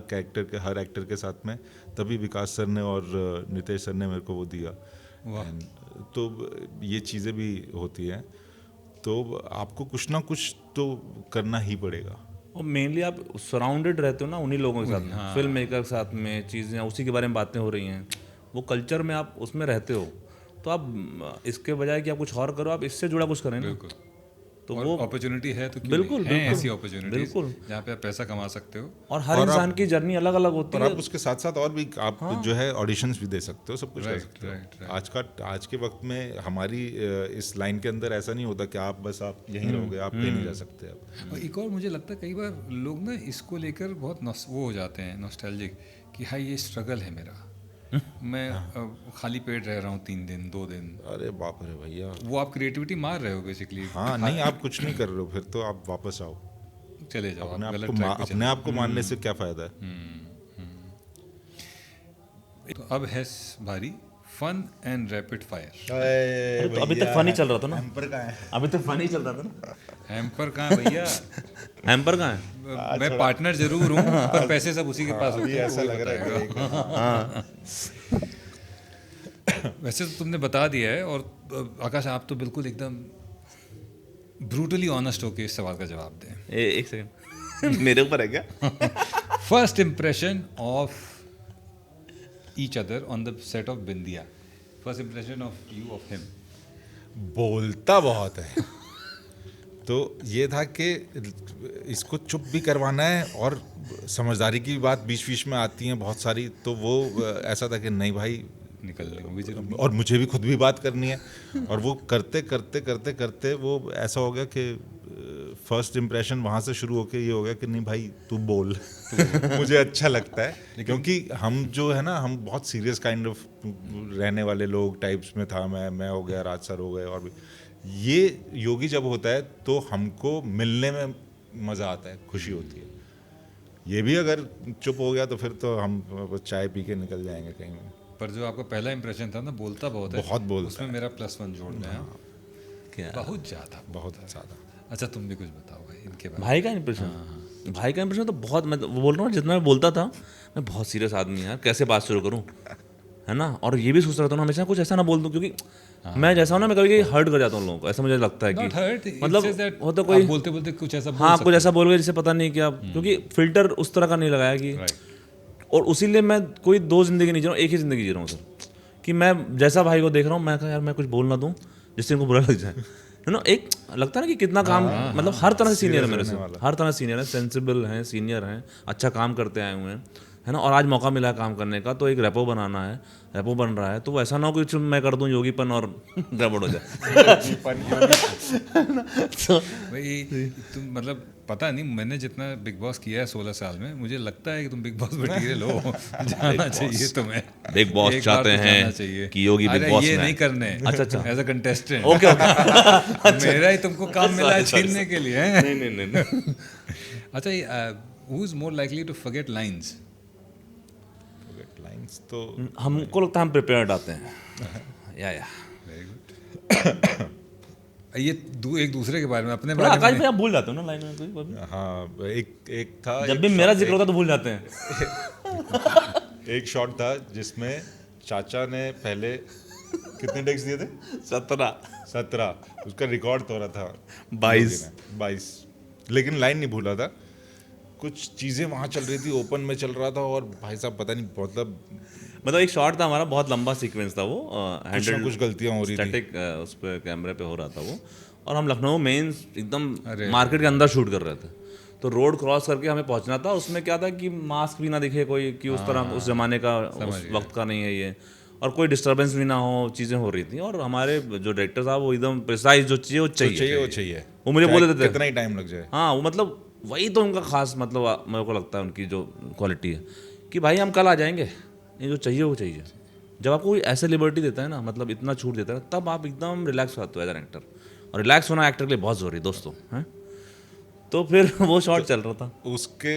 एक्टर के साथ में, तभी विकास सर ने और नितेश सर ने मेरे को वो दिया। तो ये चीज़ें भी होती हैं, तो आपको कुछ ना कुछ तो करना ही पड़ेगा। और मेनली आप सराउंडेड रहते हो ना उन्हीं लोगों के साथ में, फिल्म मेकर के साथ में, चीज़ें उसी के बारे में बातें हो रही हैं, वो कल्चर में आप उसमें रहते हो, तो आप इसके बजाय कि आप कुछ और करो, आप इससे जुड़ा कुछ करें ना, तो वो अपॉर्चुनिटी है, तो बिल्कुल ऐसी अपॉर्चुनिटीज जहाँ पे आप पैसा कमा सकते हो। और हर इंसान की जर्नी अलग अलग होती है, और आप उसके साथ साथ और भी आप जो है ऑडिशंस भी दे सकते हो, सब कुछ कर सकते हो। आज के वक्त में हमारी इस लाइन के अंदर ऐसा नहीं होता कि आप यहीं रहोगे, आप कहीं नहीं जा सकते आप। और एक और मुझे लगता है कई बार लोग ना इसको लेकर बहुत वो हो जाते हैं नॉस्टैल्जिक, कि हाँ ये स्ट्रगल है मेरा, मैं खाली पेट रह रहा हूँ 3 दिन 2 दिन। अरे बाप रे भैया, वो आप क्रिएटिविटी मार रहे हो बेसिकली। हाँ, नहीं आप कुछ नहीं कर रहे हो, फिर तो आप वापस आओ, चले जाओ, अपने आप को मारने से क्या फायदा है। तो अब है बारी फन एंड रैपिड फायर। तो अभी तक फनी चल रहा था ना, अभी तक फनी चल रहा था ना। हैम्पर कहाँ है भैया? हैम्पर कहाँ है? मैं पार्टनर जरूर हूँ, पर पैसे सब उसी के पास होते हैं, ऐसा लग रहा है। वैसे तो तुमने बता दिया है, और आकाश आप तो बिल्कुल एकदम ब्रूटली ऑनेस्ट होके इस सवाल का जवाब दें। एक सेकंड मेरे ऊपर है क्या? First impression of each other on the set of Bindiya, first impression of you of him. बोलता बहुत है, तो ये था कि इसको चुप भी करवाना है, और समझदारी की बात बीच बीच में आती हैं बहुत सारी, तो वो ऐसा था कि नहीं भाई निकल, और मुझे भी खुद भी बात करनी है, और वो करते करते करते करते वो ऐसा हो गया कि फर्स्ट इम्प्रेशन वहाँ से शुरू होके ये हो गया कि नहीं भाई तू बोल। मुझे अच्छा लगता है, क्योंकि हम जो है ना, हम बहुत सीरियस काइंड ऑफ रहने वाले लोग टाइप्स में था, मैं हो गया, राज सर हो गए, और भी ये योगी जब होता है तो हमको मिलने में मज़ा आता है, खुशी होती है। ये भी अगर चुप हो गया तो फिर तो हम चाय पी के निकल जाएंगे कहीं में। पर जो आपका पहला इंप्रेशन था ना, बोलता बहुत है, बहुत बोलता उसमें मेरा +1 जोड़ दें आप। क्या बहुत ज़्यादा। बहुत ज़्यादा। अच्छा तुम भी कुछ बताओ भाई इनके बारे में। भाई का इंप्रेशन, भाई का इंप्रेशन तो बहुत, मैं वो बोल रहा हूँ जितना मैं बोलता था, मैं बहुत सीरियस आदमी यार, कैसे बात शुरू करूँ, है ना। और ये भी सोच रहा था ना हमेशा कुछ ऐसा ना बोल दूँ, क्योंकि मैं जैसा हूँ ना, मैं कभी हर्ट कर जाता हूँ लोगों को, ऐसा मुझे लगता है Not hurt, कि it मतलब says that वो तो आप कोई बोलते बोलते कुछ ऐसा बोल हाँ सकते कुछ ऐसा बोल गए जिसे पता नहीं क्या, क्योंकि फिल्टर उस तरह का नहीं लगाया कि हो। Right. और उसीलिए मैं कोई दो जिंदगी नहीं जी रहा हूँ, एक ही जिंदगी जी रहा हूँ सर, कि मैं जैसा भाई को देख रहा हूँ, मैं कहा यार मैं कुछ बोल ना दूँ जिससे इनको बुरा लग जाए, है ना। एक लगता है ना कि कितना काम, मतलब हर तरह से सीनियर है मेरे से, हर तरह से सीनियर है, सेंसिबल हैं, सीनियर हैं, अच्छा काम करते आए हुए हैं, है ना। और आज मौका मिला है काम करने का, तो एक रेपो बनाना है, रेपो बन रहा है, तो वो ऐसा ना हो कि कुछ मैं कर दूं योगीपन और गड़बड़ हो जाए। भाई तुम मतलब पता नहीं, मैंने जितना बिग बॉस किया है 16 साल में, मुझे लगता है कि तुम बिग बॉस मटीरियल हो। जाना चाहिए तुम्हें, बिग बॉस एक बार चाहते तो हैं जाना चाहिए कि योगी बिग अरे बॉस ये में नहीं आए। करने। अच्छा as a contestant. Okay okay, मेरा ही तुमको काम मिला है छीनने के लिए हैं? नहीं नहीं नहीं, अच्छा, who is more likely to forget lines? Lines तो हमको लगता है हम प्रिपेयर्ड आते हैं, या वेरी गुड। ये एक दूसरे के बारे में, अपने थोड़ा बारे आकाश में भाई आप भूल जाते हो ना लाइन में कोई कभी? हाँ, एक था, जब भी मेरा जिक्र होता है तो भूल जाते हैं। एक शॉट था जिसमें चाचा ने पहले कितने टेक्स दिए थे? 17। उसका रिकॉर्ड तोड़ा था 22, लेकिन लाइन नहीं भूला था। कुछ चीज़ें वहाँ चल रही थी, ओपन में चल रहा था, और भाई साहब पता नहीं, मतलब एक शॉट था हमारा, बहुत लंबा सीक्वेंस था वो, कुछ ना कुछ गलतियाँ हो रही थी। स्टैटिक उस पे कैमरे पे हो रहा था वो, और हम लखनऊ मेन एकदम अरे मार्केट के अंदर शूट कर रहे थे, तो रोड क्रॉस करके हमें पहुंचना था। उसमें क्या था कि मास्क भी ना दिखे कोई, कि उस तरह उस जमाने का, उस वक्त का नहीं है ये, और कोई डिस्टर्बेंस भी ना हो, चीज़ें हो रही थी। और हमारे जो डायरेक्टर साहब वो एकदम प्रिसाइज जो चाहिए वो चाहिए, वो मुझे बोल देते थे कितना ही टाइम लग जाए। हाँ, वो मतलब वही तो उनका खास, मतलब मेरे को लगता है उनकी जो क्वालिटी है कि भाई हम कल आ जाएंगे, ये जो चाहिए वो चाहिए। जब आपको कोई ऐसे लिबर्टी देता है ना, मतलब इतना छूट देता है, तब आप एकदम रिलैक्स होते हो एज एन एक्टर, और रिलैक्स होना एक्टर के लिए बहुत ज़रूरी है दोस्तों, हैं। तो फिर वो शॉट चल रहा था, उसके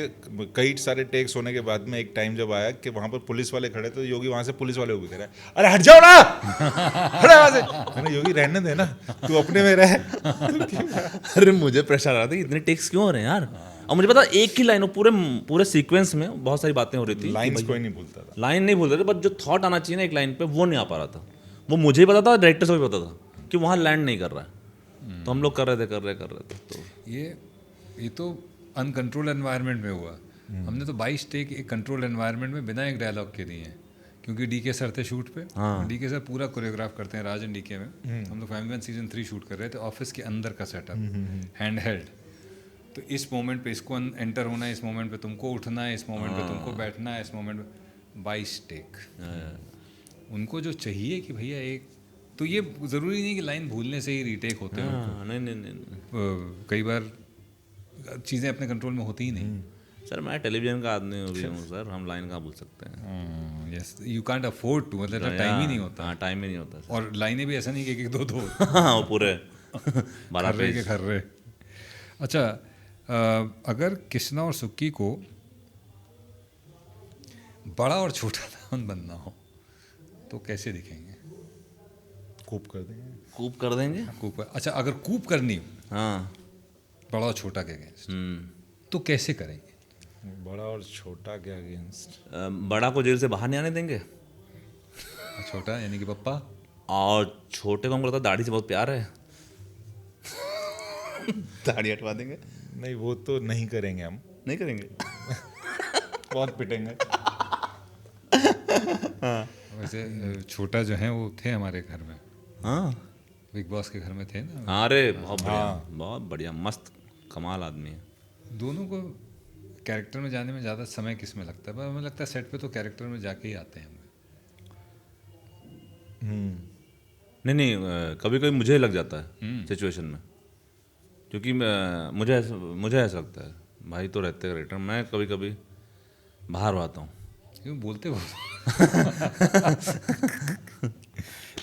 कई सारे टेक्स होने के बाद में एक टाइम जब आया कि वहाँ पर पुलिस वाले खड़े, तो योगी वहाँ से पुलिस वाले को भी कह रहा है, अरे हट जाओ ना, हट वहाँ से। मैंने, योगी रहने दे ना, तू अपने में रह। अरे मुझे प्रेशर आ रहा था कि इतने टेक्स क्यों हो रहे हैं यार। और मुझे पता एक ही लाइन, पूरे सीक्वेंस में बहुत सारी बातें हो रही थी, लाइन्स कोई नहीं भूलता था। लाइन नहीं भूल रहे थे, बट जो थॉट आना चाहिए ना एक लाइन पे, वो नहीं आ पा रहा था। वो मुझे ही पता था, डायरेक्टर से भी पता था कि वहाँ लैंड नहीं कर रहा है, तो हम लोग कर रहे थे। तो ये तो अनकंट्रोल एनवायरनमेंट में हुआ। हमने तो 22 टेक एक कंट्रोल एनवायरनमेंट में बिना एक डायलॉग के दिए हैं, क्योंकि डीके सर थे शूट पे। डीके सर पूरा कोरियोग्राफ करते हैं, राज एंड डीके में। हम लोग फैमिली मैन सीजन 3 शूट कर रहे थे, ऑफिस के अंदर का सेटअप, हैंड हेल्ड। तो इस मोमेंट पे इसको एंटर होना है, इस मोमेंट पे तुमको उठना है, इस मोमेंट पे तुमको बैठना है, इस मोमेंट पे 22 टेक। उनको जो चाहिए कि भैया एक, तो ये ज़रूरी नहीं कि लाइन भूलने से ही रीटेक होते हैं। नहीं, कई बार चीज़ें अपने कंट्रोल में होती ही नहीं। सर मैं टेलीविजन का आदमी हूँ सर, हम लाइन कहाँ भूल सकते हैं। Yes, you can't afford to, मतलब टाइम ही नहीं होता। हाँ, टाइम ही नहीं होता सर। और लाइनें भी ऐसा नहीं कि एक एक दो दो हाँ, वो पूरे 12 खर्रे के पेज। खर्रे। अच्छा, अगर कृष्णा और सुक्की को बड़ा और छोटा दामन बनना हो तो कैसे दिखेंगे? कूप कर देंगे। कूप कर देंगे। कूप, अच्छा अगर कूप करनी हो हाँ, बड़ा और छोटा के अगेंस्ट, तो कैसे करेंगे? बड़ा और छोटा के अगेंस्ट, बड़ा को जेल से बाहर नहीं आने देंगे, छोटा यानी कि पप्पा, और छोटे को हमको लगता है दाढ़ी से बहुत प्यार है, दाढ़ी हटवा देंगे। नहीं वो तो नहीं करेंगे हम, नहीं करेंगे। बहुत पिटेंगे। वैसे छोटा जो है वो थे हमारे घर में, हाँ, बिग बॉस के घर में थे ना। हाँ, अरे बहुत बढ़िया, बहुत बढ़िया, मस्त कमाल आदमी है। दोनों को कैरेक्टर में जाने में ज़्यादा समय किस में लगता है? पर हमें लगता है सेट पे तो कैरेक्टर में जाके ही आते हैं हम। नहीं, कभी कभी मुझे लग जाता है सिचुएशन में, क्योंकि मुझे ऐसा लगता है भाई तो रहते कैरेक्टर, मैं कभी कभी बाहर आता हूँ, क्यों बोलते बहुत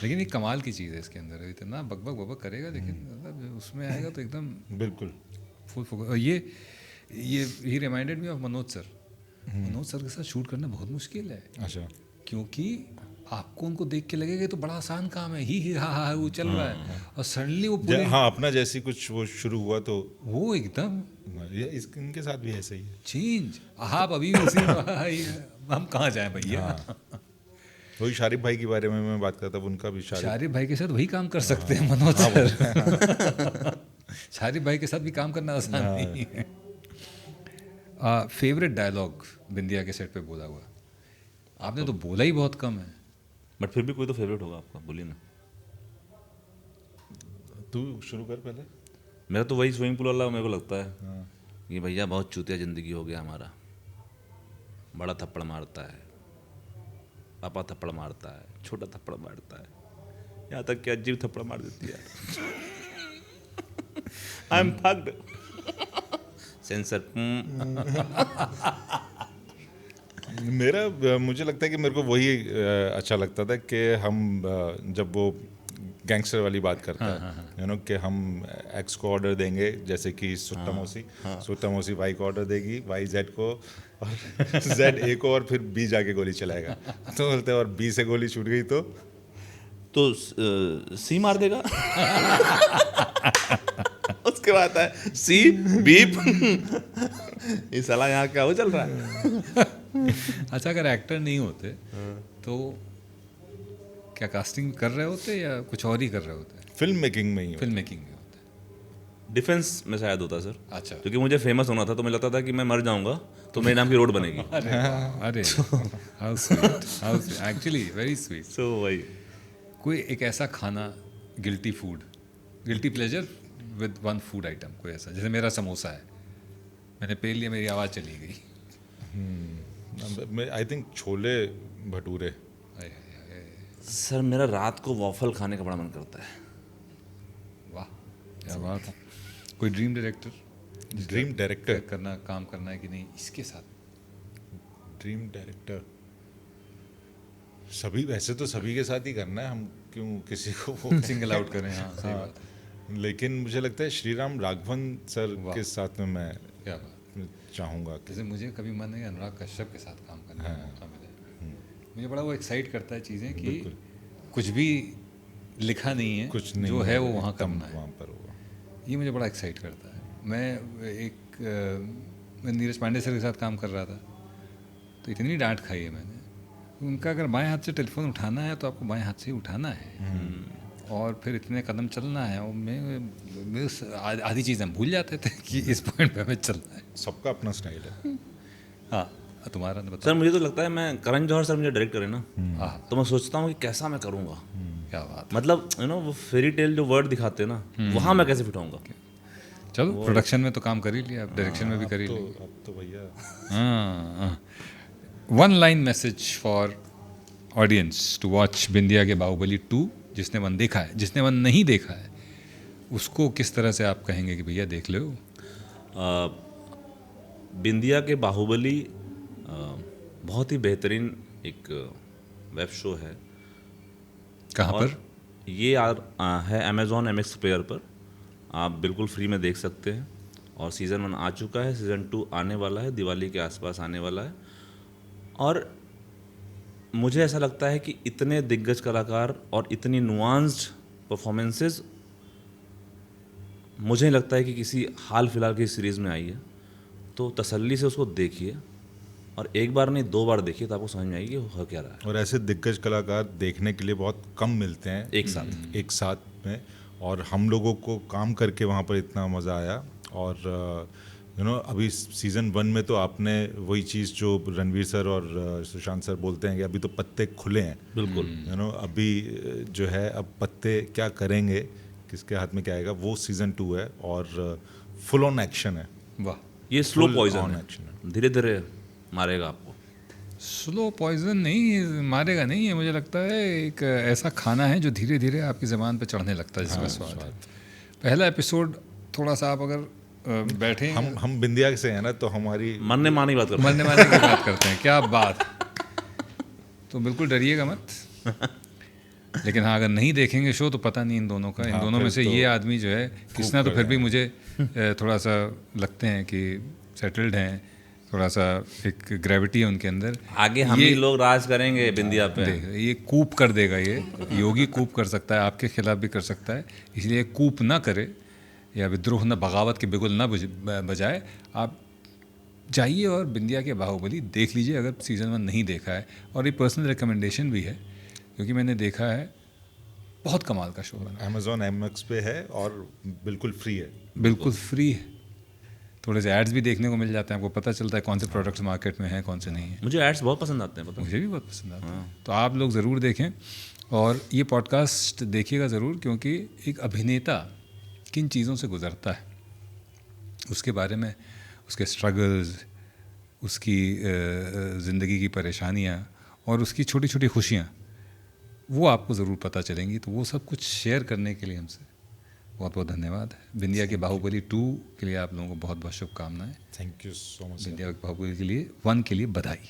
लेकिन एक कमाल की चीज़ है इसके अंदर, इतना बकबक बकबक करेगा लेकिन मतलब उसमें आएगा तो एकदम बिल्कुल फुल फोकस। और ये ही reminded me of Manoj sir. Manoj sir के साथ शूट करना बहुत मुश्किल है, अच्छा, क्योंकि आपको उनको देख के लगेगा ये तो बड़ा आसान काम है, ही हा वो चल रहा है, और सडनली वो पूरे हाँ अपना जैसी कुछ वो शुरू हुआ तो वो एकदम ये इनके साथ भी ऐसा ही है। चेंज। आप अभी भी उसी हम कहाँ जाएं भैया। वही शारिफ भाई के बारे में मैं बात करता, उनका भी शारिफ भाई के साथ वही काम कर सकते हैं मनोज सर। शारिफ भाई के साथ भी काम करना आसान नहीं है। फेवरेट डायलॉग बिंदिया के सेट पे बोला हुआ? आपने तो बोला ही बहुत कम है। बट फिर भी कोई तो फेवरेट होगा आपका, बोलिए ना। तू शुरू कर पहले। मेरा तो वही स्विमिंग पूल वाला मेरे को लगता है कि भैया बहुत चूतिया ज़िंदगी हो गया हमारा, बड़ा थप्पड़ मारता है, पापा थप्पड़ मारता है, छोटा थप्पड़ मारता है, यहाँ तक कि अजीब थप्पड़ मार देती है। I M fucked sensor. मुझे लगता है कि मेरे को वही अच्छा लगता था कि हम जब वो गैंगस्टर वाली बात करता है, यू नो, कि हम एक्स को ऑर्डर देंगे, जैसे कि सुट्टा मौसी वाई को ऑर्डर देगी, वाई जेड को, और जेड ए को, और फिर बी जाके गोली चलाएगा। तो बोलते हैं और बी से गोली छूट गई तो सी मार देगा। उसके बाद है सी बीप। ये साला यहाँ क्या हो चल रहा है। अच्छा, अगर एक्टर नहीं होते तो क्या कास्टिंग कर रहे होते या कुछ और ही कर रहे होते? फिल्म मेकिंग में ही फिल्म मेकिंग में होते। डिफेंस में शायद होता सर। अच्छा, क्योंकि मुझे फेमस होना था, तो मुझे लगता था कि मैं मर जाऊंगा तो मेरे नाम की रोड बनेगी। अरे how sweet, actually very sweet. So वही कोई एक ऐसा खाना, guilty food, guilty pleasure with one food item, कोई ऐसा, जैसे मेरा समोसा है, मैंने पी लिया, मेरी आवाज़ चली गई। I think chole bhature. Sir, मेरा रात को वॉफल खाने का बड़ा मन करता है। वाह, क्या बात है। कोई ड्रीम डायरेक्टर? ड्रीम डायरेक्टर करना, काम करना है कि नहीं इसके साथ? ड्रीम डायरेक्टर सभी, वैसे तो सभी के साथ ही करना है, हम क्यों किसी को वो सिंगल आउट करें। हाँ, सही बात है। लेकिन मुझे लगता है श्रीराम राघवन सर के साथ में मैं क्या बात। चाहूँगा। जैसे मुझे कभी मन है अनुराग कश्यप के साथ काम करने का मौका मिले। मुझे बड़ा वो एक्साइट करता है चीज़ें कि कुछ भी लिखा नहीं है, कुछ नहीं जो है वो वहाँ करना है, वहाँ पर होगा। ये मुझे बड़ा एक्साइट करता है। मैं नीरज पांडे सर के साथ काम कर रहा था, तो इतनी डांट खाई है मैंने। उनका अगर बाएं हाथ से टेलीफोन उठाना है तो आपको बाएं हाथ से ही उठाना है, और फिर इतने कदम चलना है। और मैं आधी चीज़ें हम भूल जाते थे कि इस पॉइंट पे हमें चलना है। सबका अपना स्टाइल है। हाँ, तुम्हारा ना सर, मुझे तो लगता है मैं करण जौहर सर मुझे डायरेक्ट करें ना, तो मैं सोचता हूँ कि कैसा मैं करूँगा। क्या बात, मतलब यू नो वो फेरी टेल जो वर्ड दिखाते हैं ना, वहाँ मैं कैसे फिटाऊंगा। चलो, प्रोडक्शन में तो काम कर ही लिया, अब डायरेक्शन में भी कर ही लिया। अब तो भैया, हाँ, one line message for audience to watch Bindiya के बाहुबली 2, जिसने वन देखा है, जिसने वन नहीं देखा है, उसको किस तरह से आप कहेंगे कि भैया देख लो? बिंदिया के बाहुबली बहुत ही बेहतरीन एक वेब शो है। कहाँ पर? ये है अमेज़ॉन MX प्लेयर पर, आप बिल्कुल फ्री में देख सकते हैं। और सीज़न 1 आ चुका है, सीज़न 2 आने वाला है, दिवाली के आसपास आने वाला है। और मुझे ऐसा लगता है कि इतने दिग्गज कलाकार और इतनी नुआंस्ड परफॉर्मेंसेस मुझे नहीं लगता है कि किसी हाल फिलहाल की सीरीज़ में आई है। तो तसल्ली से उसको देखिए, और एक बार नहीं 2 बार देखिए, तो आपको समझ में आएगी कि हो क्या रहा है। और ऐसे दिग्गज कलाकार देखने के लिए बहुत कम मिलते हैं एक साथ में, और हम लोगों को काम करके वहाँ पर इतना मज़ा आया। और यू नो, अभी सीज़न 1 में तो आपने वही चीज़ जो रणवीर सर और सुशांत सर बोलते हैं कि अभी तो पत्ते खुले हैं। बिल्कुल, यू नो, अभी जो है अब पत्ते क्या करेंगे, किसके हाथ में क्या आएगा, वो सीज़न 2 है, और फुल ऑन एक्शन है। वाह, ये स्लो Full पॉइजन on है, action धीरे धीरे मारेगा आपको। स्लो पॉइजन नहीं, मारेगा नहीं है। मुझे लगता है एक ऐसा खाना है जो धीरे धीरे आपकी ज़बान पे चढ़ने लगता है, जिसका स्वाद है। पहला एपिसोड थोड़ा सा आप अगर बैठे, हम बिंदिया से हैं ना, तो हमारी मरने मारने की बात करते हैं। मरने मारने की बात करते हैं, क्या बात। तो बिल्कुल डरिएगा मत। लेकिन हाँ, अगर नहीं देखेंगे शो तो पता नहीं इन दोनों का, इन दोनों में से ये आदमी जो है, कृष्णा तो फिर भी मुझे थोड़ा सा लगते हैं कि सेटल्ड हैं, थोड़ा सा एक ग्रेविटी है उनके अंदर। आगे हम ही लोग राज करेंगे बिंदिया पे। देख, ये कूप कर देगा, ये योगी कूप कर सकता है, आपके खिलाफ भी कर सकता है, इसलिए कूप ना करे या विद्रोह ना, बगावत के बिगुल ना बजाए। आप जाइए और बिंदिया के बाहुबली देख लीजिए अगर सीज़न 1 नहीं देखा है। और ये पर्सनल रिकमेंडेशन भी है क्योंकि मैंने देखा है, बहुत कमाल का शो बना। Amazon MX पे है और बिल्कुल फ्री है। बिल्कुल फ्री है, थोड़े से एड्स भी देखने को मिल जाते हैं, आपको पता चलता है कौन से प्रोडक्ट्स मार्केट में हैं कौन से नहीं है। मुझे एड्स बहुत पसंद आते हैं, पता है। मुझे भी बहुत पसंद आता है। तो आप लोग ज़रूर देखें और ये पॉडकास्ट देखिएगा ज़रूर, क्योंकि एक अभिनेता किन चीज़ों से गुज़रता है उसके बारे में, उसके स्ट्रगल्स, उसकी ज़िंदगी की परेशानियाँ और उसकी छोटी छोटी खुशियाँ, वो आपको ज़रूर पता चलेंगी। तो वो सब कुछ शेयर करने के लिए हमसे बहुत बहुत धन्यवाद है। बिंदिया के बाहुबली 2 के लिए आप लोगों को बहुत बहुत शुभकामनाएं। Thank you so much. Bindiya के बाहुबली के लिए 1 के लिए बधाई।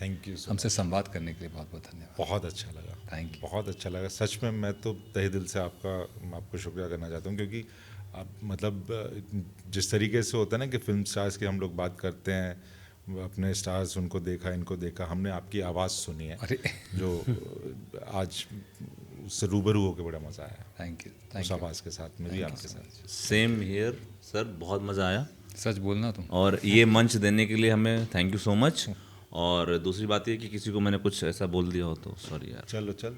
थैंक यू सो हमसे संवाद करने के लिए बहुत बहुत धन्यवाद। बहुत अच्छा लगा। Thank you. बहुत अच्छा लगा सच में। मैं तो तहे दिल से आपको शुक्रिया करना चाहता हूँ, क्योंकि आप मतलब जिस तरीके से होता है ना कि फिल्म स्टार्स की हम लोग बात करते हैं, अपने स्टार्स, उनको देखा, इनको देखा, हमने आपकी आवाज़ सुनी है, अरे जो आज उससे रूबरू होकर बड़ा मज़ा आया। थैंक यू, उस थैंक यू। आवाज़ के साथ में भी आपके साथ। सेम हियर सर, बहुत मज़ा आया सच बोलना तुम। और ये मंच देने के लिए हमें थैंक यू सो मच। और दूसरी बात ये कि किसी को मैंने कुछ ऐसा बोल दिया हो तो सॉरी यार। चलो चल